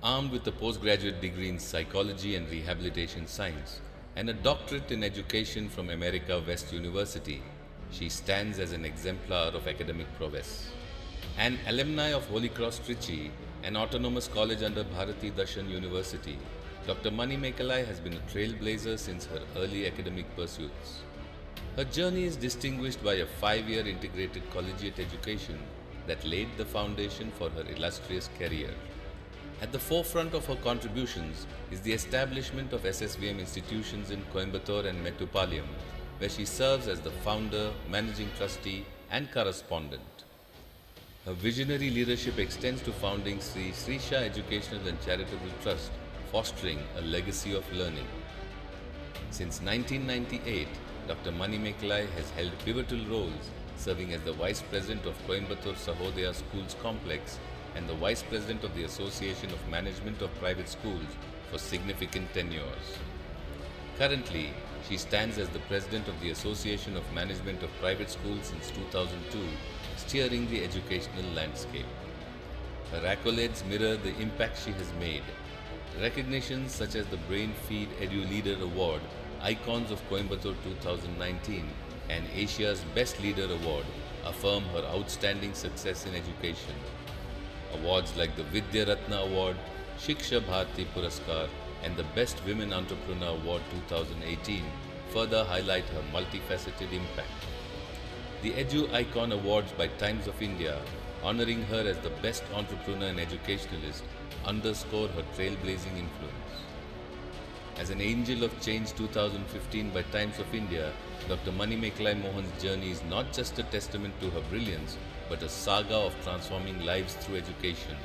Armed with a postgraduate degree in psychology and rehabilitation science and a doctorate in education from America West University, she stands as an exemplar of academic prowess. An alumni of Holy Cross Trichy, an autonomous college under Bharati Darshan University, Dr. Mani Mekalai has been a trailblazer since her early academic pursuits. Her journey is distinguished by a 5-year integrated collegiate education that laid the foundation for her illustrious career. At the forefront of her contributions is the establishment of SSVM institutions in Coimbatore and Mettupalayam, where she serves as the founder, managing trustee, and correspondent. Her visionary leadership extends to founding Sri Srisha Educational and Charitable Trust, fostering a legacy of learning. Since 1998, Dr. Mani Mekalai has held pivotal roles, serving as the Vice President of Coimbatore Sahodaya Schools Complex and the Vice President of the Association of Management of Private Schools for significant tenures. Currently, she stands as the President of the Association of Management of Private Schools since 2002, steering the educational landscape. Her accolades mirror the impact she has made. Recognitions such as the Brain Feed Edu Leader Award, Icons of Coimbatore 2019, and Asia's Best Leader Award affirm her outstanding success in education. Awards like the Vidya Ratna Award, Shiksha Bharati Puraskar, and the Best Women Entrepreneur Award 2018 further highlight her multifaceted impact. The Edu Icon Awards by Times of India, honoring her as the best entrepreneur and educationalist, underscore her trailblazing influence. As an Angel of Change 2015 by Times of India, Dr. Mani Mekalai Mohan's journey is not just a testament to her brilliance, but a saga of transforming lives through education.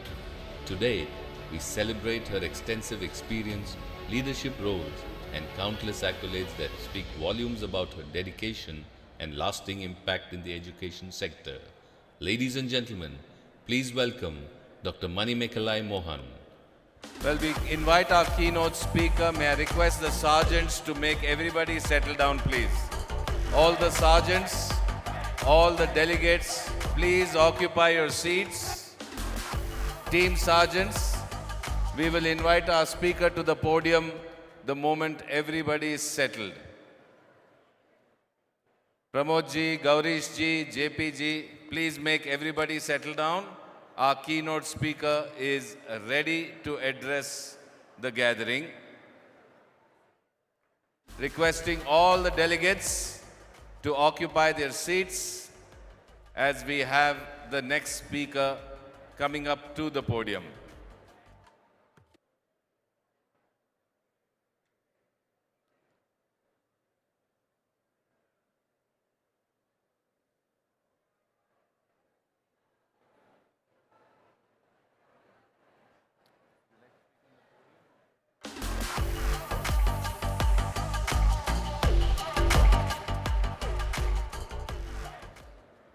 Today, we celebrate her extensive experience, leadership roles, and countless accolades that speak volumes about her dedication and lasting impact in the education sector. Ladies and gentlemen, please welcome Dr. Mani Mekalai Mohan. Well, we invite our keynote speaker. May I request the sergeants to make everybody settle down, please. All the sergeants, all the delegates, please occupy your seats. Team sergeants, we will invite our speaker to the podium the moment everybody is settled. Pramod ji, Gaurish ji, JP ji, please make everybody settle down. Our keynote speaker is ready to address the gathering. Requesting all the delegates to occupy their seats as we have the next speaker coming up to the podium.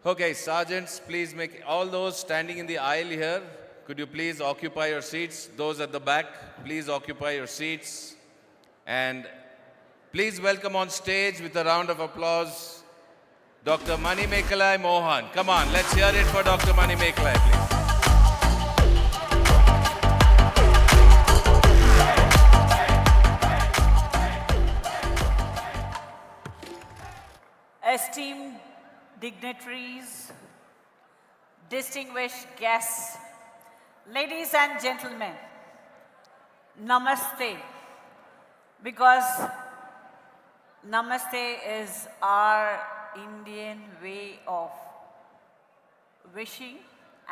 Okay, sergeants, please make all those standing in the aisle here, could you please occupy your seats? Those at the back, please occupy your seats. And please welcome on stage with a round of applause, Dr. Manimekalai Mohan. Come on, let's hear it for Dr. Manimekalai, please. Esteemed dignitaries, distinguished guests, ladies and gentlemen, namaste. Because namaste is our Indian way of wishing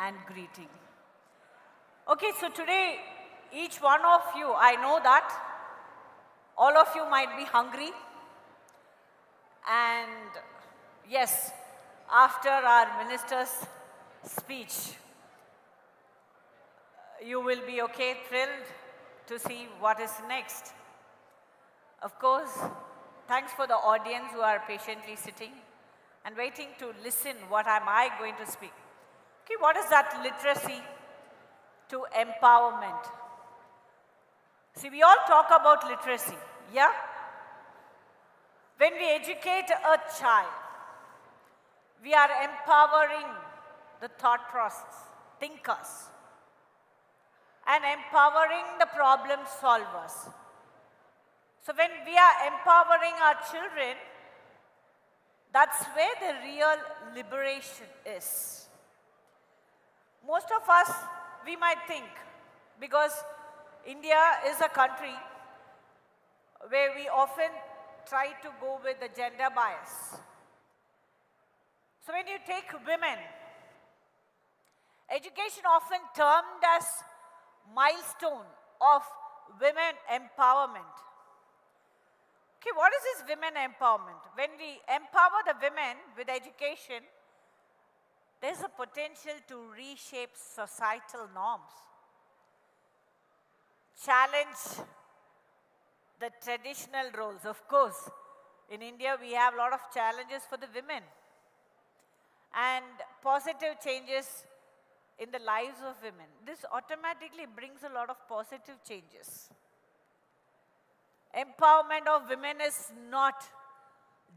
and greeting. Okay, so today, each one of you, I know that all of you might be hungry. And yes, after our minister's speech, you will be okay, thrilled to see what is next. Of course, thanks for the audience who are patiently sitting and waiting to listen what am I going to speak. Okay, what is that literacy to empowerment? See, we all talk about literacy, yeah? When we educate a child, we are empowering the thought process, thinkers, and empowering the problem solvers. So when we are empowering our children, that's where the real liberation is. Most of us, we might think, because India is a country where we often try to go with the gender bias. So when you take women, education often termed as milestone of women empowerment. Okay, what is this women empowerment? When we empower the women with education, there's a potential to reshape societal norms, challenge the traditional roles. Of course, in India, we have a lot of challenges for the women and positive changes in the lives of women. This automatically brings a lot of positive changes. Empowerment of women is not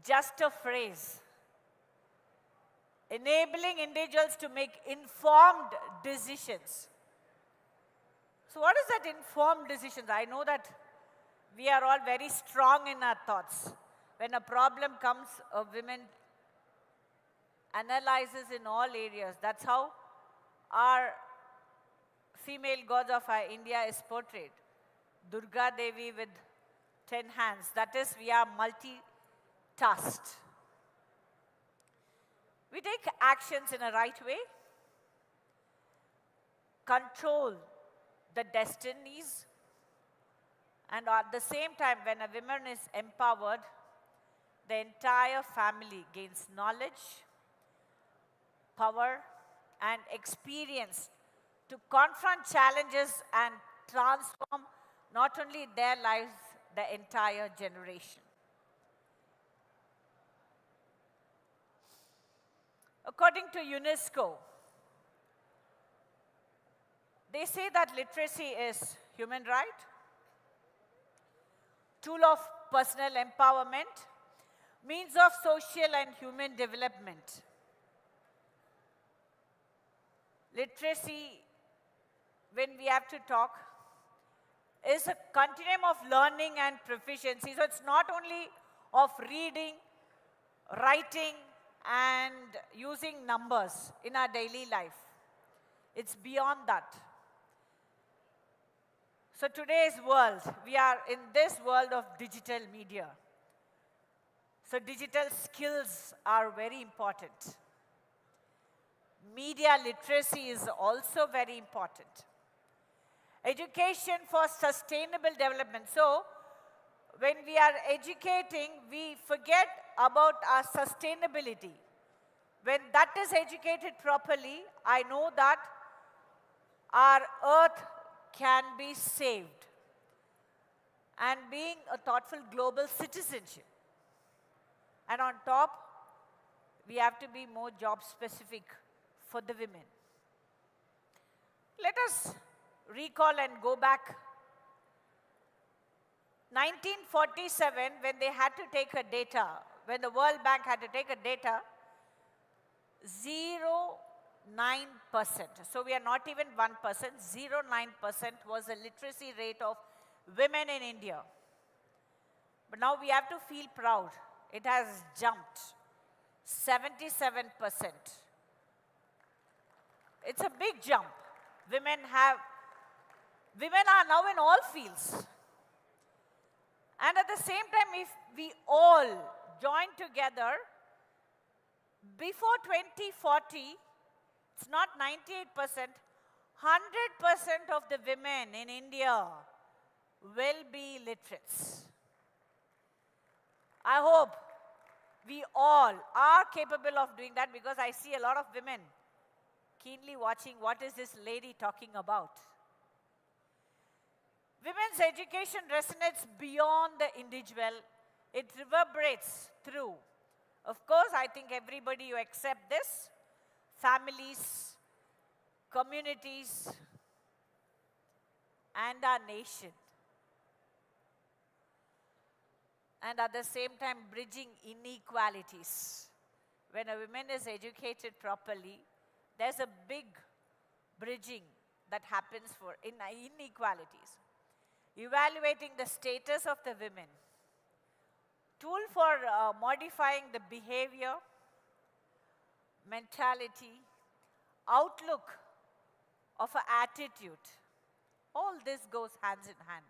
just a phrase. Enabling individuals to make informed decisions. So what is that informed decisions? I know that we are all very strong in our thoughts. When a problem comes, a woman analyzes in all areas. That's how our female gods of our India is portrayed. Durga Devi with 10 hands. That is, we are multi-tasked. We take actions in a right way, control the destinies, and at the same time, when a woman is empowered, the entire family gains knowledge, power, and experience to confront challenges and transform not only their lives, the entire generation. According to UNESCO, they say that literacy is human right, tool of personal empowerment, means of social and human development. Literacy, when we have to talk, is a continuum of learning and proficiency. So it's not only of reading, writing, and using numbers in our daily life. It's beyond that. So today's world, we are in this world of digital media. So digital skills are very important. Media literacy is also very important. Education for sustainable development. So when we are educating, we forget about our sustainability. When that is educated properly, I know that our earth can be saved. And being a thoughtful global citizenship. And on top, we have to be more job specific for the women. Let us recall and go back. 1947, when they had to take a data, when the World Bank had to take a data, 0.9%. So we are not even 1%, 0.9% was the literacy rate of women in India. But now we have to feel proud. It has jumped 77%. It's a big jump. Women are now in all fields. And at the same time, if we all join together, before 2040, it's not 98%, 100% of the women in India will be literates. I hope we all are capable of doing that, because I see a lot of women keenly watching what is this lady talking about. Women's education resonates beyond the individual. It reverberates through. Of course, I think everybody you accept this, families, communities, and our nation. And at the same time, bridging inequalities. When a woman is educated properly, there's a big bridging that happens for inequalities. Evaluating the status of the women. Tool for modifying the behavior, mentality, outlook of an attitude. All this goes hands in hand.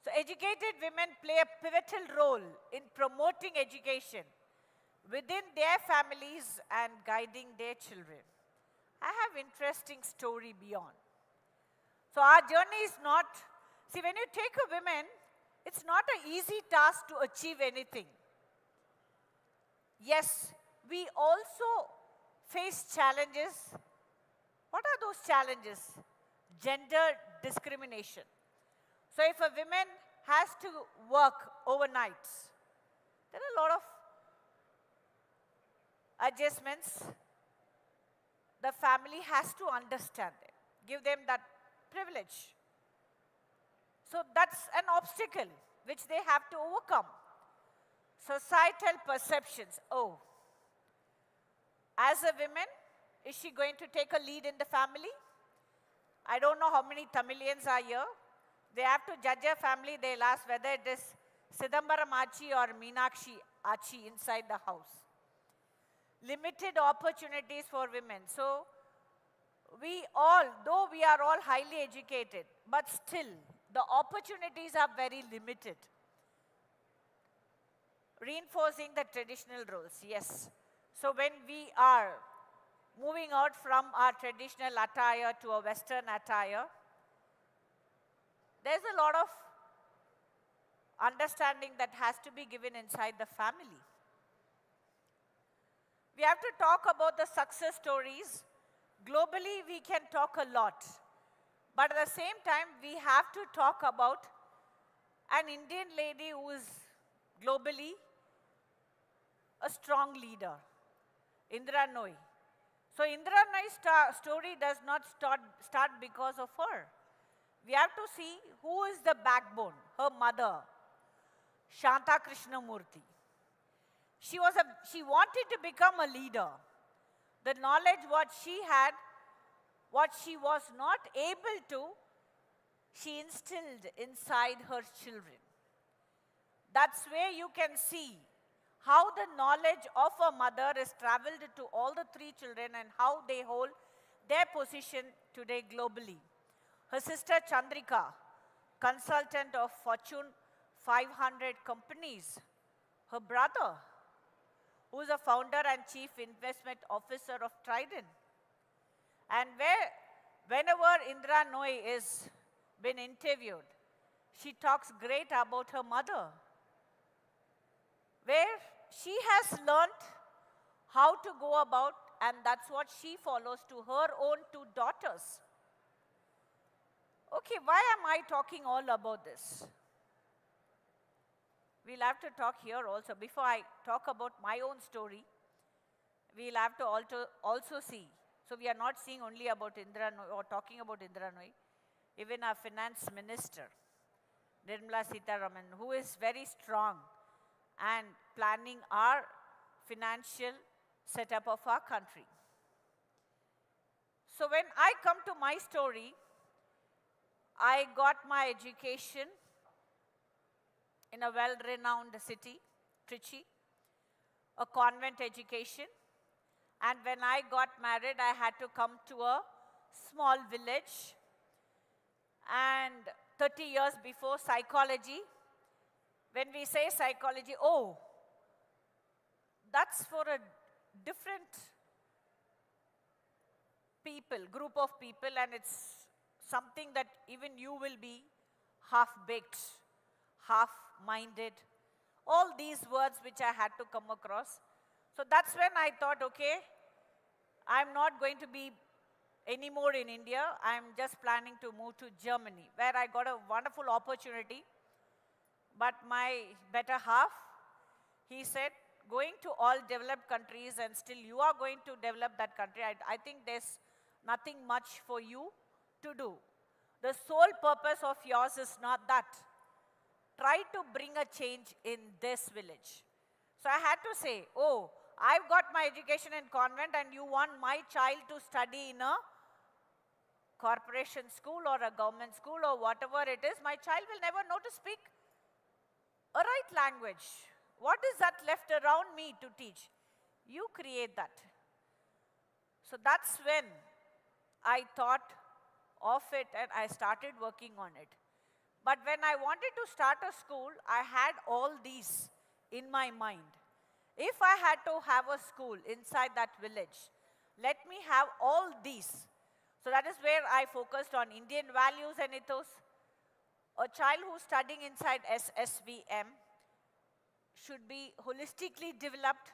So educated women play a pivotal role in promoting education within their families and guiding their children. I have interesting story beyond. So our journey is not, see, when you take a woman, it's not an easy task to achieve anything. Yes, we also face challenges. What are those challenges? Gender discrimination. So if a woman has to work overnight, there are a lot of adjustments. The family has to understand it, give them that privilege. So that's an obstacle which they have to overcome. Societal perceptions. Oh, as a woman, is she going to take a lead in the family? I don't know how many Tamilians are here. They have to judge a family, they'll ask whether it is Sidambaram Achi or Meenakshi Achi inside the house. Limited opportunities for women. So we all, though we are all highly educated, but still the opportunities are very limited. Reinforcing the traditional roles, yes. So when we are moving out from our traditional attire to a Western attire, there's a lot of understanding that has to be given inside the family. We have to talk about the success stories. Globally, we can talk a lot. But at the same time, we have to talk about an Indian lady who is globally a strong leader, Indira Nooyi. So Indira Nooyi's story does not start because of her. We have to see who is the backbone, her mother, Shanta Krishnamurthy. She wanted to become a leader. The knowledge what she had, what she was not able to, she instilled inside her children. That's where you can see how the knowledge of a mother is traveled to all the three children and how they hold their position today globally. Her sister Chandrika, consultant of Fortune 500 companies. Her brother, who is a founder and chief investment officer of Trident. And whenever Indira Nooyi is been interviewed, she talks great about her mother, where she has learned how to go about, and that's what she follows to her own two daughters. Okay, why am I talking all about this? We'll have to talk here also. Before I talk about my own story, we'll have to also see So we are not seeing only about Indra Nooyi or talking about Indra Nooyi. Even our finance minister, Nirmala Sitharaman, who is very strong and planning our financial setup of our country. So when I come to my story, I got my education in a well-renowned city, Trichy, a convent education. And when I got married, I had to come to a small village. And 30 years before, psychology, when we say psychology, oh, that's for a different people, group of people, and it's something that even you will be half-baked, half-minded. All these words which I had to come across. So that's when I thought, okay, I'm not going to be anymore in India. I'm just planning to move to Germany, where I got a wonderful opportunity. But my better half, he said, going to all developed countries and still you are going to develop that country, I think there's nothing much for you to do. The sole purpose of yours is not that. Try to bring a change in this village. So I had to say, oh, I've got my education in convent and you want my child to study in a corporation school or a government school or whatever it is, my child will never know to speak a right language. What is that left around me to teach? You create that. So that's when I thought of it and I started working on it. But when I wanted to start a school, I had all these in my mind. If I had to have a school inside that village, let me have all these. So that is where I focused on Indian values and ethos. A child who's studying inside SSVM should be holistically developed,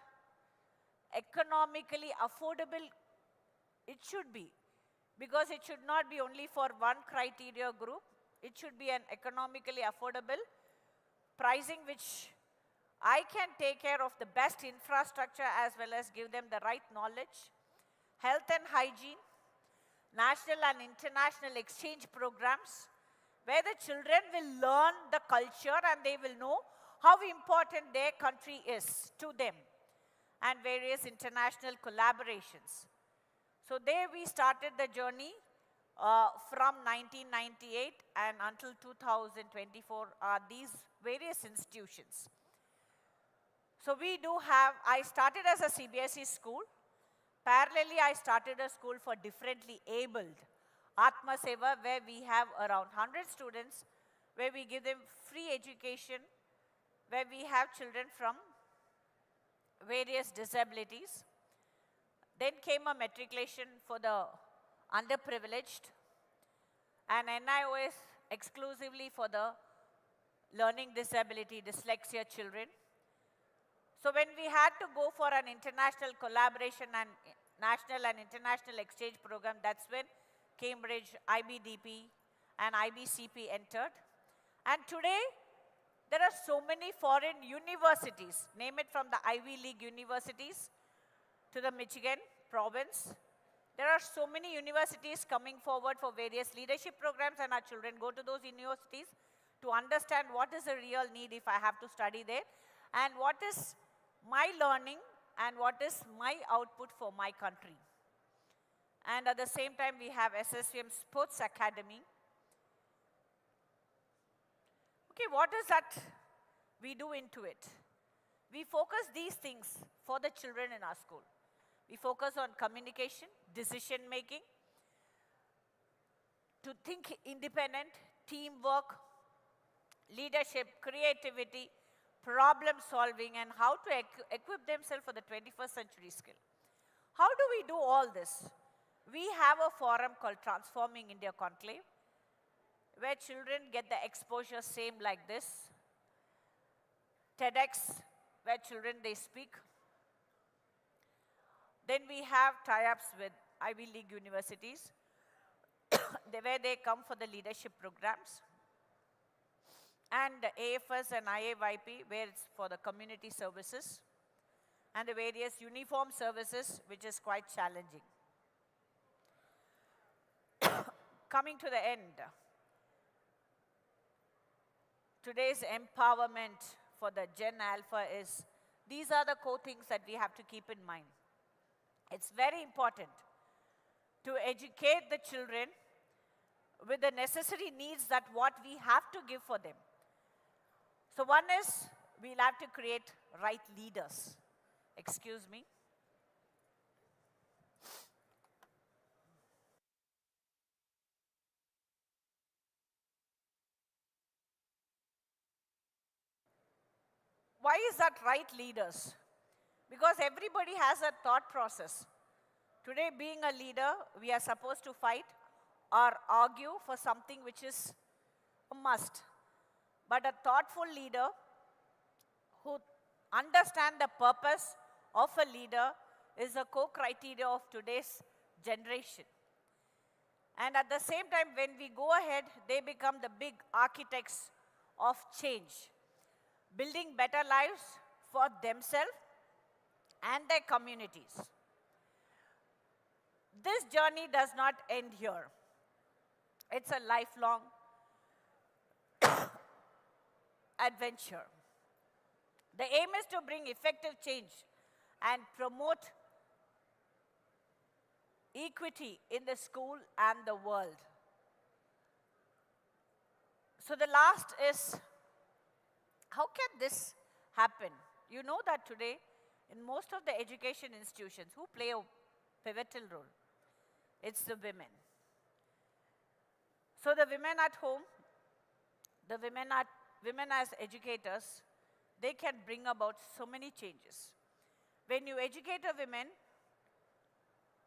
economically affordable. It should be, because it should not be only for one criteria group. It should be an economically affordable pricing which I can take care of the best infrastructure as well as give them the right knowledge, health and hygiene, national and international exchange programs, where the children will learn the culture and they will know how important their country is to them, and various international collaborations. So there we started the journey from 1998 and until 2024 are these various institutions. So we do have, I started as a CBSE school. Parallelly, I started a school for differently abled, Atma Seva, where we have around 100 students, where we give them free education, where we have children from various disabilities. Then came a matriculation for the underprivileged, and NIOS exclusively for the learning disability, dyslexia children. So when we had to go for an international collaboration and national and international exchange program, that's when Cambridge, IBDP and IBCP entered. And today, there are so many foreign universities, name it from the Ivy League universities to the Michigan province. There are so many universities coming forward for various leadership programs, and our children go to those universities to understand what is the real need if I have to study there, and what is my learning and what is my output for my country. And at the same time, we have SSVM Sports Academy. Okay, what is that we do into it? We focus these things for the children in our school. We focus on communication, decision making, to think independent, teamwork, leadership, creativity, problem solving, and how to equip themselves for the 21st century skill. How do we do all this? We have a forum called Transforming India Conclave, where children get the exposure same like this. TEDx, where children, they speak. Then we have tie-ups with Ivy League universities, where they come for the leadership programs. And AFS and IAYP, where it's for the community services. And the various uniform services, which is quite challenging. coming to the end, today's empowerment for the Gen Alpha is, these are the core things that we have to keep in mind. It's very important to educate the children with the necessary needs that what we have to give for them. So one is, we'll have to create right leaders. Excuse me. Why is that right leaders? Because everybody has a thought process. Today, being a leader, we are supposed to fight or argue for something which is a must. But a thoughtful leader who understands the purpose of a leader is a core criteria of today's generation. And at the same time, when we go ahead, they become the big architects of change, building better lives for themselves and their communities. This journey does not end here. It's a lifelong adventure. The aim is to bring effective change and promote equity in the school and the world. So the last is, how can this happen? You know that today, in most of the education institutions, who play a pivotal role? It's the women. So the women at home, the women as educators, they can bring about so many changes. When you educate a woman,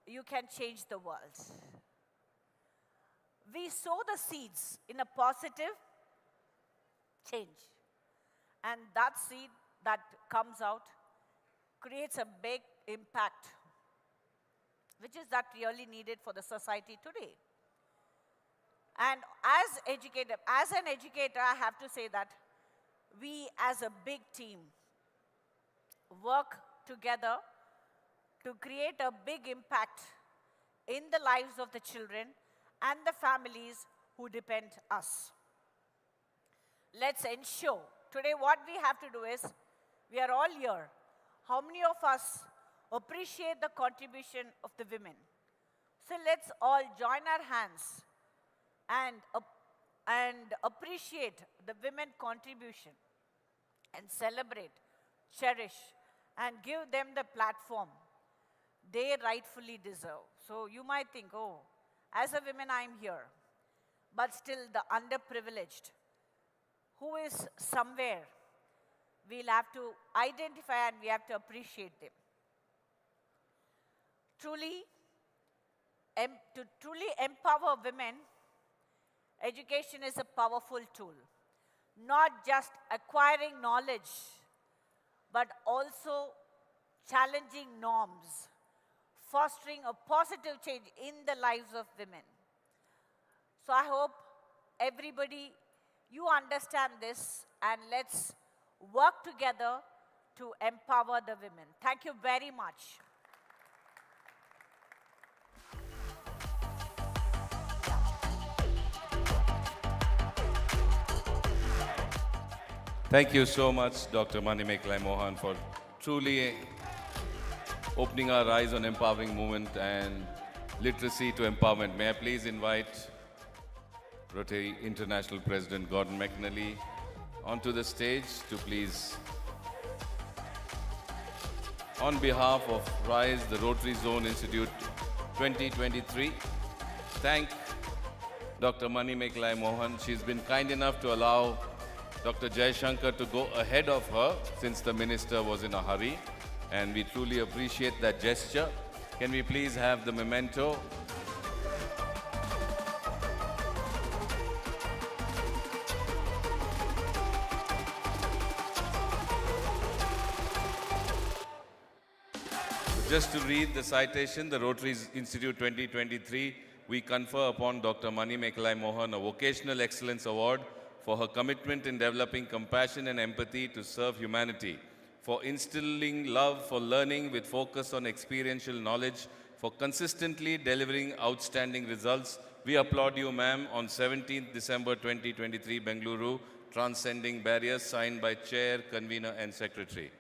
you can change the world. We sow the seeds in a positive change. And that seed that comes out creates a big impact, which is that really needed for the society today. And as an educator, I have to say that we as a big team work together to create a big impact in the lives of the children and the families who depend us. Let's ensure. Today what we have to do is, we are all here. How many of us appreciate the contribution of the women? So let's all join our hands and appreciate the women contribution and celebrate, cherish, and give them the platform they rightfully deserve. So you might think, oh, as a woman I'm here, but still the underprivileged, who is somewhere, we'll have to identify and we have to appreciate them. To truly empower women, education is a powerful tool. Not just acquiring knowledge, but also challenging norms, fostering a positive change in the lives of women. So I hope everybody, you understand this, and let's work together to empower the women. Thank you very much. Thank you so much, Dr. Manimekalai Mohan, for truly opening our eyes on empowering movement and literacy to empowerment. May I please invite Rotary International President Gordon McNally onto the stage to please, on behalf of RISE, the Rotary Zone Institute 2023, thank Dr. Manimekalai Mohan. She's been kind enough to allow Dr. Shankar to go ahead of her since the minister was in a hurry, and we truly appreciate that gesture. Can we please have the memento? Just to read the citation, the Rotary Institute 2023, we confer upon Dr. Manimekalai Mohan a Vocational Excellence Award for her commitment in developing compassion and empathy to serve humanity, for instilling love for learning with focus on experiential knowledge, for consistently delivering outstanding results We applaud you, ma'am, on 17th December 2023, Bengaluru, Transcending Barriers, signed by Chair, Convener and Secretary.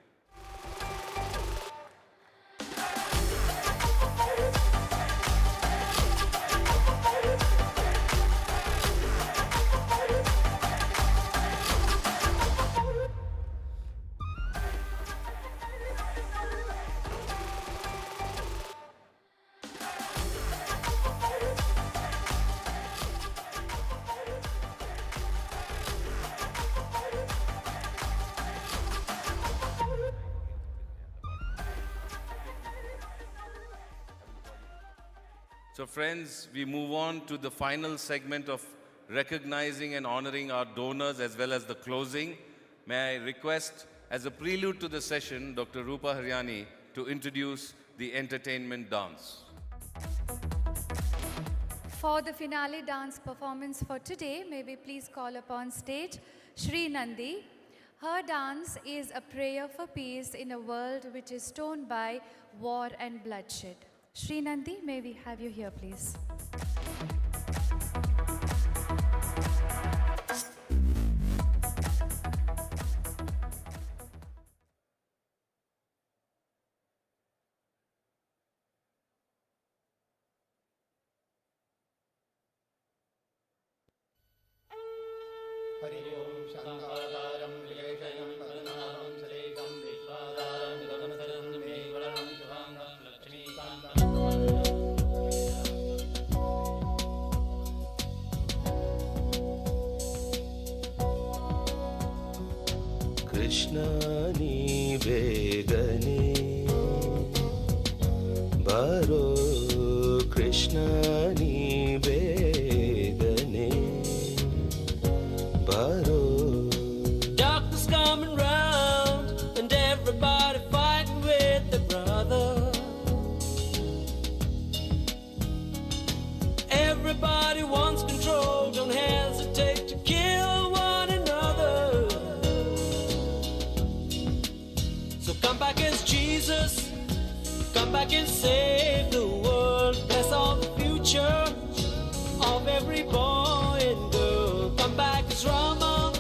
So friends, we move on to the final segment of recognizing and honoring our donors as well as the closing. May I request, as a prelude to the session, Dr. Rupa Haryani to introduce the entertainment dance. For the finale dance performance for today, may we please call upon stage Shri Nandi. Her dance is a prayer for peace in a world which is torn by war and bloodshed. Shri Nandi, may we have you here, please? Krishna ni begane baro Krishna ni begane baro. Darkness coming round and everybody fighting with their brother. Everybody wants control, don't hesitate to kill one another. So come back as Jesus, come back and save the world. Bless all the future of every boy and girl. Come back as Rama,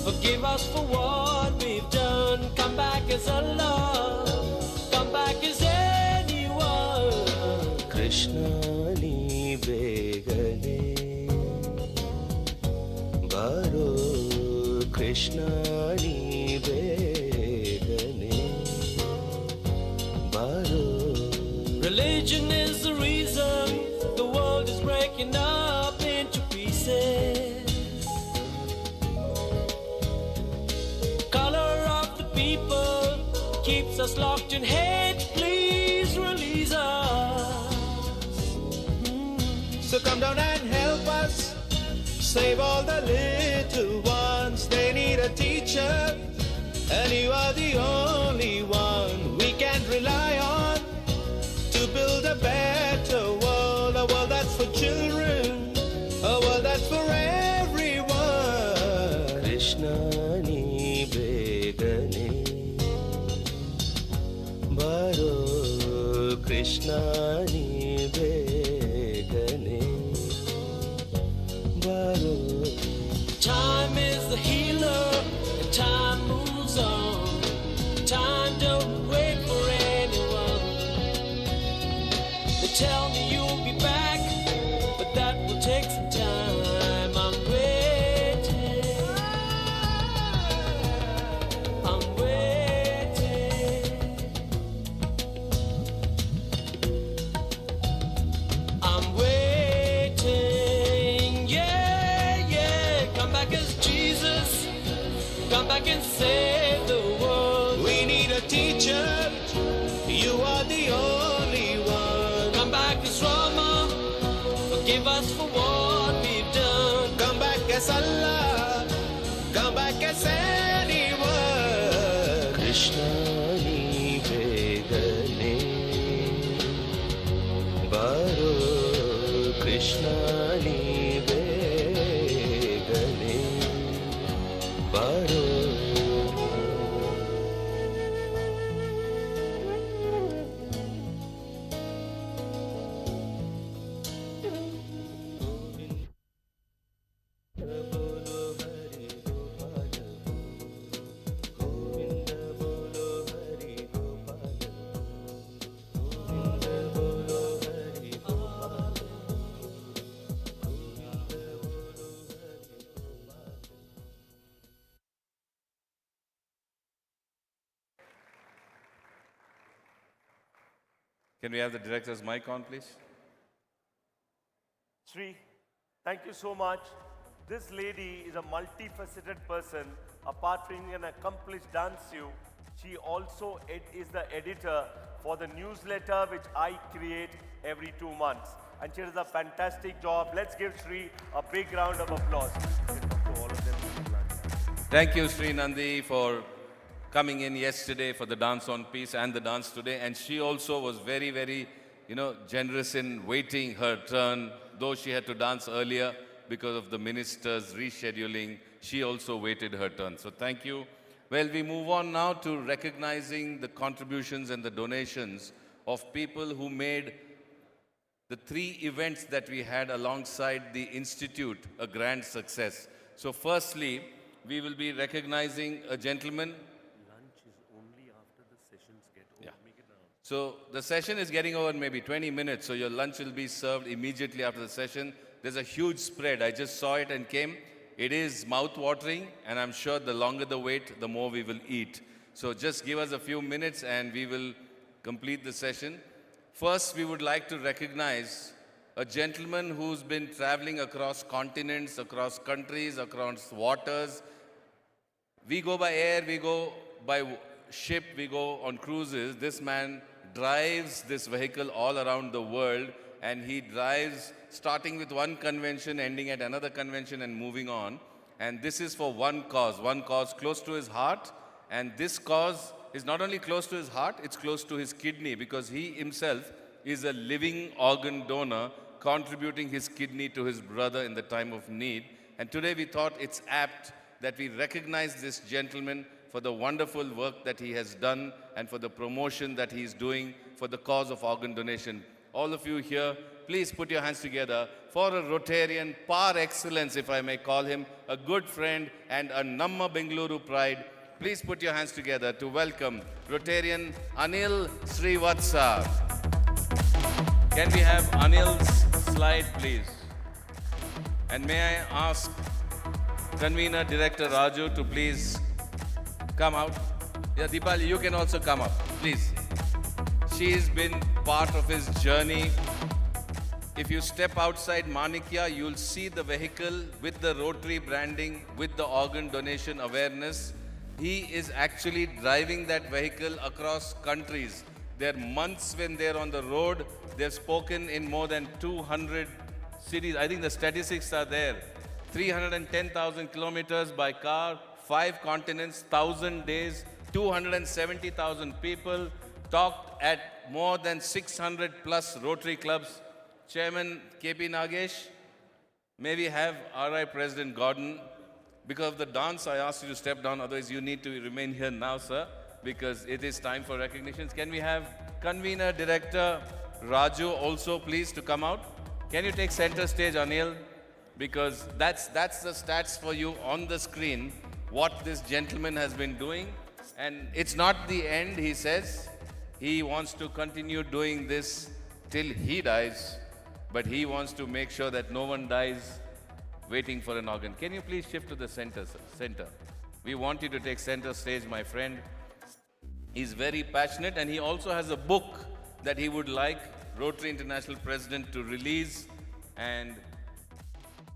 forgive us for what we've done. Come back as Allah, come back as anyone. Krishna ni begane baro Krishna ni begane baro. Religion is the reason the world is breaking up into pieces. Color of the people keeps us locked in hate. Please release us. So come down and help us save all the little ones. They need a teacher, and you are the only one we can rely on to build a better world. A world that's for children, a world that's for everyone. Krishna ni begane baro Krishna ni begane baro. Time is the healer, and time moves on. Time don't wait for anyone. They tell me you'll be back, but that will take some time. I'm waiting. I'm waiting. I'm waiting. Yeah, yeah. Come back as Jesus. Come back and save the world. We need a teacher, you are the only one. Come back as Rama, forgive us for what we've done. Come back as Allah, come back as anyone. Krishna ni begane baro Krishna ni begane baro. Can we have the director's mic on, please? Sri, thank you so much. This lady is a multifaceted person. Apart from being an accomplished dancer, she also is the editor for the newsletter which I create every 2 months. And she does a fantastic job. Let's give Sri a big round of applause. Thank you, Sri Nandi, for coming in yesterday for the Dance on Peace and the dance today. And she also was very, very, generous in waiting her turn. Though she had to dance earlier because of the minister's rescheduling, she also waited her turn. So thank you. Well, we move on now to recognizing the contributions and the donations of people who made the 3 events that we had alongside the Institute a grand success. So firstly, we will be recognizing a gentleman. Lunch is only after the sessions get over. Yeah. So the session is getting over in maybe 20 minutes, so your lunch will be served immediately after the session. There's a huge spread. I just saw it and came. It is mouth-watering, and I'm sure the longer the wait, the more we will eat. So just give us a few minutes and we will complete the session. First, we would like to recognize a gentleman who's been traveling across continents, across countries, across waters. We go by air, we go by ship, we go on cruises. This man drives this vehicle all around the world, and he drives starting with one convention, ending at another convention and moving on. And this is for one cause close to his heart. And this cause is not only close to his heart, it's close to his kidney, because he himself is a living organ donor, contributing his kidney to his brother in the time of need. And today we thought it's apt that we recognize this gentleman for the wonderful work that he has done and for the promotion that he's doing for the cause of organ donation. All of you here, please put your hands together for a Rotarian par excellence, if I may call him, a good friend and a Namma Bengaluru pride. Please put your hands together to welcome Rotarian Anil Srivatsa. Can we have Anil's slide, please? And may I ask Convener Director Raju to please come out. Yeah, Deepali, you can also come up, please. She's been part of his journey. If you step outside Manikya, you'll see the vehicle with the Rotary branding, with the organ donation awareness. He is actually driving that vehicle across countries. There are months when they're on the road. They've spoken in more than 200 cities. I think the statistics are there. 310,000 kilometers by car, 5 continents, 1,000 days, 270,000 people, talked at more than 600 plus Rotary clubs. Chairman KP Nagesh, may we have RI President Gordon? Because of the dance, I asked you to step down, otherwise you need to remain here now, sir, because it is time for recognitions. Can we have Convener Director Raju also please to come out? Can you take center stage, Anil? Because that's the stats for you on the screen, what this gentleman has been doing. And it's not the end, he says. He wants to continue doing this till he dies, but he wants to make sure that no one dies waiting for an organ. Can you please shift to the center, sir? Center. We want you to take center stage, my friend. He's very passionate, and he also has a book that he would like Rotary International President to release. And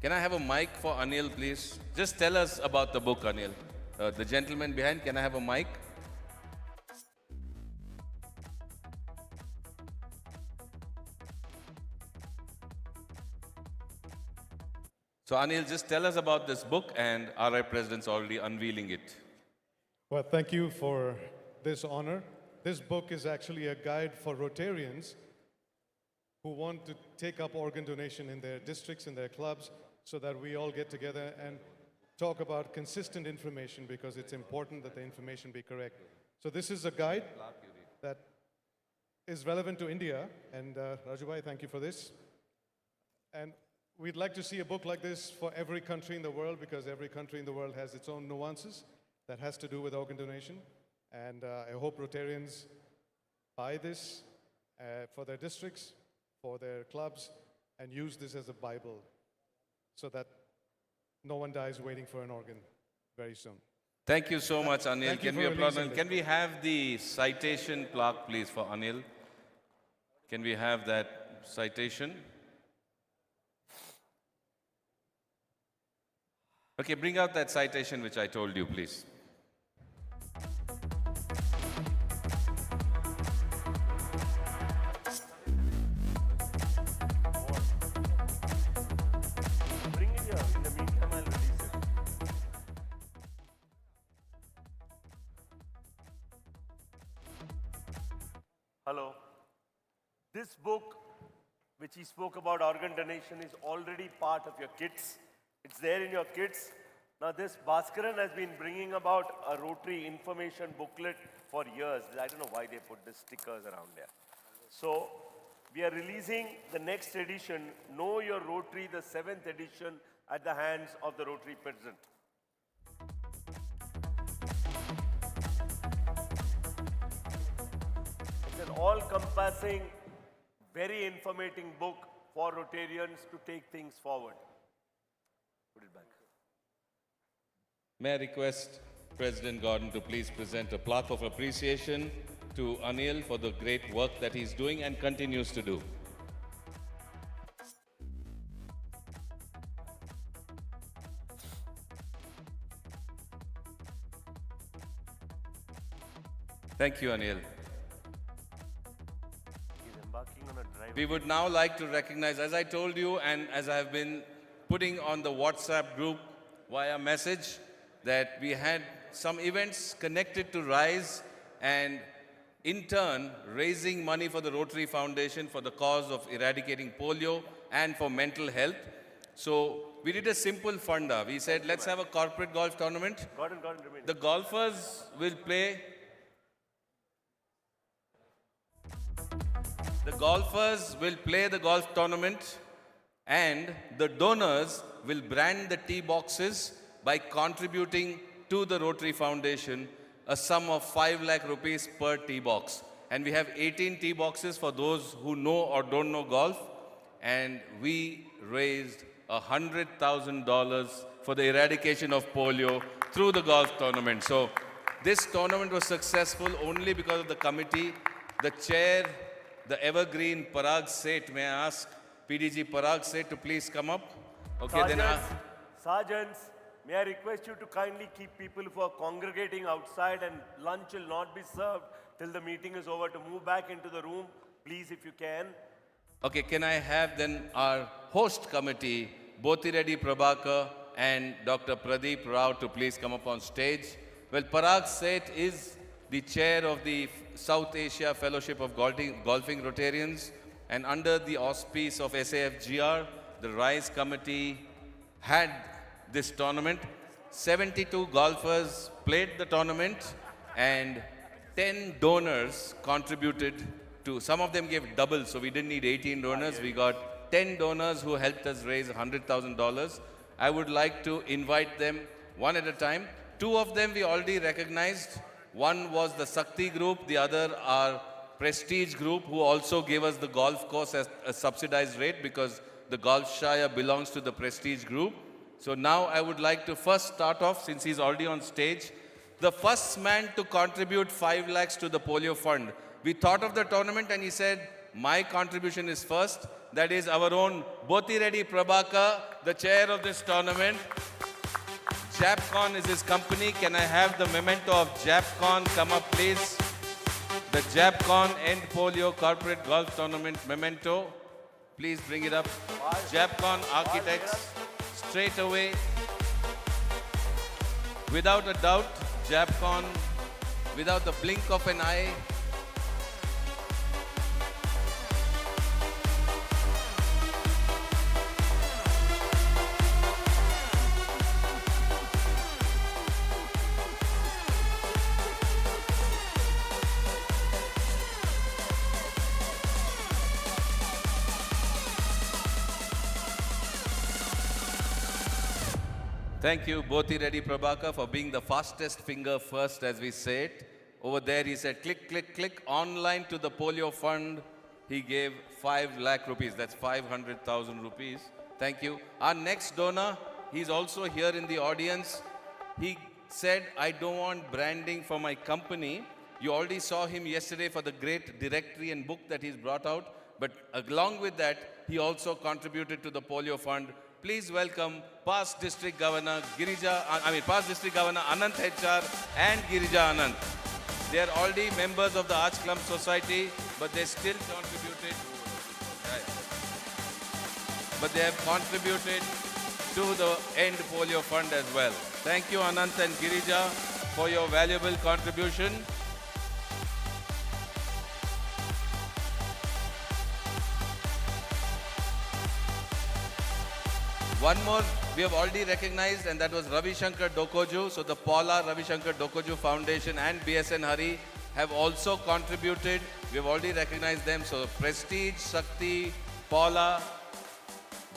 can I have a mic for Anil, please? Just tell us about the book, Anil. The gentleman behind, can I have a mic? So Anil, just tell us about this book, and RI President's already unveiling it. Well, thank you for this honor. This book is actually a guide for Rotarians who want to take up organ donation in their districts, in their clubs, so that we all get together and talk about consistent information, because it's important that the information be correct. So this is a guide that is relevant to India, and Rajubhai, thank you for this. And we'd like to see a book like this for every country in the world, because every country in the world has its own nuances that has to do with organ donation. And I hope Rotarians buy this for their districts, for their clubs, and use this as a Bible so that no one dies waiting for an organ very soon. Thank you so much, Anil. Can we applaud? releasing Can we have the citation plaque, please, for Anil? Can we have that citation? Okay, bring out that citation which I told you, please. Bring it here. In the meantime, I'll release it. Hello. This book, which he spoke about organ donation, is already part of your kits. It's there in your kits. Now, this Bhaskaran has been bringing about a Rotary information booklet for years. I don't know why they put the stickers around there. So, we are releasing the next edition, Know Your Rotary, the 7th edition, at the hands of the Rotary President. It's an all-compassing, very informating book for Rotarians to take things forward. Put it back. May I request President Gordon to please present a plaque of appreciation to Anil for the great work that he's doing and continues to do. Thank you, Anil. He's embarking on a drive. We would now like to recognize, as I told you and as I have been putting on the WhatsApp group via message, that we had some events connected to RISE and in turn raising money for the Rotary Foundation for the cause of eradicating polio and for mental health. So we did a simple funda. We said, let's have a corporate golf tournament. Gordon, remain. The golfers will play. The golfers will play the golf tournament and the donors will brand the tee boxes by contributing to the Rotary Foundation a sum of 5 lakh rupees per tee box. And we have 18 tee boxes for those who know or don't know golf. And we raised $100,000 for the eradication of polio through the golf tournament. So this tournament was successful only because of the committee. The chair, the evergreen Parag Seth, may I ask PDG Parag Seth to please come up? Okay, Sergeants, may I request you to kindly keep people who are congregating outside and lunch will not be served till the meeting is over to move back into the room, please, if you can. Okay, can I have then our host committee, Bothiredi Prabhakar and Dr. Pradeep Rao to please come up on stage. Well, Parag Seth is the chair of the South Asia Fellowship of Golfing Rotarians, and under the auspice of SAFGR, the RISE committee had this tournament. 72 golfers played the tournament and 10 donors contributed to, some of them gave double, so we didn't need 18 donors. We got 10 donors who helped us raise $100,000. I would like to invite them one at a time. 2 of them we already recognized. One was the Sakti group, the other our Prestige group, who also gave us the golf course at a subsidized rate because the Golf Shire belongs to the Prestige group. So now I would like to first start off, since he's already on stage, the first man to contribute 5 lakhs to the polio fund. We thought of the tournament and he said, my contribution is first. That is our own Bothiredi Prabhakar, the chair of this tournament. JAPCON is his company. Can I have the memento of JAPCON come up, please? The JAPCON End Polio Corporate Golf Tournament memento. Please bring it up. JAPCON Architects, straight away. Without a doubt, JAPCON, without the blink of an eye. Thank you, Bothiredi Prabhakar, for being the fastest finger first, as we say it. Over there, he said, click, click, click, online to the polio fund. He gave 5 lakh rupees. That's 500,000 rupees. Thank you. Our next donor, he's also here in the audience. He said, I don't want branding for my company. You already saw him yesterday for the great directory and book that he's brought out. But along with that, he also contributed to the polio fund. Please welcome past District Governor past District Governor Anant HR and Girija Anant. They are already members of the Arch Clump Society, but they still contributed. But they have contributed to the End Polio Fund as well. Thank you, Anant and Girija, for your valuable contribution. One more we have already recognized, and that was Ravi Shankar Dokoju. So the Paula Ravi Shankar Dokoju Foundation and BSN Hari have also contributed. We have already recognized them. So Prestige, Sakti, Paula,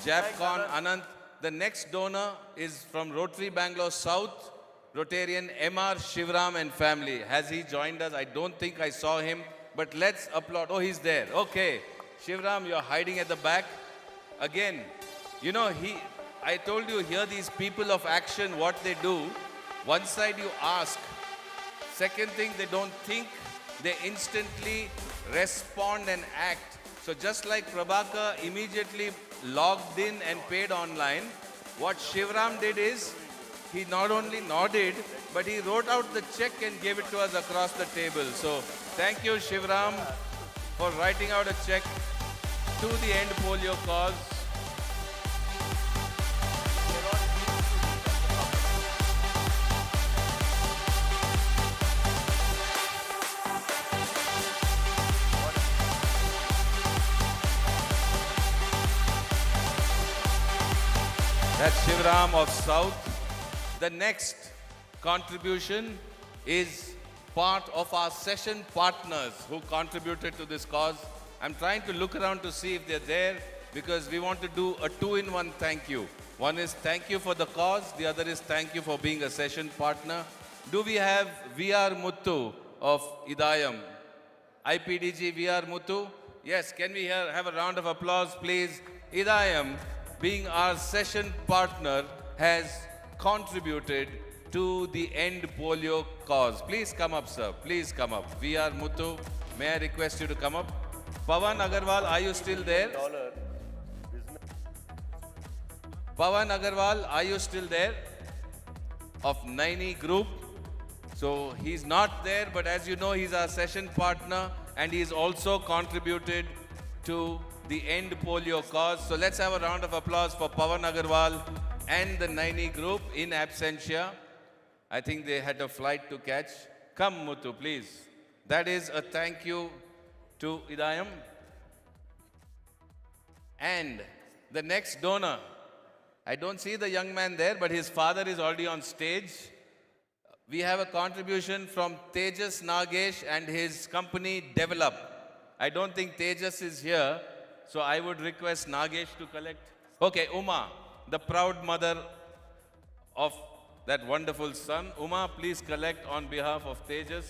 Japcon, Anant. The next donor is from Rotary Bangalore South, Rotarian MR Shivram and family. Has he joined us? I don't think I saw him, but let's applaud. Oh, he's there. Okay. Shivram, you're hiding at the back. Again, you know, I told you here these people of action, what they do. One side you ask. Second thing, they don't think. They instantly respond and act. So just like Prabhakar immediately logged in and paid online, what Shivram did is, he not only nodded, but he wrote out the check and gave it to us across the table. So thank you, Shivram, for writing out a check to the End Polio cause. That's Shivram of South. The next contribution is part of our session partners who contributed to this cause. I'm trying to look around to see if they're there because we want to do a two-in-one thank you. One is thank you for the cause. The other is thank you for being a session partner. Do we have VR Muthu of Idayam? IPDG VR Muthu? Yes, can we have a round of applause, please? Idayam, being our session partner, has contributed to the End Polio cause. Please come up, sir. Please come up. VR Muthu, may I request you to come up? Pawan Agarwal, are you still there? Pawan Agarwal, are you still there? Of Naini Group. So he's not there, but as you know, he's our session partner and he's also contributed to the End Polio cause. So let's have a round of applause for Pawan Agarwal and the Naini Group in absentia. I think they had a flight to catch. Come, Muthu, please. That is a thank you to Idayam. And the next donor, I don't see the young man there, but his father is already on stage. We have a contribution from Tejas Nagesh and his company Develop. I don't think Tejas is here, so I would request Nagesh to collect. Okay, Uma, the proud mother of that wonderful son. Uma, please collect on behalf of Tejas.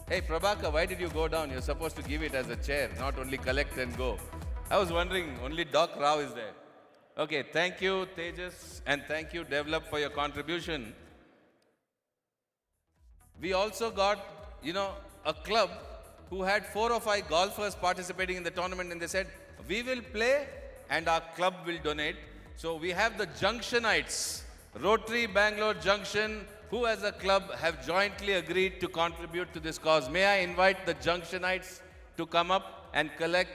Hey, Prabhakar, why did you go down? You're supposed to give it as a chair, not only collect and go. I was wondering, only Doc Rao is there. Okay, thank you, Tejas, and thank you, Develop, for your contribution. We also got, a club who had 4 or 5 golfers participating in the tournament, and they said, we will play and our club will donate. So we have the Junctionites, Rotary Bangalore Junction, who as a club have jointly agreed to contribute to this cause. May I invite the Junctionites to come up and collect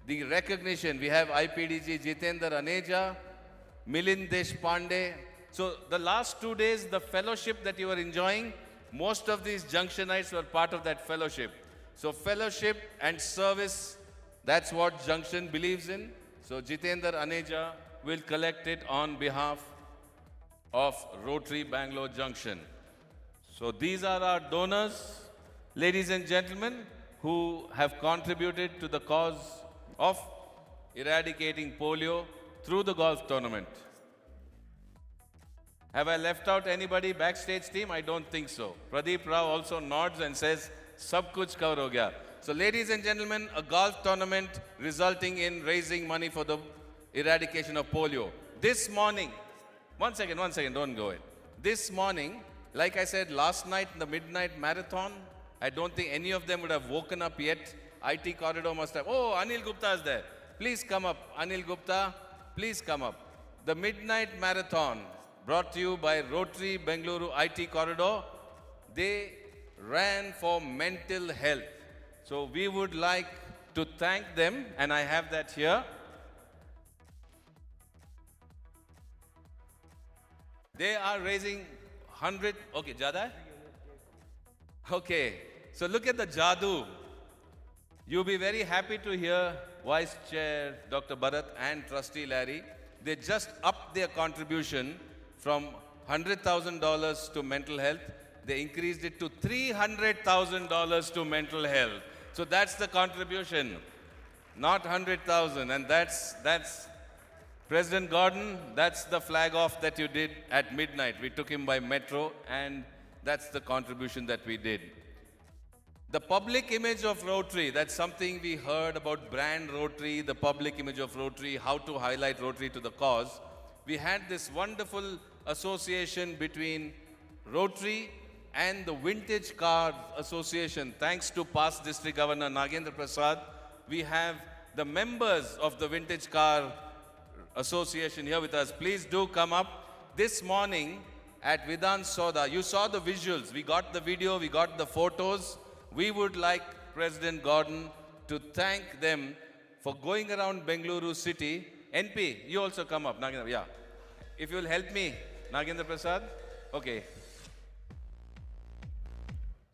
the recognition. We have IPDG Jitendra Aneja, Milind Deshpande. So the last 2 days, the fellowship that you were enjoying, most of these Junctionites were part of that fellowship. So fellowship and service, that's what Junction believes in. So Jitendra Aneja will collect it on behalf of Rotary Bangalore Junction. So these are our donors, ladies and gentlemen, who have contributed to the cause of eradicating polio through the golf tournament. Have I left out anybody backstage team? I don't think so. Pradeep Rao also nods and says, Sab kuch cover ho gaya. So ladies and gentlemen, a golf tournament resulting in raising money for the eradication of polio. This morning, one second, don't go in. This morning, like I said, last night in the midnight marathon, I don't think any of them would have woken up yet. IT corridor must have. Oh, Anil Gupta is there. Please come up. Anil Gupta, please come up. The Midnight Marathon brought to you by Rotary Bengaluru IT corridor. They ran for mental health. So we would like to thank them, and I have that here. They are raising 100, okay, Jada? hai? Okay, so look at the jadoo. You'll be very happy to hear Vice Chair Dr. Bharat and Trustee Larry. They just upped their contribution from $100,000 to mental health. They increased it to $300,000 to mental health. So that's the contribution, not 100,000. And that's President Gordon, that's the flag off that you did at midnight. We took him by metro, and that's the contribution that we did. The public image of Rotary, that's something we heard about brand Rotary, the public image of Rotary, how to highlight Rotary to the cause. We had this wonderful association between Rotary and the Vintage Car Association. Thanks to past District Governor Nagendra Prasad, we have the members of the Vintage Car Association here with us. Please do come up. This morning at Vidhan Soda, you saw the visuals. We got the video, we got the photos. We would like President Gordon to thank them for going around Bengaluru city. NP, you also come up. Nagendra, yeah. If you'll help me, Nagendra Prasad. Okay.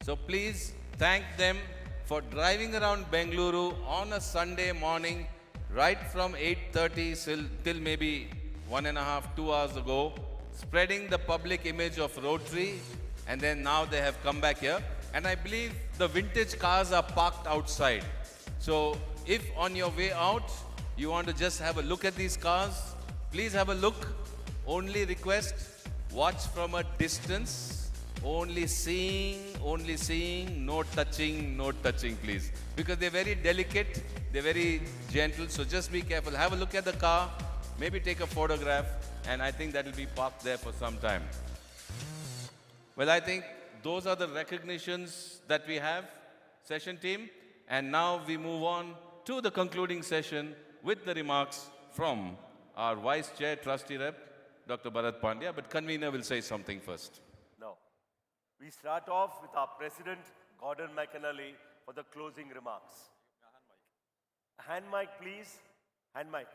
So please thank them for driving around Bengaluru on a Sunday morning, right from 8:30 till maybe 1.5, 2 hours ago, spreading the public image of Rotary, and then now they have come back here. And I believe the vintage cars are parked outside. So if on your way out, you want to just have a look at these cars, please have a look. Only request, watch from a distance. Only seeing, no touching, please. Because they're very delicate, they're very gentle, so just be careful. Have a look at the car, maybe take a photograph, and I think that will be parked there for some time. Well, I think those are the recognitions that we have, session team. And now we move on to the concluding session with the remarks from our Vice Chair, Trustee Rep, Dr. Bharat Pandya, but convener will say something first. No. We start off with our President, Gordon McAnally, for the closing remarks. Hand mic, please. Hand mic.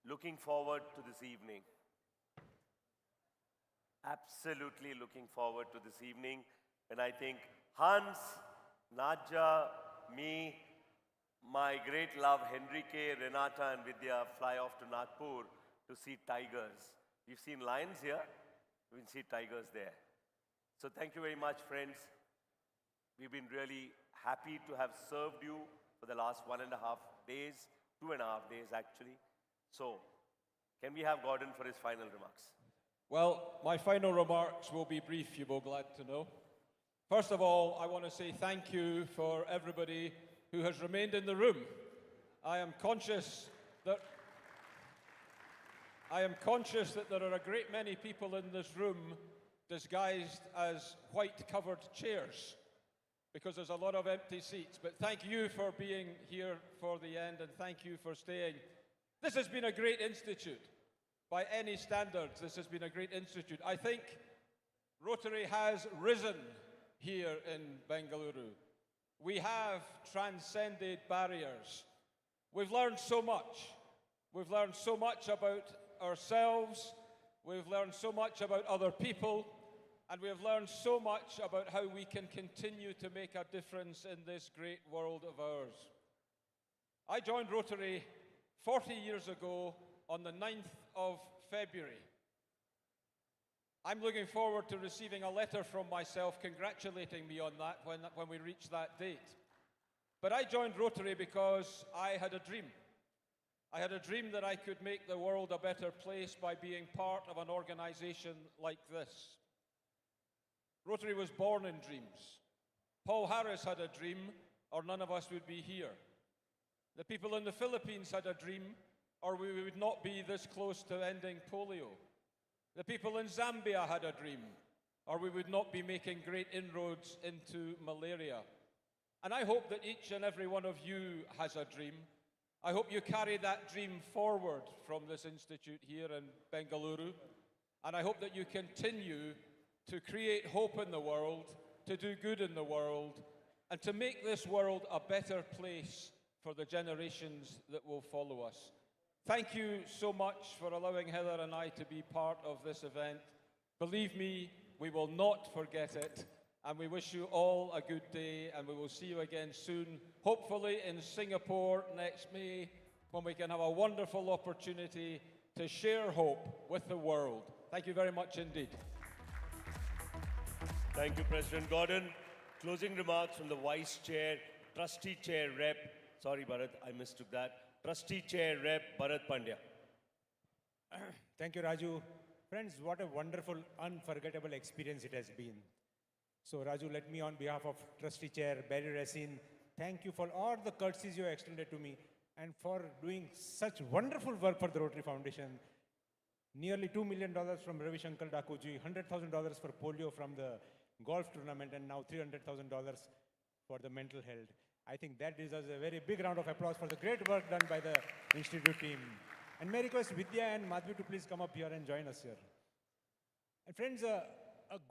Looking forward to this evening. Absolutely looking forward to this evening. And I think Hans, Nadja, me, my great love Henrique, Renata and Vidya fly off to Nagpur to see tigers. We've seen lions here, we can see tigers there. So thank you very much, friends. We've been really happy to have served you for the last 1.5 days, 2.5 days actually. So, can we have Gordon for his final remarks? Well, my final remarks will be brief, you'll be glad to know. First of all, I want to say thank you for everybody who has remained in the room. I am conscious that there are a great many people in this room disguised as white-covered chairs because there's a lot of empty seats. But thank you for being here for the end, and thank you for staying. This has been a great institute. By any standards, this has been a great institute. I think Rotary has risen here in Bengaluru. We have transcended barriers. We've learned so much. We've learned so much about ourselves. We've learned so much about other people. And we have learned so much about how we can continue to make a difference in this great world of ours. I joined Rotary 40 years ago on the 9th of February. I'm looking forward to receiving a letter from myself congratulating me on that when we reach that date. But I joined Rotary because I had a dream. I had a dream that I could make the world a better place by being part of an organization like this. Rotary was born in dreams. Paul Harris had a dream, or none of us would be here. The people in the Philippines had a dream, or we would not be this close to ending polio. The people in Zambia had a dream, or we would not be making great inroads into malaria. And I hope that each and every one of you has a dream. I hope you carry that dream forward from this institute here in Bengaluru. And I hope that you continue to create hope in the world, to do good in the world, and to make this world a better place for the generations that will follow us. Thank you so much for allowing Heather and I to be part of this event. Believe me, we will not forget it. And we wish you all a good day, and we will see you again soon, hopefully in Singapore next May, when we can have a wonderful opportunity to share hope with the world. Thank you very much indeed. Thank you, President Gordon. Closing remarks from the Vice Chair, Trustee Chair Rep. Sorry, Bharat, I mistook that. Trustee Chair Rep. Bharat Pandya. Thank you, Raju. Friends, what a wonderful, unforgettable experience it has been. So, Raju, let me, on behalf of Trustee Chair Barry Racine, thank you for all the courtesies you extended to me and for doing such wonderful work for the Rotary Foundation. Nearly $2 million from Ravi Shankar Dakuji, $100,000 for polio from the golf tournament, and now $300,000 for the mental health. I think that deserves a very big round of applause for the great work done by the Institute team. And may I request Vidya and Madhvi to please come up here and join us here. And friends, a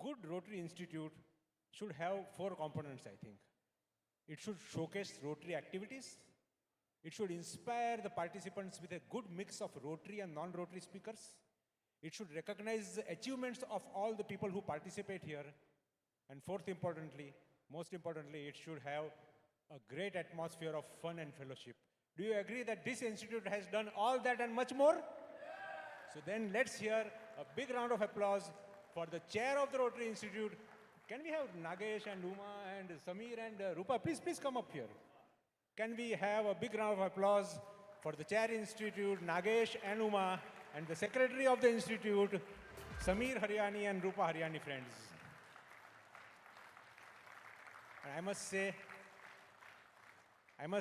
good Rotary Institute should have 4 components, I think. It should showcase Rotary activities. It should inspire the participants with a good mix of Rotary and non-Rotary speakers. It should recognize the achievements of all the people who participate here. And most importantly, it should have a great atmosphere of fun and fellowship. Do you agree that this institute has done all that and much more? So then let's hear a big round of applause for the chair of the Rotary Institute. Can we have Nagesh and Uma and Samir and Rupa? Please come up here. Can we have a big round of applause for the Chair Institute, Nagesh and Uma, and the Secretary of the Institute, Samir Haryani and Rupa Haryani, friends. And I must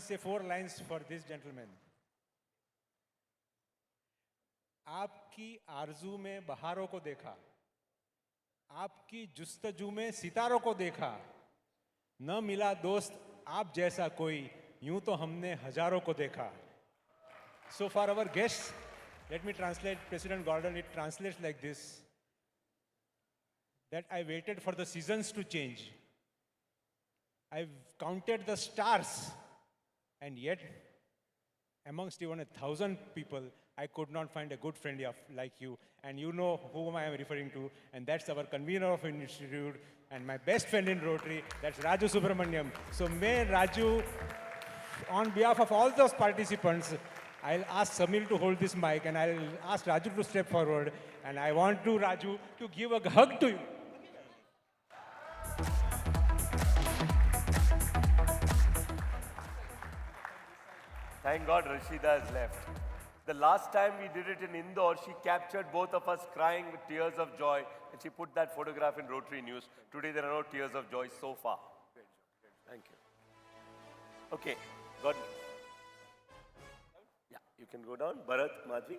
say 4 lines for this gentleman. आपकी आरज़ू में बहारों को देखा, आपकी जुस्तजू में सितारों को देखा, न मिला दोस्त आप जैसा कोई, यूं तो हमने हजारों को देखा. So for our guests, let me translate President Gordon. It translates like this: that I waited for the seasons to change. I've counted the stars, and yet amongst even 1,000 people, I could not find a good friend like you. And you know whom I am referring to, and that's our convener of institute and my best friend in Rotary, that's Raju Subramaniam. So may Raju, on behalf of all those participants, I'll ask Samir to hold this mic, and I'll ask Raju to step forward, and I want to, Raju, to give a hug to you. Thank God Rashida has left. The last time we did it in Indore, she captured both of us crying with tears of joy, and she put that photograph in Rotary News. Today there are no tears of joy so far. Thank you. Okay, God. Yeah, you can go down. Bharat, Madhvi.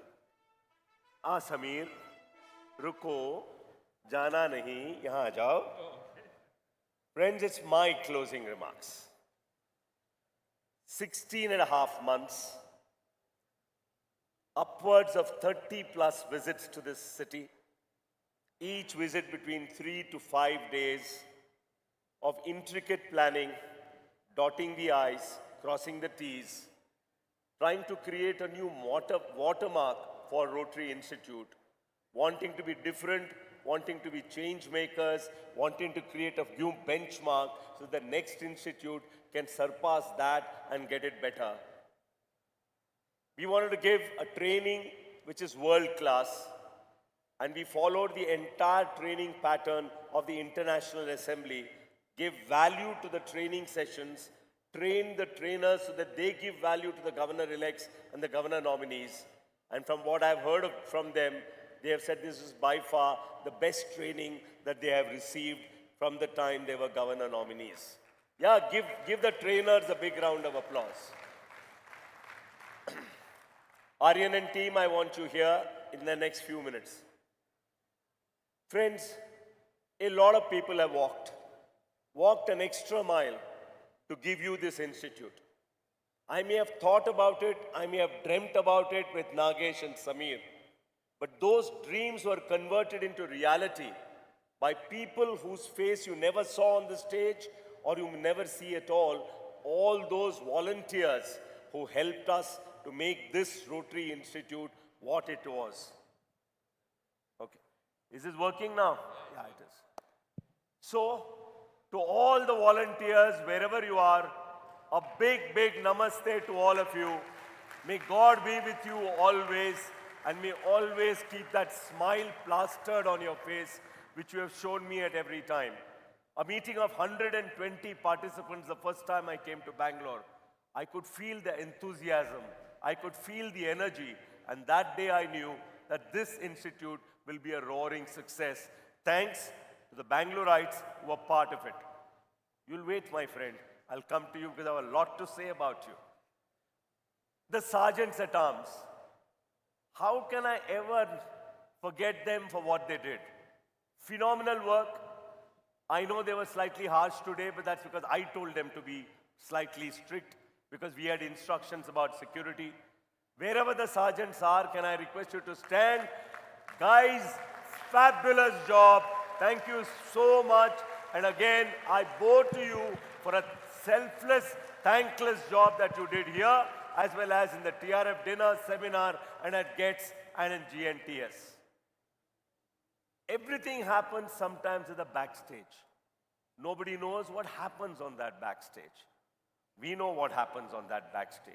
Samir, ruko, jana nahi, yahan aa jao. Friends, it's my closing remarks. 16.5 months, upwards of 30 plus visits to this city, each visit between 3 to 5 days of intricate planning, dotting the I's, crossing the T's, trying to create a new watermark for Rotary Institute, wanting to be different, wanting to be change makers, wanting to create a new benchmark so the next institute can surpass that and get it better. We wanted to give a training which is world class, and we followed the entire training pattern of the International Assembly, give value to the training sessions, train the trainers so that they give value to the governor-elects and the governor nominees. And from what I've heard from them, they have said this is by far the best training that they have received from the time they were governor nominees. Yeah, give the trainers a big round of applause. Aryan and team, I want you here in the next few minutes. Friends, A lot of people have walked an extra mile to give you this institute. I may have thought about it, I may have dreamt about it with Nagesh and Samir, but those dreams were converted into reality by people whose face you never saw on the stage or you never see at all those volunteers who helped us to make this Rotary Institute what it was. Okay. Is this working now? Yeah, it is. So, to all the volunteers, wherever you are, a big, big namaste to all of you. May God be with you always, and may always keep that smile plastered on your face, which you have shown me at every time. A meeting of 120 participants the first time I came to Bangalore. I could feel the enthusiasm. I could feel the energy. And that day I knew that this institute will be a roaring success. Thanks to the Bangalorites who are part of it. You'll wait, my friend. I'll come to you because I have a lot to say about you. The sergeants at arms. How can I ever forget them for what they did? Phenomenal work. I know they were slightly harsh today, but that's because I told them to be slightly strict because we had instructions about security. Wherever the sergeants are, can I request you to stand? Guys, fabulous job. Thank you so much. And again, I bow to you for a selfless, thankless job that you did here, as well as in the TRF dinner, seminar, and at GETS and in GNTS. Everything happens sometimes at the backstage. Nobody knows what happens on that backstage. We know what happens on that backstage.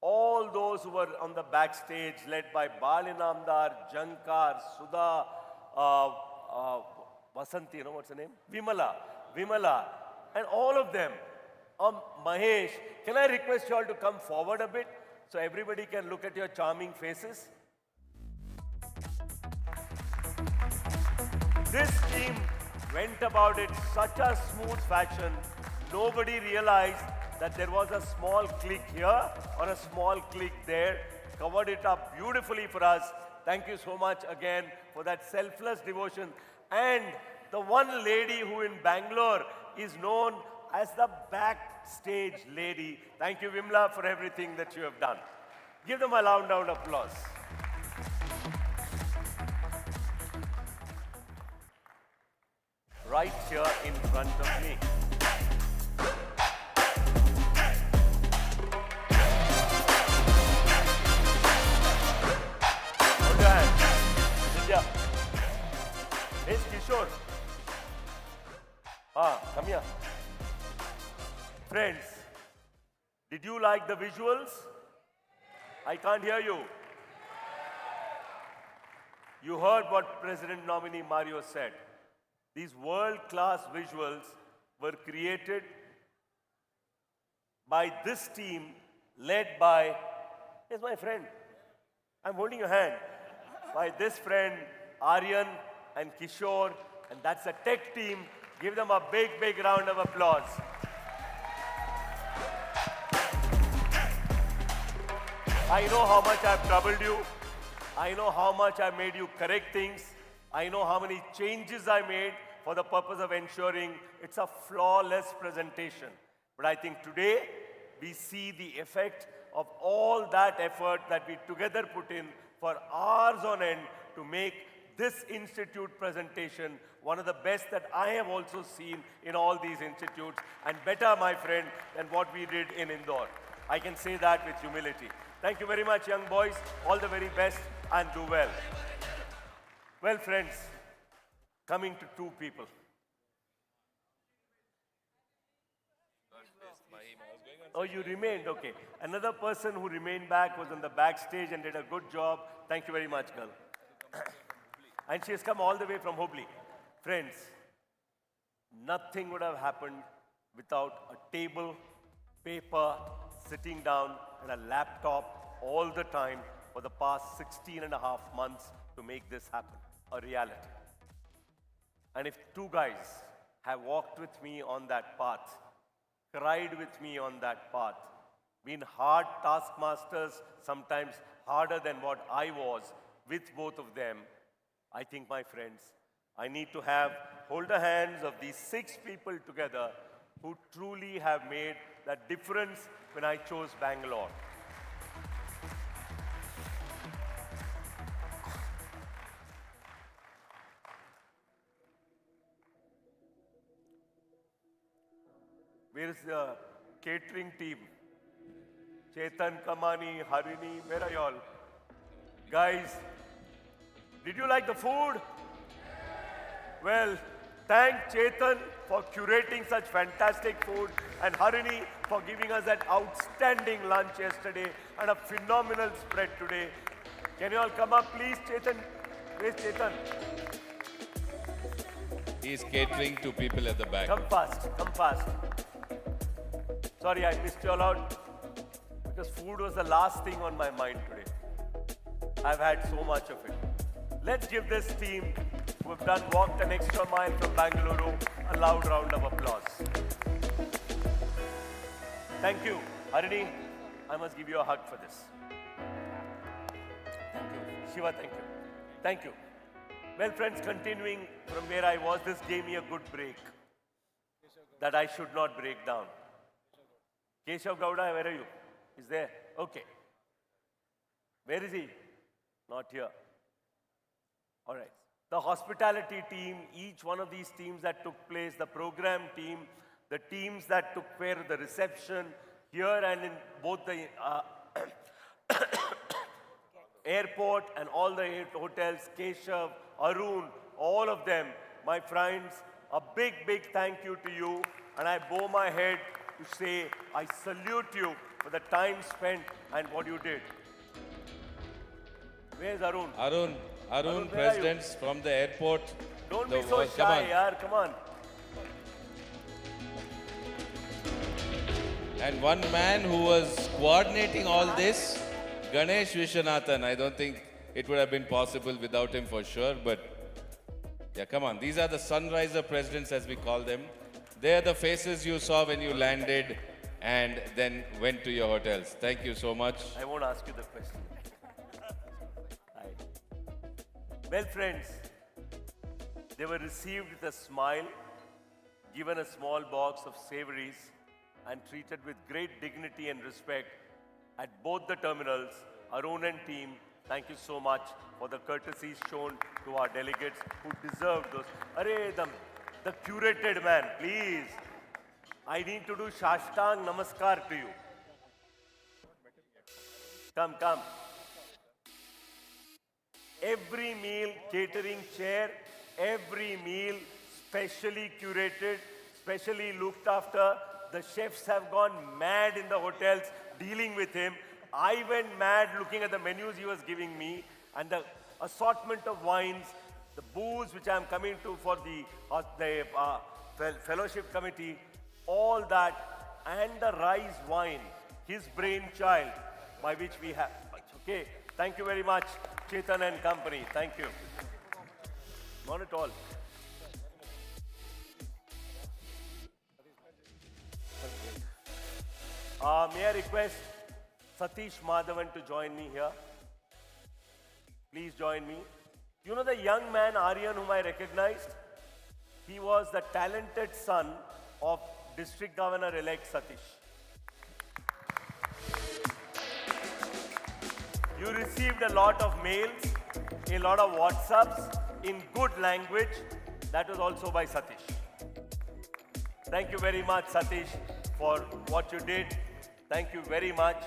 All those who were on the backstage, led by Bal Inamdar, Jankar, Sudha, Vasanti, what's her name? Vimala, and all of them. Mahesh, can I request you all to come forward a bit so everybody can look at your charming faces? This team went about it such a smooth fashion, nobody realized that there was a small click here or a small click there, covered it up beautifully for us. Thank you so much again for that selfless devotion. And the one lady who in Bangalore is known as the backstage lady. Thank you, Vimla, for everything that you have done. Give them a loud round of applause. Right here in front of me. Hold your hand. Vidya. Hey, Kishore. Come here. Friends, did you like the visuals? I can't hear you. You heard what President nominee Mario said. These world-class visuals were created by this team led by, here's my friend. I'm holding your hand. By this friend, Aryan and Kishore, and that's a tech team. Give them a big, big round of applause. I know how much I've troubled you. I know how much I made you correct things. I know how many changes I made for the purpose of ensuring it's a flawless presentation. But I think today we see the effect of all that effort that we together put in for hours on end to make this institute presentation one of the best that I have also seen in all these institutes, and better, my friend, than what we did in Indore. I can say that with humility. Thank you very much, young boys. All the very best and do well. Well, friends, coming to two people. Oh, you remained, okay. Another person who remained back was on the backstage and did a good job. Thank you very much, girl. And she has come all the way from Hubli. Friends, nothing would have happened without a table, paper, sitting down, and a laptop all the time for the past 16 and a half months to make this happen, a reality. And if two guys have walked with me on that path, cried with me on that path, been hard taskmasters, sometimes harder than what I was with both of them, I think, my friends, I need to hold the hands of these 6 people together who truly have made that difference when I chose Bangalore. Where is the catering team? Chetan, Kamani, Harini, where are you all? Guys, did you like the food? Well, thank Chetan for curating such fantastic food and Harini for giving us that outstanding lunch yesterday and a phenomenal spread today. Can you all come up, please, Chetan? Where's Chetan? He is catering to people at the back. Come fast, come fast. Sorry, I missed you all out because food was the last thing on my mind today. I've had so much of it. Let's give this team who have walked an extra mile from Bengaluru a loud round of applause. Thank you. Harini, I must give you a hug for this. Thank you. Shiva, thank you. Thank you. Well, friends, continuing from where I was, this gave me a good break that I should not break down. Keshav Gowda, where are you? He's there. Okay. Where is he? Not here. All right. The hospitality team, each one of these teams that took place, the program team, the teams that took care of the reception here and in both the airport and all the 8 hotels, Keshav, Arun, all of them, my friends, a big, big thank you to you. And I bow my head to say, I salute you for the time spent and what you did. Where's Arun? Arun, presidents from the airport. Don't be so shy, yaar, come on. And one man who was coordinating all this, Ganesh Vishwanathan. I don't think it would have been possible without him for sure, but yeah, come on. These are the Sunriser presidents as we call them. They are the faces you saw when you landed and then went to your hotels. Thank you so much. I won't ask you the question. Hi. Well, friends, they were received with a smile, given a small box of savories, and treated with great dignity and respect at both the terminals. Arun and team, thank you so much for the courtesies shown to our delegates who deserved those. Arey, the curated man, please. I need to do Shashtang Namaskar to you. Come. Every meal, catering chair, every meal specially curated, specially looked after. The chefs have gone mad in the hotels dealing with him. I went mad looking at the menus he was giving me and the assortment of wines, the booze which I am coming to for the fellowship committee, all that, and the rice wine, his brainchild, by which we have. Okay, thank you very much, Chetan and company. Thank you. Not at all. May I request Satish Madhavan to join me here? Please join me. You know the young man Aryan whom I recognized? He was the talented son of District Governor-elect Satish. You received a lot of mails, a lot of WhatsApps in good language. That was also by Satish. Thank you very much, Satish, for what you did. Thank you very much.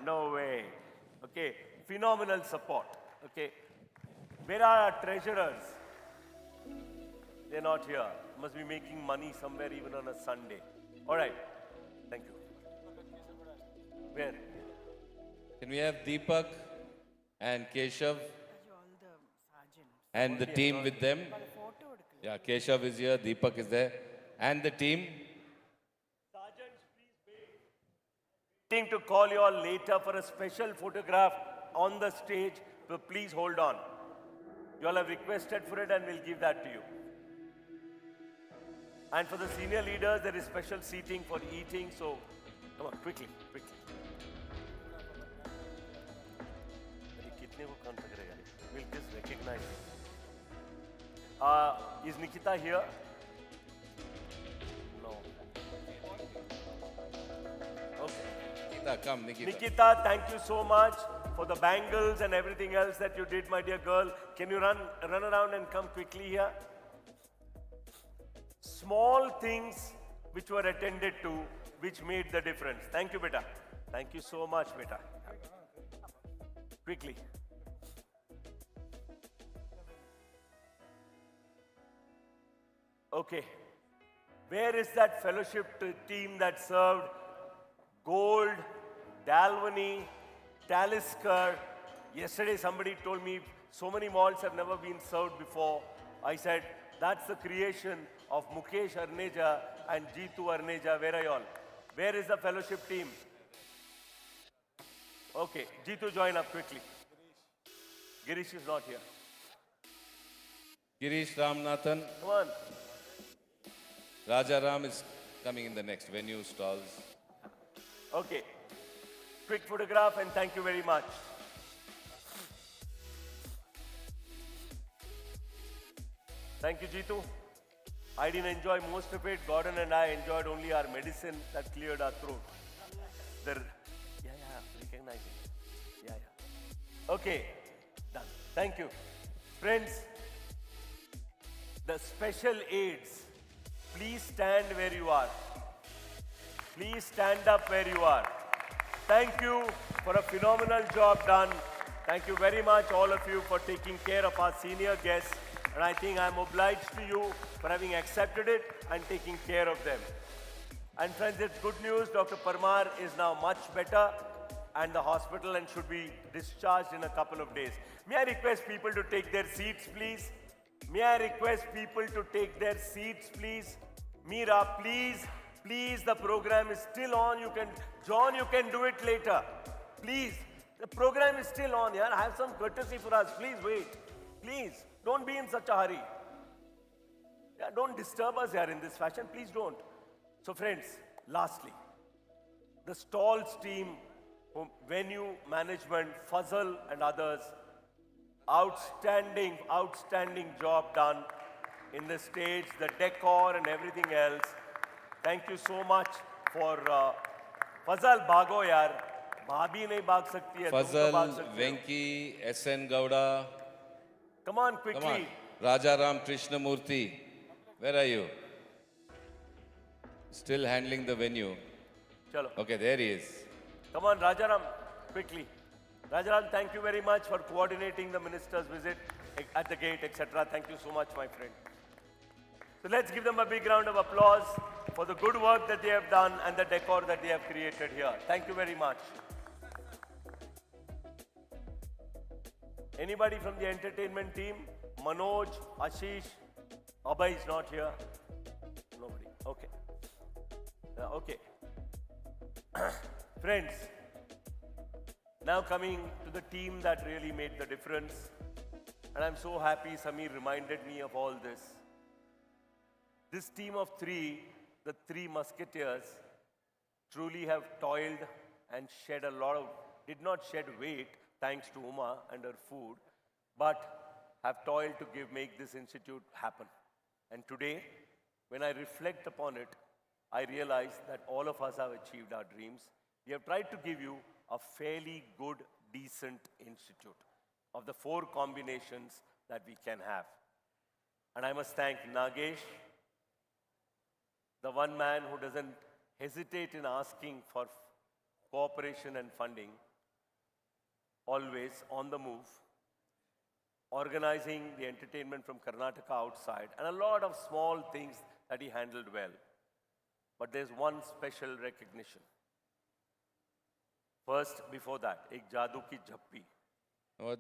No way. Okay, phenomenal support. Okay, where are our treasurers? They're not here. Must be making money somewhere even on a Sunday. All right, thank you. Where? Can we have Deepak and Keshav and the team with them? Yeah, Keshav is here, Deepak is there, and the team. Waiting to call you all later for a special photograph on the stage, so please hold on. You all have requested for it and we'll give that to you. And for the senior leaders, there is special seating for eating, so come on, quickly. We'll just recognize him. Is Nikita here? No. Okay. Nikita, come, Nikita. Nikita, thank you so much for the bangles and everything else that you did, my dear girl. Can you run around and come quickly here? Small things which were attended to, which made the difference. Thank you, beta. Thank you so much, beta. Quickly. Okay. Where is that fellowship team that served Gold, Dalwani, Talisker? Yesterday somebody told me so many malls have never been served before. I said, that's the creation of Mukesh Arneja and Jeetu Arneja. Where are you all? Where is the fellowship team? Okay, Jeetu, join up quickly. Girish is not here. Girish Ramnathan. Come on. Rajaram is coming in the next venue stalls. Okay. Quick photograph and thank you very much. Thank you, Jeetu. I didn't enjoy most of it. Gordon and I enjoyed only our medicine that cleared our throat. Recognizing. Yeah. Okay, done. Thank you. Friends, the special aids, please stand where you are. Please stand up where you are. Thank you for a phenomenal job done. Thank you very much, all of you, for taking care of our senior guests. And I think I'm obliged to you for having accepted it and taking care of them. And friends, it's good news. Dr. Parmar is now much better and the hospital and should be discharged in a couple of days. May I request people to take their seats, please? May I request people to take their seats, please? Meera, please, the program is still on. John, you can do it later. Please, the program is still on, yeah? Have some courtesy for us. Please wait. Please, don't be in such a hurry. Yeah, don't disturb us here in this fashion. Please don't. So friends, lastly, the stalls team, venue management, Fazal and others, outstanding job done in the stage, the decor and everything else. Thank you so much for Fazal, bhago yaar. Bhabhi nahi bhag sakti hai. Fazal, Venki, SN Gowda. Come on, quickly. Come on. Rajaram Krishnamurthy. Where are you? Still handling the venue. Chalo. Okay, there he is. Come on, Rajaram, quickly. Rajaram, thank you very much for coordinating the minister's visit at the gate, etc. Thank you so much, my friend. So let's give them a big round of applause for the good work that they have done and the decor that they have created here. Thank you very much. Anybody from the entertainment team? Manoj, Ashish, Abhay is not here. Nobody. Okay. Okay. Friends, now coming to the team that really made the difference. And I'm so happy Samir reminded me of all this. This team of three, the three musketeers, truly have toiled and did not shed weight thanks to Uma and her food, but have toiled to make this institute happen. And today, when I reflect upon it, I realize that all of us have achieved our dreams. We have tried to give you a fairly good, decent institute of the 4 combinations that we can have. And I must thank Nagesh, the one man who doesn't hesitate in asking for cooperation and funding, always on the move, organizing the entertainment from Karnataka outside, and a lot of small things that he handled well. But there's one special recognition. First, before that, ek jadoo ki jhappi. What?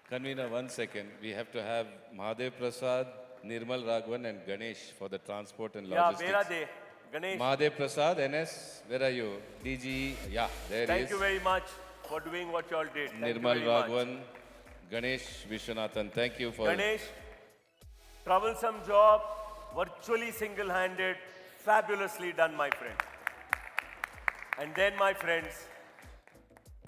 Convener, 1 second. We have to have Mahadev Prasad, Nirmal Raghavan and Ganesh for the transport and logistics. Yeah, Bera de. Ganesh. Mahadev Prasad, NS, where are you? DG, yeah, there he is. Thank you very much for doing what you all did. Thank Nirmal you very Raghavan, Ganesh Vishwanathan, thank you for... Ganesh, troublesome job, virtually single-handed, fabulously done, my friend. And then, my friends,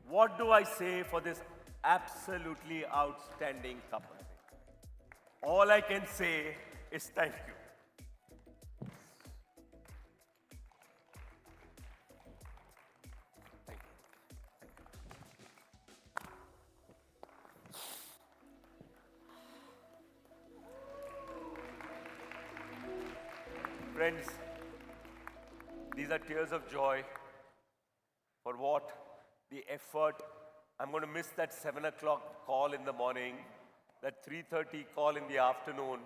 what do I say for this absolutely outstanding couple? All I can say is thank you. Friends, these are tears of joy for what? The effort. I'm going to miss that 7 o'clock call in the morning, that 3:30 call in the afternoon,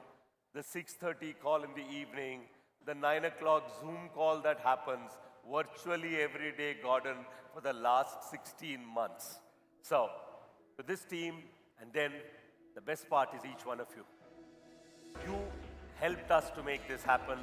the 6:30 call in the evening, the 9 o'clock Zoom call that happens virtually every day, Gordon, for the last 16 months. So, to this team, and then the best part is each one of you. You helped us to make this happen.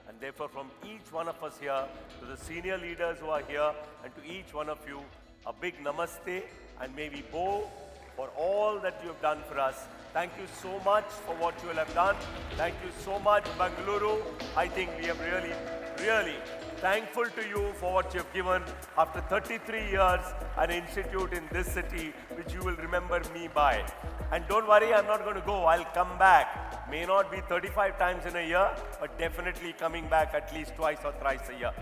And therefore, from each one of us here, to the senior leaders who are here, and to each one of you, a big namaste and maybe bow for all that you have done for us. Thank you so much for what you will have done. Thank you so much, Bengaluru. I think we are really, really thankful to you for what you have given after 33 years, an institute in this city, which you will remember me by. And don't worry, I'm not going to go. I'll come back. May not be 35 times in a year, but definitely coming back at least twice or thrice a year.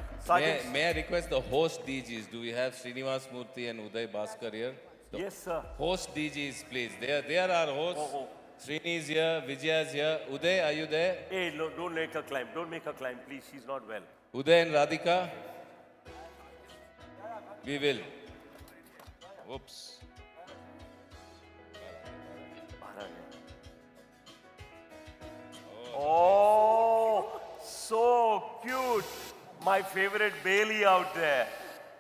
May I request the host DGs? Do we have Srinivas Murthy and Uday Bhaskar here? The yes, sir. Host DGs, please. They are our hosts. Srini is here, Vijaya is here. Uday, are you there? Hey, no, don't make her climb. Don't make her climb, please. She's not well. Uday and Radhika? We will. Whoops. Oh, so cute. My favorite Bailey out there.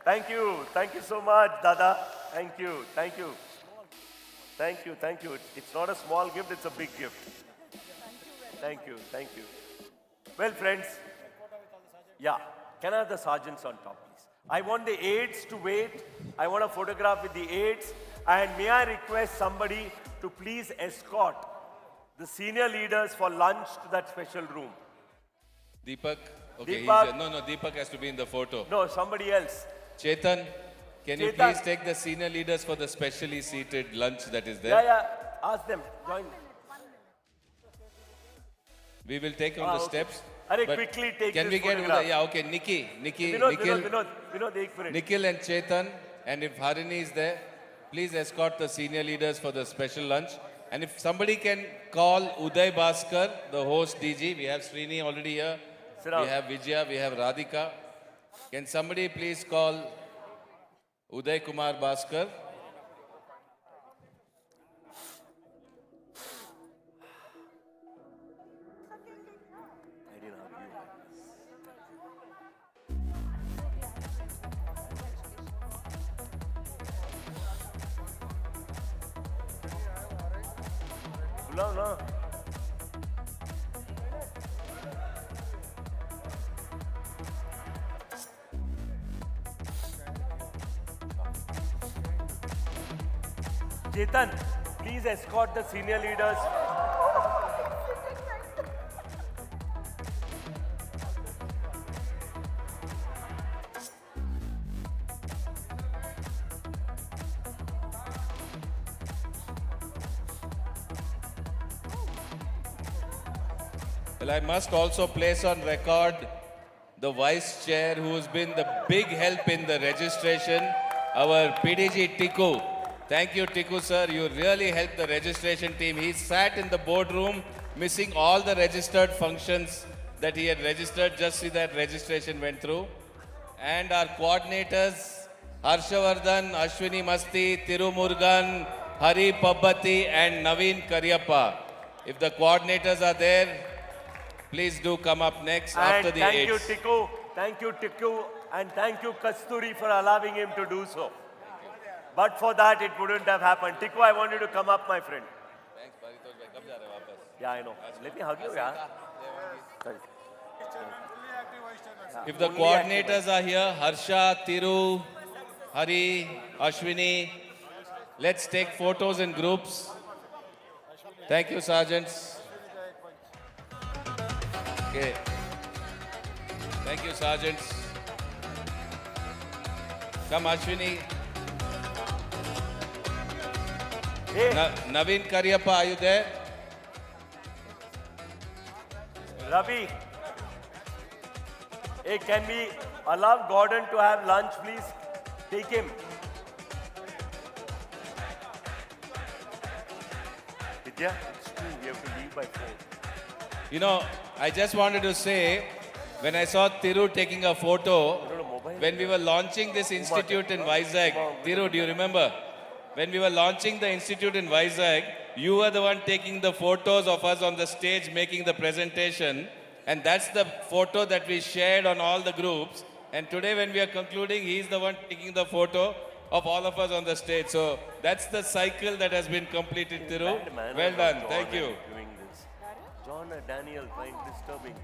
Thank you. Thank you so much, Dada. Thank you. Thank you. Thank you. Thank you. It's not a small gift, it's a big gift. Thank you. Thank you. Well, friends. Yeah. Can I have the sergeants on top, please? I want the aides to wait. I want a photograph with the aides. And may I request somebody to please escort the senior leaders for lunch to that special room. Deepak? Okay, Deepak. No, Deepak has to be in the photo. No, somebody else. Chetan, can you Chetan. please take the senior leaders for the specially seated lunch that is there? Yeah. Ask them. Join. We will take on the okay. steps. Arey, but quickly take can this we get photograph. Yeah, okay. Nikhil, Vinod, ek minute. Nikhil and Chetan, and if Harini is there, please escort the senior leaders for the special lunch. And if somebody can call Uday Bhaskar, the host DG, we have Srini already here, we have Vijaya, we have Radhika. Can somebody please call Uday Kumar Bhaskar? No. Chetan, please escort the senior leaders. Well, I must also place on record the Vice Chair who has been the big help in the registration, our PDG Tiku. Thank you, Tiku sir. You really helped the registration team. He sat in the boardroom missing all the registered functions that he had registered. Just see that registration went through. And our coordinators, Harshavardhan, Ashwini Masti, Tirumurgan, Hari Pabbati and Naveen Karyappa. If the coordinators are there, please do come up next after the thank aids. you, Tiku, and thank you, Kasturi, for allowing him to do so. But for that, it wouldn't have happened. Tiku, I want you to come up, my friend. Thanks, Paritosh bhai. Kab ja rahe wapas? Yeah, I know. Let me hug you, yeah. Sorry. If the coordinators are here, Harsha, Tiru, Hari, Ashwini, let's take photos in groups. Thank you, sergeants. Okay. Thank you, sergeants. Come, Ashwini. Hey, Naveen Karyappa, are you there? Ravi. Hey, can we allow Gordon to have lunch, please? Take him. Vidya, it's 2. We have to leave by 4. You know, I just wanted to say, when I saw Thiru taking a photo, when we were launching this institute in Vizag, Thiru, do you remember? When we were launching the institute in Vizag, you were the one taking the photos of us on the stage making the presentation. And that's the photo that we shared on all the groups. And today when we are concluding, he's the one taking the photo of all of us on the stage. So that's the cycle that has been completed, Thiru. Well done. Thank you. Doing this. John and Daniel find disturbing.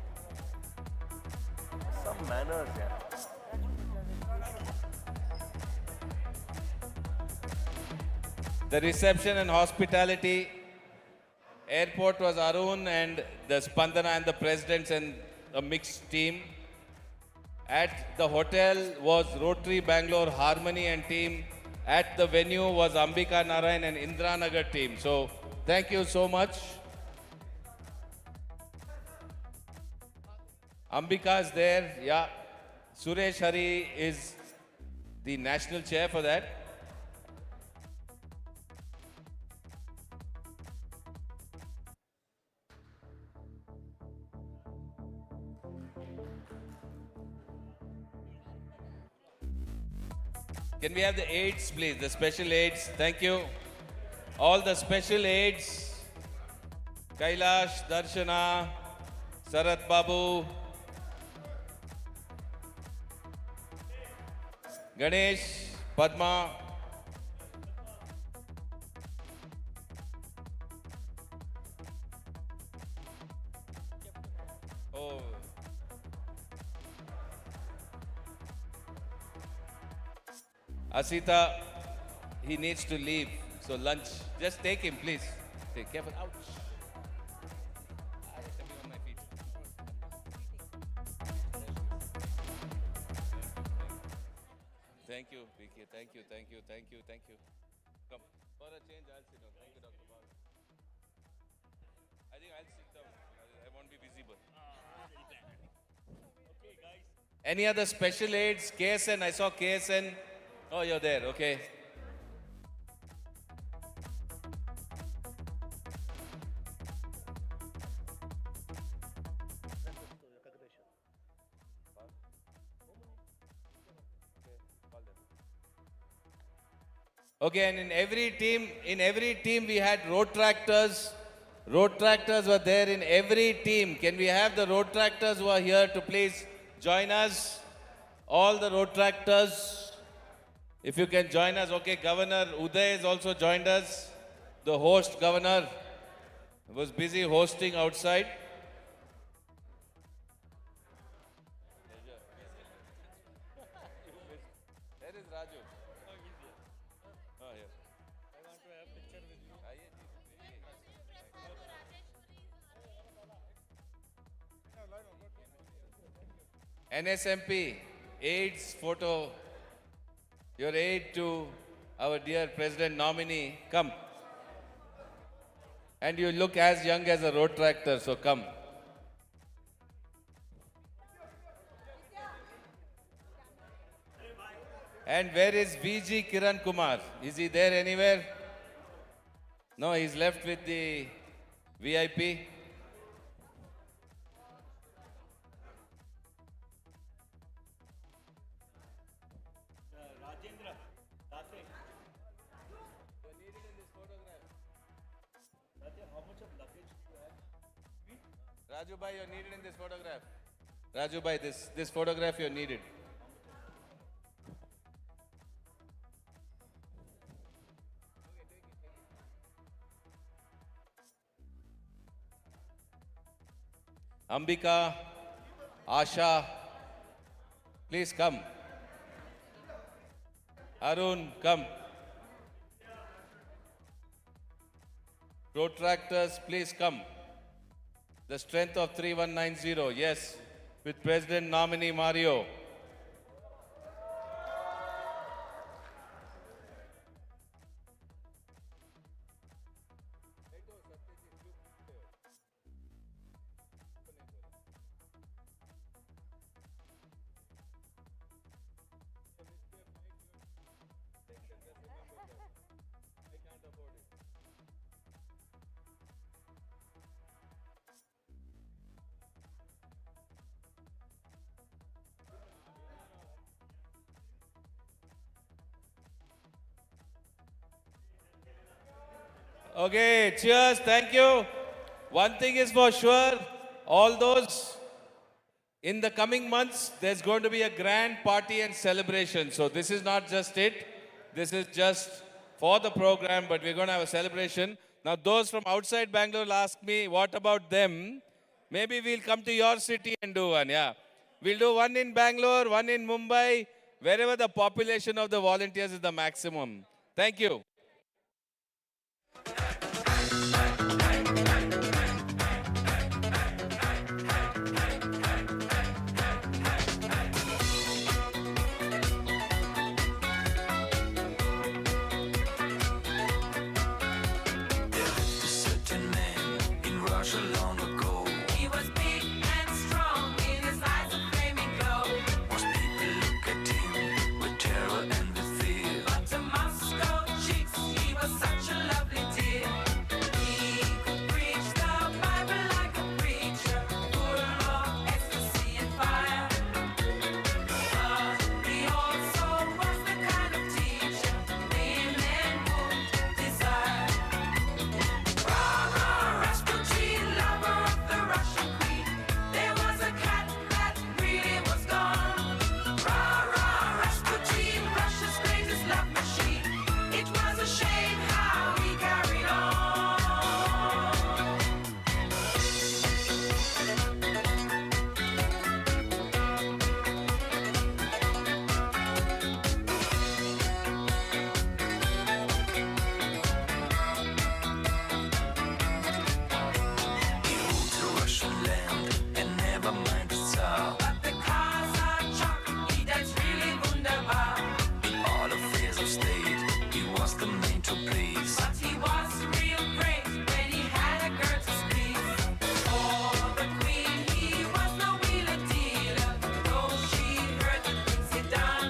Some manners, yeah. The reception and hospitality. Airport was Arun and the Spandana and the presidents and a mixed team. At the hotel was Rotary Bengaluru Harmony and team. At the venue was Ambika Narayan and Indranagar team. So thank you so much. Ambika is there, yeah. Suresh Hari is the national chair for that. Can we have the aides, please? The special aides. Thank you. All the special aides. Kailash, Darshana, Sarat Babu, Ganesh, Padma. Oh. Asita, he needs to leave. So lunch, just take him, please. Take careful. Ouch. I have to be on my feet. Thank you, Vicky. Thank you, thank you, thank you, thank you. Come. For a change, I'll sit down. Thank you, Dr. Bal. I think I'll sit down. I won't be visible. Okay, guys. Any other special aids? KSN, I saw KSN. Oh, you're there, okay. Okay, and in every team we had road tractors. Road tractors were there in every team. Can we have the road tractors who are here to please join us? All the road tractors. If you can join us, okay, Governor Uday has also joined us. The host, Governor, was busy hosting outside. Where is Raju? Oh, here. I want to have a picture with you. NSMP, AIDS photo. Your aid to our dear President nominee, come. And you look as young as a road tractor, so come. And where is VG Kiran Kumar? Is he there anywhere? No, he's left with the VIP. Raju bhai, you're needed in this photograph. Raju bhai, this photograph you're needed. Ambika, Asha, please come. Arun, come. Protractors, please come. The strength of 3190, yes, with President nominee Mario. Okay, cheers, thank you. One thing is for sure, all those in the coming months, there's going to be a grand party and celebration. So this is not just it. This is just for the program, but we're going to have a celebration. Now, those from outside Bangalore ask me, what about them? Maybe we'll come to your city and do one, yeah. We'll do one in Bangalore, one in Mumbai, wherever the population of the volunteers is the maximum. Thank you. Long ago, he was big and strong, in his eyes a flaming glow. Most people look at him with terror and with fear, but to Moscow chicks, he was such a lovely dear. He could preach the Bible like a preacher, full of ecstasy and fire. But he also was the kind of teacher women would desire. Rasputin, lover of the Russian queen. There was a cat that really was gone. Rasputin, Russia's greatest love machine. It was a shame how he carried on. He ruled the Russian land and never mind the Tsar. But the Kazachok, that's really wunderbar. In all affairs of state, he was the man to please. But he was real great when he had a girl to squeeze. For the queen, he was no wheeler dealer, though she heard the things he'd done.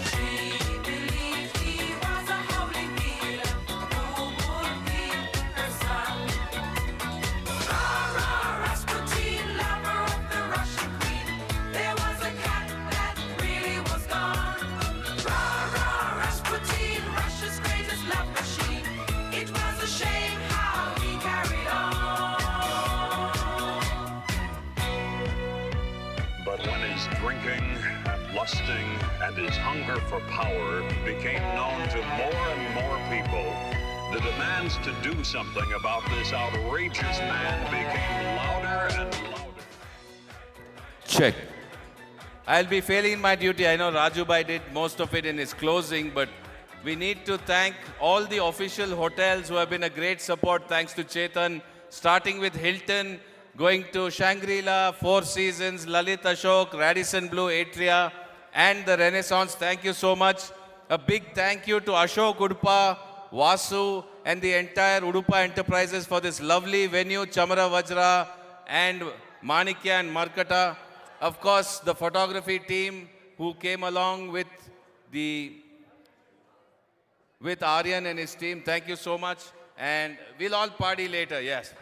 She believed he was a holy healer who would be her son. Rasputin, lover of the Russian queen. There was a cat that really was gone. Rasputin, Russia's greatest love machine. It was a shame how he carried on. But when his drinking and lusting and his hunger for power became known to more and more people, the demands to do something about this outrageous man became louder and louder. Check. I'll be failing in my duty. I know Raju Bhai did most of it in his closing, but we need to thank all the official hotels who have been a great support, thanks to Chetan, starting with Hilton, going to Shangri-La, Four Seasons, Lalit Ashok, Radisson Blu, Atria, and the Renaissance. Thank you so much. A big thank you to Ashok Udupa, Vasu, and the entire Udupa Enterprises for this lovely venue, Chamara, Vajra, and Manikya and Markata. Of course, the photography team who came along with Aryan and his team. Thank you so much. And we'll all party later, yes.